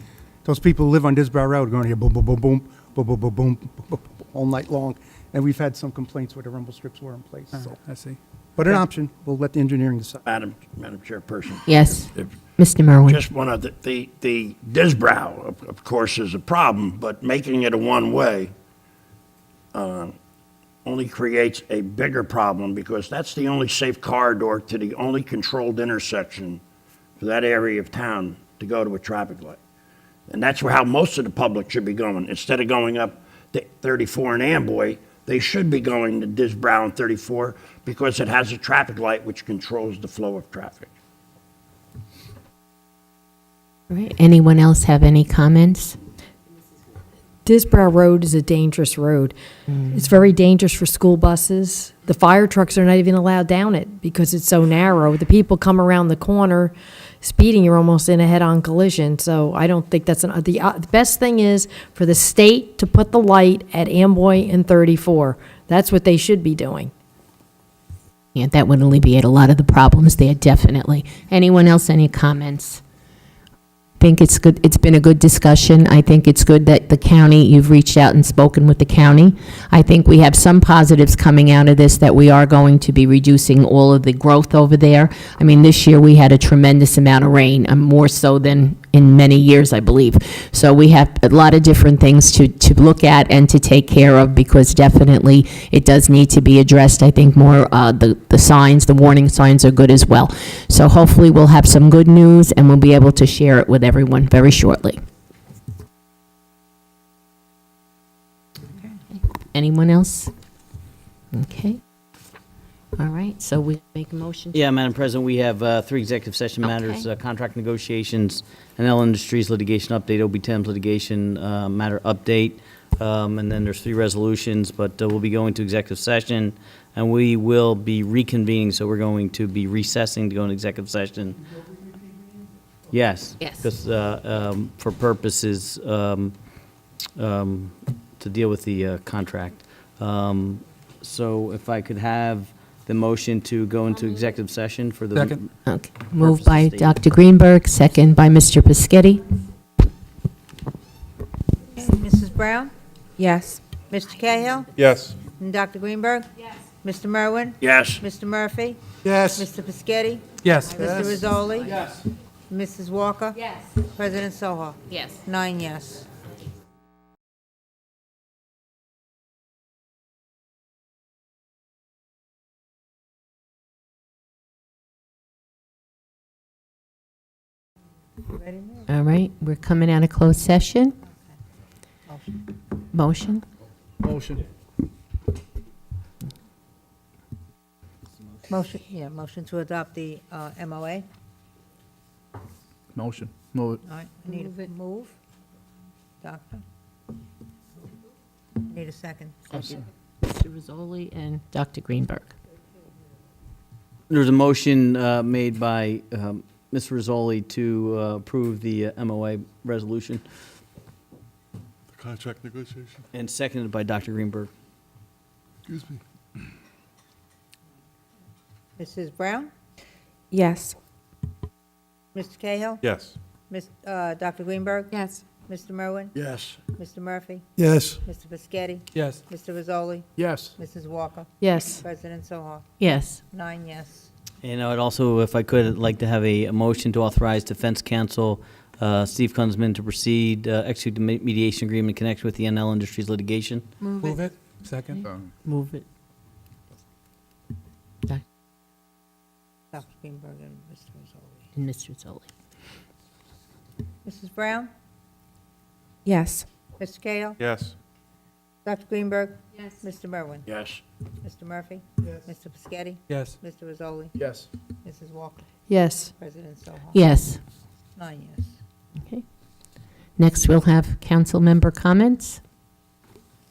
those people who live on Disbrow Road are going to hear boom, boom, boom, boom, boom, boom, boom, boom, boom, boom. all night long, and we've had some complaints where the rumble strips were in place, so. I see. But an option, we'll let the engineering decide. Madam Chairperson. Yes, If- Mr. Merwin. Just one of the Disbrow, of course, is a problem, but making it a one-way only creates a bigger problem because that's the only safe corridor to the only controlled intersection for that area of town to go to a traffic light. And that's how most of the public should be going. Instead of going up to 34 and Amboy, they should be going to Disbrow and 34 because it has a traffic light which controls the flow of traffic. All right, anyone else have any comments? Disbrow Road is a dangerous road. It's very dangerous for school buses. The fire trucks are not even allowed down it because it's so narrow. The people come around the corner speeding, you're almost in a head-on collision. So I don't think that's the best thing is for the state to put the light at Amboy and 34. That's what they should be doing. Yeah, that would alleviate a lot of the problems there, definitely. Anyone else, any comments? I think it's good. It's been a good discussion. I think it's good that the county, you've reached out and spoken with the county. I think we have some positives coming out of this, that we are going to be reducing all of the growth over there. I mean, this year we had a tremendous amount of rain, more so than in many years, I believe. So we have a lot of different things to look at and to take care of, because definitely it does need to be addressed. I think more, the signs, the warning signs are good as well. So hopefully we'll have some good news and we'll be able to share it with everyone very shortly. Anyone else? Okay. All right, so we make a motion? Yeah, Madam President, we have 3 executive session matters, Okay. contract negotiations, NL Industries litigation update, OB Thames litigation matter update, and then there's 3 resolutions, but we'll be going to executive session, and we will be reconvening, so we're going to be recessing to go into executive session. Yes. Yes. Because for purposes to deal with the contract. So if I could have the motion to go into executive session for the. Second. Okay, moved by Purposes stated. Dr. Greenberg, second by Mr. Pescetti. Mrs. Brown? Yes. Mr. Cahill? Yes. And Dr. Greenberg? Yes. Mr. Merwin? Yes. Mr. Murphy? Yes. Mr. Pescetti? Yes. Mr. Rizzoli? Yes. Mrs. Walker? Yes. President Soha? Yes. 9 yes. Ready now? All right, we're coming out of closed session. Motion? Motion. Motion to adopt the MOA. Motion. Move it. All right, I need a move. Doctor? Need a second. Second. Mr. Rizzoli and Dr. Greenberg. There's a motion made by Mr. Rizzoli to approve the MOA resolution, The contract negotiation. and seconded by Dr. Greenberg. Excuse me. Mrs. Brown? Yes. Mr. Cahill? Yes. Dr. Greenberg? Yes. Mr. Merwin? Yes. Mr. Murphy? Yes. Mr. Pescetti? Yes. Mr. Rizzoli? Yes. Mrs. Walker? Yes. President Soha? Yes. 9 yes. And I would also, if I could, like to have a motion to authorize defense counsel Steve Kunzman to proceed, execute the mediation agreement in connection with the NL Industries litigation. Move it. Second. Move it. Dr. Greenberg and Mr. Rizzoli. And Mr. Rizzoli. Mrs. Brown? Yes. Mr. Cahill? Yes. Dr. Greenberg? Yes. Mr. Merwin? Yes. Mr. Murphy? Yes. Mr. Pescetti? Yes. Mr. Rizzoli? Yes. Mrs. Walker? Yes. President Soha? Yes. 9 yes. Okay. Next, we'll have council member comments.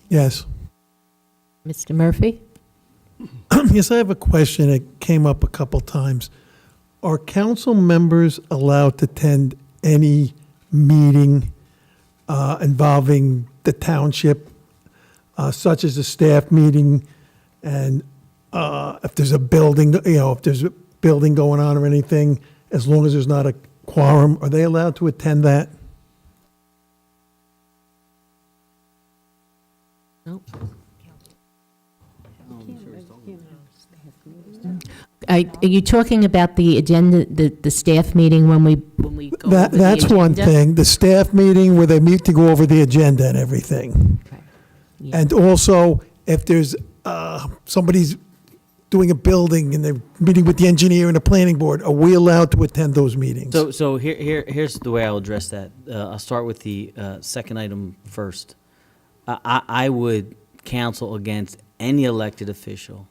Yes. Mr. Murphy? Yes, I have a question that came up a couple times. Are council members allowed to attend any meeting involving the township, such as a staff meeting, and if there's a building, if there's a building going on or anything, as long as there's not a quorum, are they allowed to attend that? Nope. Are Are you talking about the agenda, the staff meeting when we go over the That's one agenda? thing, the staff meeting where they meet to go over the agenda and everything. Yeah. And also, if there's, somebody's doing a building and they're meeting with the engineer and the planning board, are we allowed to attend those meetings? So here's the way I'll address that. I'll start with the second item first. I would counsel against any elected official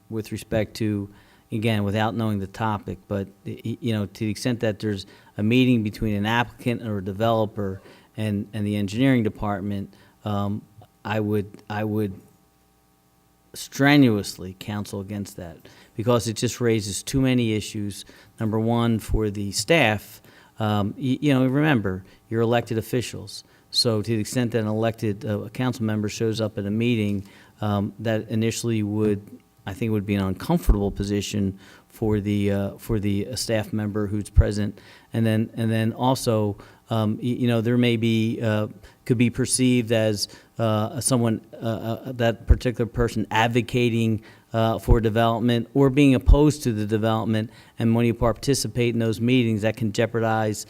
with respect to, again, without knowing the topic, but, you know, to the extent that there's a meeting between an applicant or a developer and the engineering department, I would strenuously counsel against that, because it just raises too many issues. Number one, for the staff, you know, remember, you're elected officials. So to the extent that an elected council member shows up at a meeting, that initially I think would be an uncomfortable position for the staff member who's present. And then also, you know, there may be, could be perceived as someone, that particular person advocating for development or being opposed to the development. And when you participate in those meetings, that can jeopardize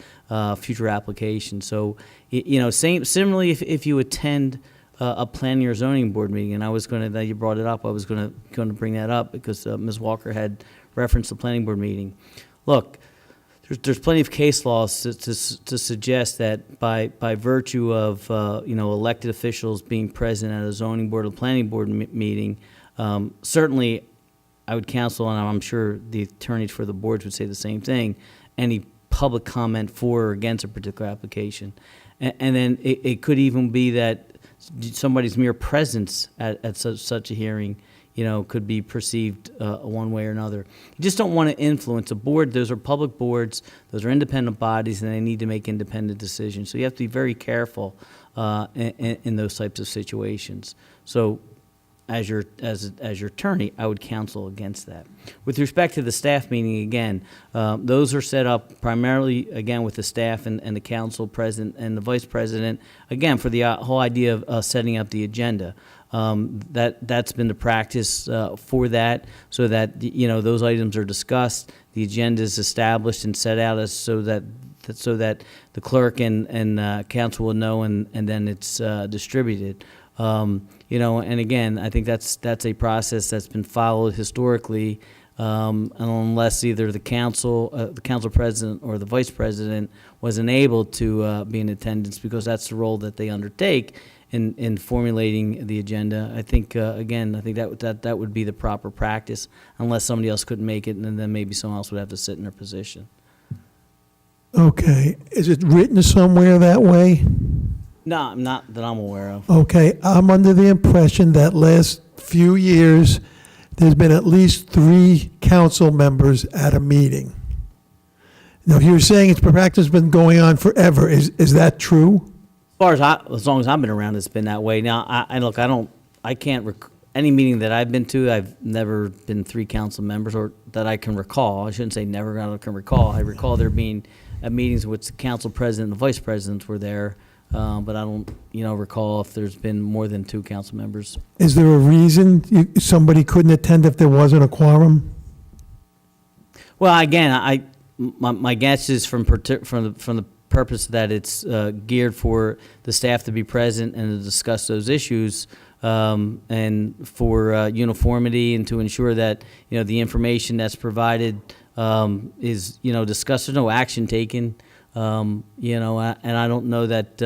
future applications. So, you know, similarly, if you attend a planning or zoning board meeting, and I was going to, that you brought it up, I was going to bring that up because Ms. Walker had referenced the planning board meeting. Look, there's plenty of case laws to suggest that by virtue of you know, elected officials being present at a zoning board or planning board meeting, certainly I would counsel, and I'm sure the attorneys for the boards would say the same thing, any public comment for or against a particular application. And then it could even be that somebody's mere presence at such a hearing, you know, could be perceived one way or another. You just don't want to influence a board. Those are public boards. Those are independent bodies, and they need to make independent decisions. So you have to be very careful in those types of situations. So as your attorney, I would counsel against that. With respect to the staff meeting, again, those are set up primarily, again, with the staff and the council president and the vice president, again, for the whole idea of setting up the agenda. That's been the practice for that, so that, you know, those items are discussed, the agenda is established and set out as so that the clerk and council will know, and then it's distributed. You know, and again, I think that's a process that's been followed historically, unless either the council president or the vice president wasn't able to be in attendance, because that's the role that they undertake in formulating the agenda. I think, again, I think that would be the proper practice, unless somebody else couldn't make it, and then maybe someone else would have to sit in their position. Okay, is it written somewhere that way? No, not that I'm aware of. Okay, I'm under the impression that last few years, there's been at least 3 council members at a meeting. Now, you're saying it's practice been going on forever. Is that true? As long as I've been around, it's been that way. Now, I can't any meeting that I've been to, I've never been 3 council members, or that I can recall. I shouldn't say never, I can recall. I recall there being meetings in which the council president and the vice presidents were there. But I don't, you know, recall if there's been more than 2 council members. Is there a reason somebody couldn't attend if there wasn't a quorum? Well, again, my guess is from the purpose that it's geared for the staff to be present and to discuss those issues, and for uniformity, and to ensure that, you know, the information that's provided is, you know, discussed. There's no action taken. You know, and I don't know that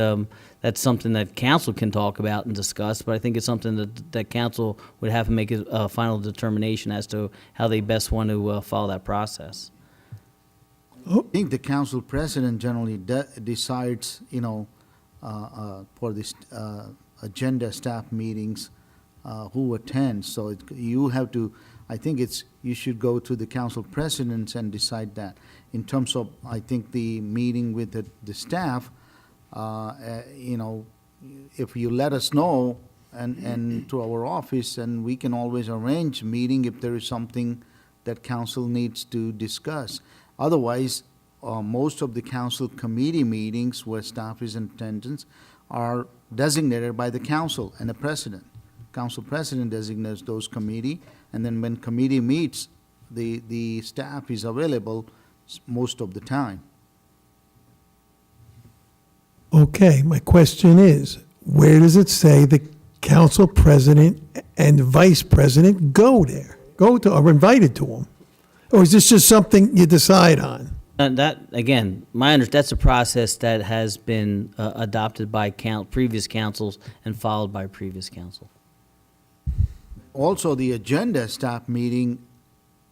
that's something that council can talk about and discuss, but I think it's something that council would have to make a final determination as to how they best want to follow that process. I think the council president generally decides, you know, for this agenda staff meetings, who attends. So you have to, I think you should go to the council presidents and decide that. In terms of, I think, the meeting with the staff, you know, if you let us know and to our office, and we can always arrange a meeting if there is something that council needs to discuss. Otherwise, most of the council committee meetings where staff is in attendance are designated by the council and the president. Council president designates those committee, and then when committee meets, the staff is available most of the time. Okay, my question is, where does it say the council president and vice president go there? Are invited to them? Or is this just something you decide on? That, again, that's a process that has been adopted by previous councils and followed by previous council. Also, the agenda staff meeting,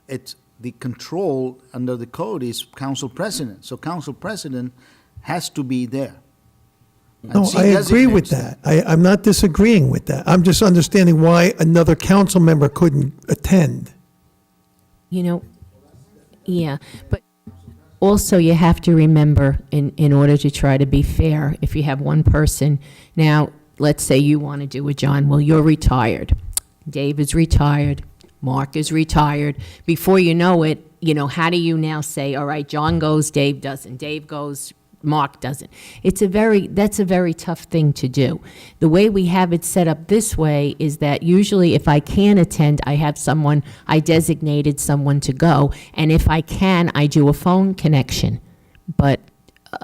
it's the control under the code is council president. So council president has to be there. And No, she I agree with designates that. I'm not disagreeing with that. I'm just understanding why another council member couldn't attend. You know, yeah, but also you have to remember, in order to try to be fair, if you have one person, now, let's say you want to do it, John, well, you're retired. Dave is retired. Mark is retired. Before you know it, how do you now say, all right, John goes, Dave doesn't. Dave goes, Mark doesn't. That's a very tough thing to do. The way we have it set up this way is that usually if I can attend, I designated someone to go, and if I can, I do a phone connection. But,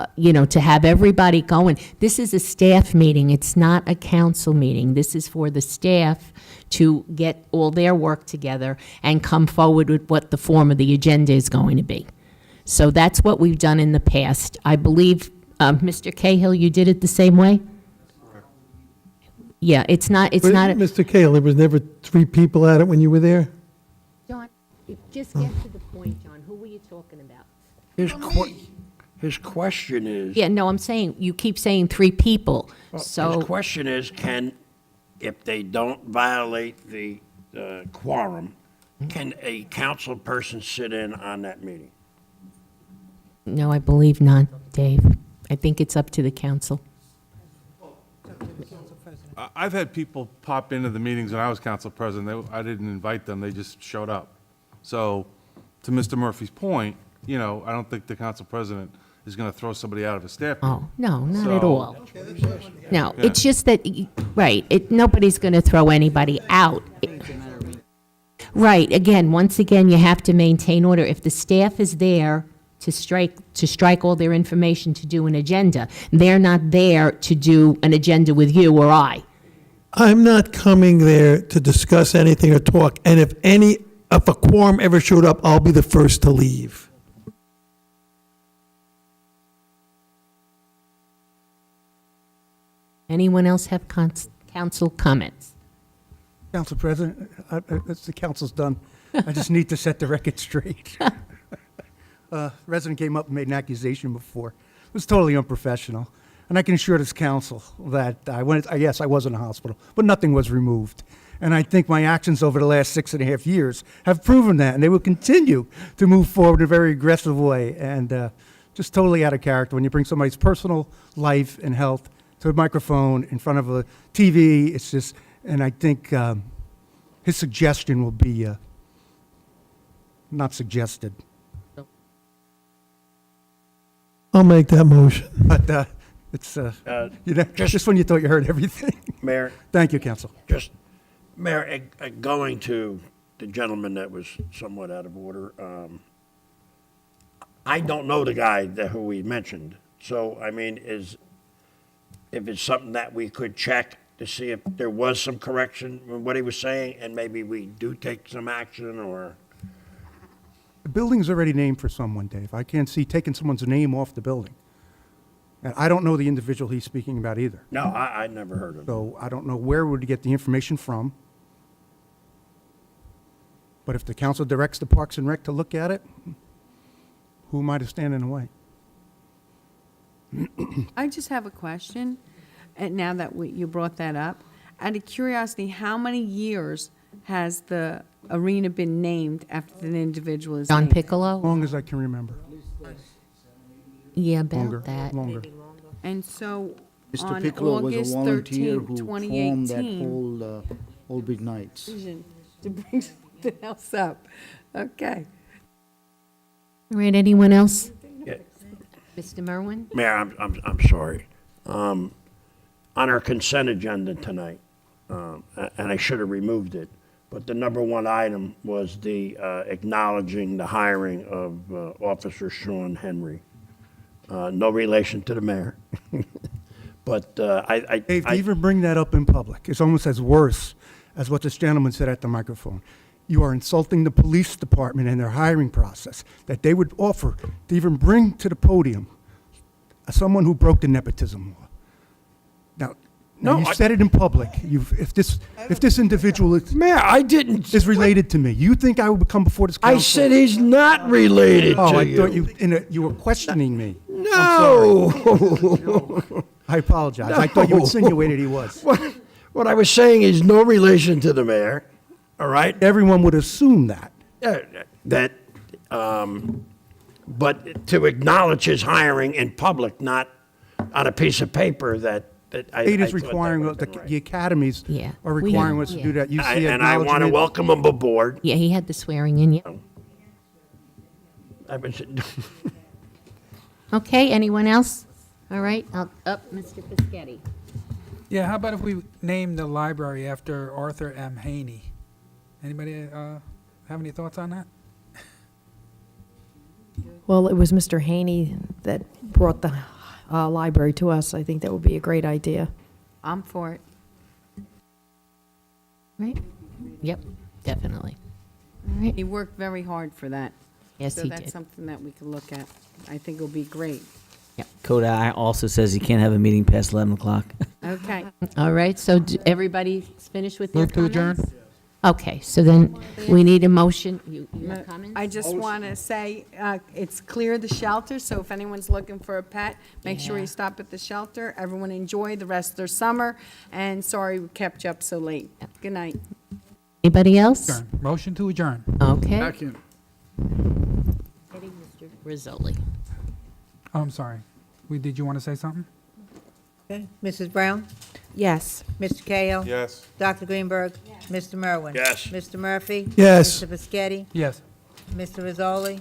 to have everybody going, this is a staff meeting, it's not a council meeting. This is for the staff to get all their work together and come forward with what the form of the agenda is going to be. So that's what we've done in the past. I believe, Mr. Cahill, you did it the same way? Yeah, it's not. Mr. Cahill, there was never 3 people at it when you were there? John, just get to the point, John. Who were you talking about? His question is. Yeah, no, I'm saying, you keep saying 3 people, so. His question is, if they don't violate the quorum, can a council person sit in on that meeting? No, I believe not, Dave. I think it's up to the council. I've had people pop into the meetings when I was council president. I didn't invite them, they just showed up. So, to Mr. Murphy's point, I don't think the council president is going to throw somebody out of a staff meeting. Oh, no, not at So- all. No, it's just that, right, nobody's going to throw anybody out. Right, once again, you have to maintain order. If the staff is there to strike all their information to do an agenda, they're not there to do an agenda with you or I. I'm not coming there to discuss anything or talk, and if a quorum ever showed up, I'll be the first to leave. Anyone else have council comments? Council President, the council's done. I just need to set the record straight. Resident came up and made an accusation before. It was totally unprofessional. And I can assure this council that yes, I was in a hospital, but nothing was removed. And I think my actions over the last 6.5 years have proven that, and they will continue to move forward in a very aggressive way. And just totally out of character when you bring somebody's personal life and health to a microphone in front of a TV. It's just, and I think his suggestion will be not suggested. I'll make that motion. But it's, just when you thought you heard everything. Mayor? Thank you, Council. Mayor, going to the gentleman that was somewhat out of order, I don't know the guy who we mentioned. So, if it's something that we could check to see if there was some correction in what he was saying, and maybe we do take some action, or... The building's already named for someone, Dave. I can't see taking someone's name off the building. And I don't know the individual he's speaking about either. No, I never heard of him. So I don't know where would he get the information from. But if the council directs the Parks and Rec to look at it, who am I to stand in the way? I just have a question, and now that you brought that up. Out of curiosity, how many years has the arena been named after the individual is John named? Piccolo? As long as I can remember. Yeah, about Longer, that. longer. And so, Mr. on Piccolo was a August volunteer 13, who formed that 2018, whole Big Nights. to bring something else up. Okay. All right, anyone else? Yeah. Mr. Merwin? Mayor, I'm sorry. on our consent agenda tonight, and I should have removed it. But the number one item was the acknowledging the hiring of Officer Sean Henry. No relation to the mayor. But Dave, to even bring that up in public, it's almost as worse as what this gentleman said at the microphone. You are insulting the police department and their hiring process, that they would offer to even bring to the podium someone who broke the nepotism law. Now, you said it in public. If this individual is, Mayor, I didn't. is related to me, you think I would come before this council? I said he's not related to I you. thought you were questioning me. No. I apologize. I thought you insinuated he was. What I was saying is no relation to the mayor, all right? Everyone would assume that. But to acknowledge his hiring in public, not on a piece of paper that I State is thought that requiring, wasn't right. the academies Yeah. are We requiring have- us to yeah. do that. You see And I want to acknowledgement. welcome him aboard. Yeah, he had the swearing in, yeah. I've been, Okay, anyone else? All right, up, Mr. Fischetti. Yeah, how about if we name the library after Arthur M. Haney? Anybody have any thoughts on that? Well, it was Mr. Haney that brought the library to us. I think that would be a great idea. I'm for it. Right? Yep, definitely. All right. He worked very hard for that. Yes, So he that's did. something that we can look at. I think it'll be great. Code I also says you can't have a meeting past 11 o'clock. Okay. All right, so everybody's finished with their Move to adjourn? comments? Okay, so then we need a motion. You have comments? I just want to say, it's clear the shelter, so if anyone's looking for a pet, make sure Yeah. you stop at the shelter. Everyone enjoy the rest of their summer, and sorry we kept you up so late. Good night. Anybody else? Adjourn. Motion to adjourn. Okay. Second. Mr. Rizzoli. Oh, I'm sorry. Did you want to say something? Okay. Mrs. Brown? Yes. Mr. Cahill? Yes. Dr. Greenberg? Mr. Merwin? Yes. Mr. Murphy? Yes. Mr. Fischetti? Yes. Mr. Rizzoli?